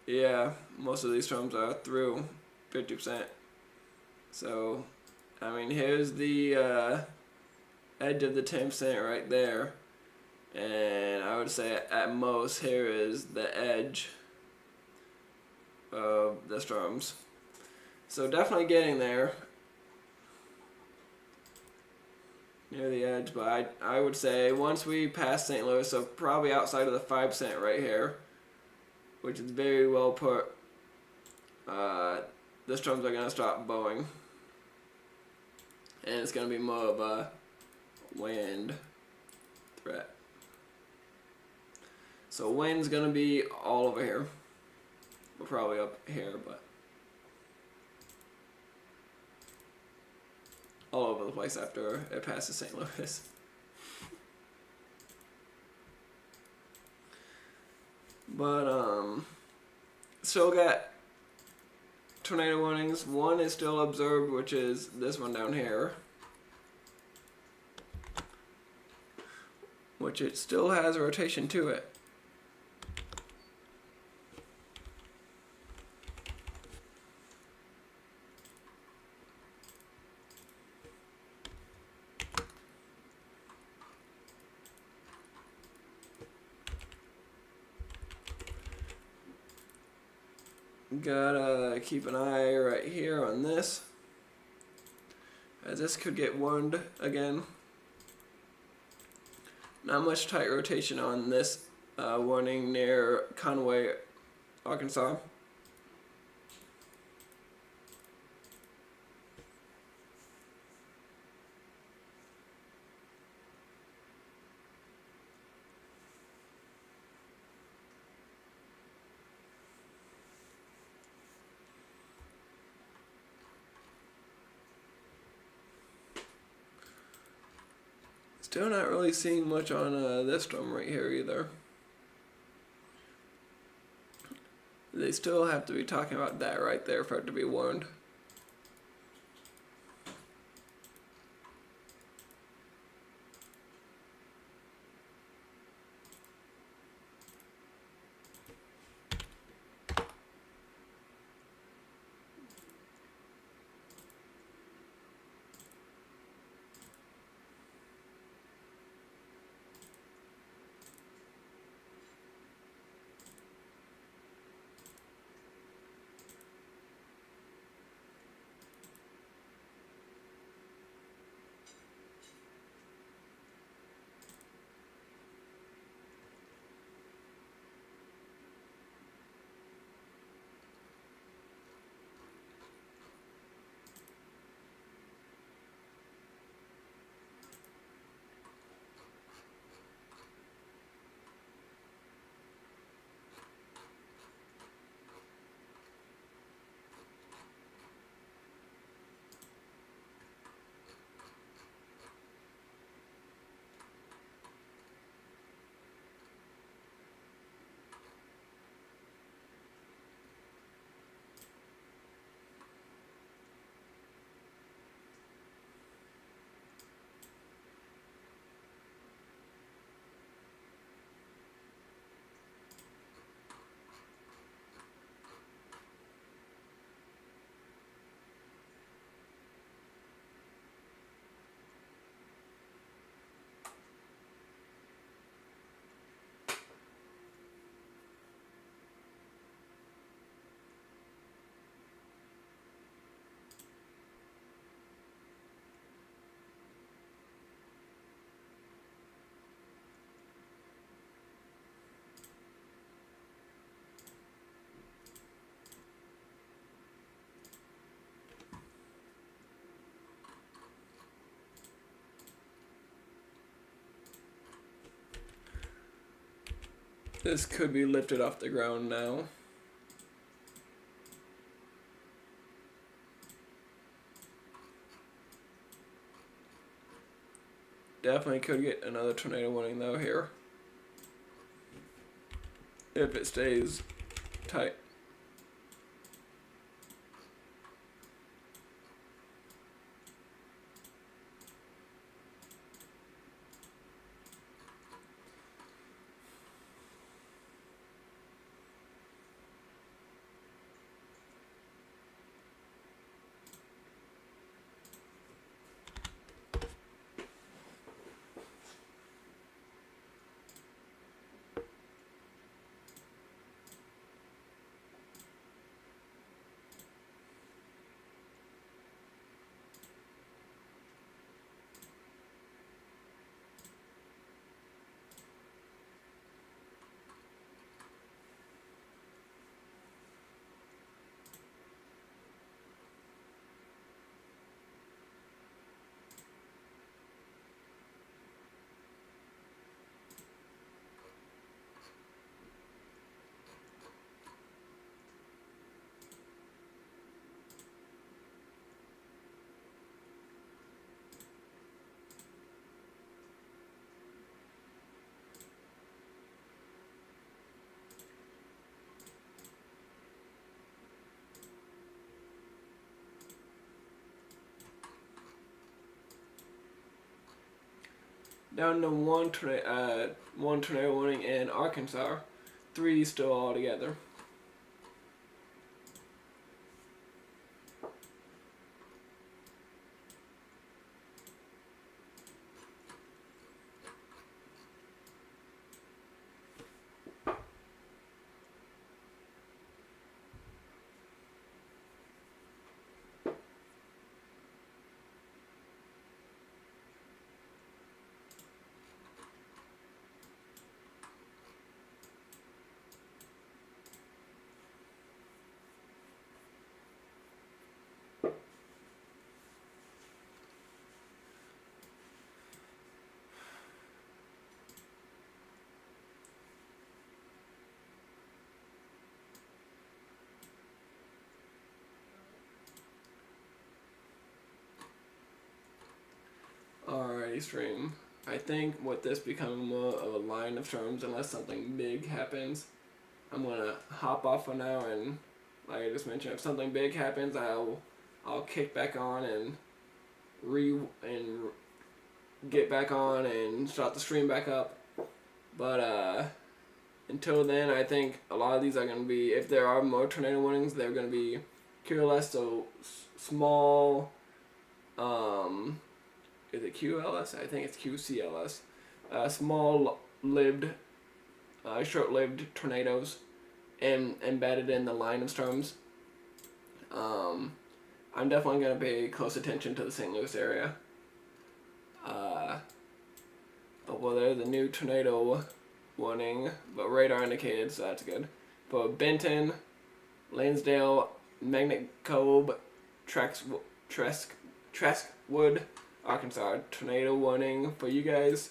Yeah, most of these storms are through 50%. So, I mean, here's the edge of the 10% right there. And I would say at most here is the edge of the storms. So definitely getting there. Near the edge, but I would say once we pass St. Louis, so probably outside of the 5% right here, which is very well put, the storms are going to stop bowing. And it's going to be more of a wind threat. So wind's going to be all over here. We're probably up here, but all over the place after it passes St. Louis. But still got tornado warnings. One is still observed, which is this one down here, which it still has a rotation to it. Gotta keep an eye right here on this, as this could get warned again. Not much tight rotation on this warning near Conway, Arkansas. Still not really seeing much on this storm right here either. They still have to be talking about that right there for it to be warned. This could be lifted off the ground now. Definitely could get another tornado warning though here, if it stays tight. down to one tornado warning in Arkansas, 3 still all together. Alrighty, stream. I think with this becoming more of a line of terms, unless something big happens, I'm gonna hop off for now. And like I just mentioned, if something big happens, I'll kick back on and get back on and start the stream back up. But until then, I think a lot of these are gonna be, if there are more tornado warnings, they're gonna be QLS, so small. Is it QLS? I think it's QCLS. Small-lived, short-lived tornadoes, and embedded in the line of storms. I'm definitely gonna pay close attention to the St. Louis area. Well, there's a new tornado warning, but radar indicated, so that's good. For Benton, Lansdale, Magnet Cove, Treskwood, Arkansas, tornado warning for you guys,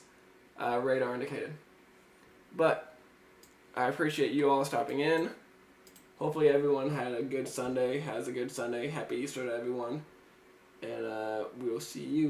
radar indicated. But I appreciate you all stopping in. Hopefully everyone has a good Sunday. Happy Easter to everyone. And we'll see you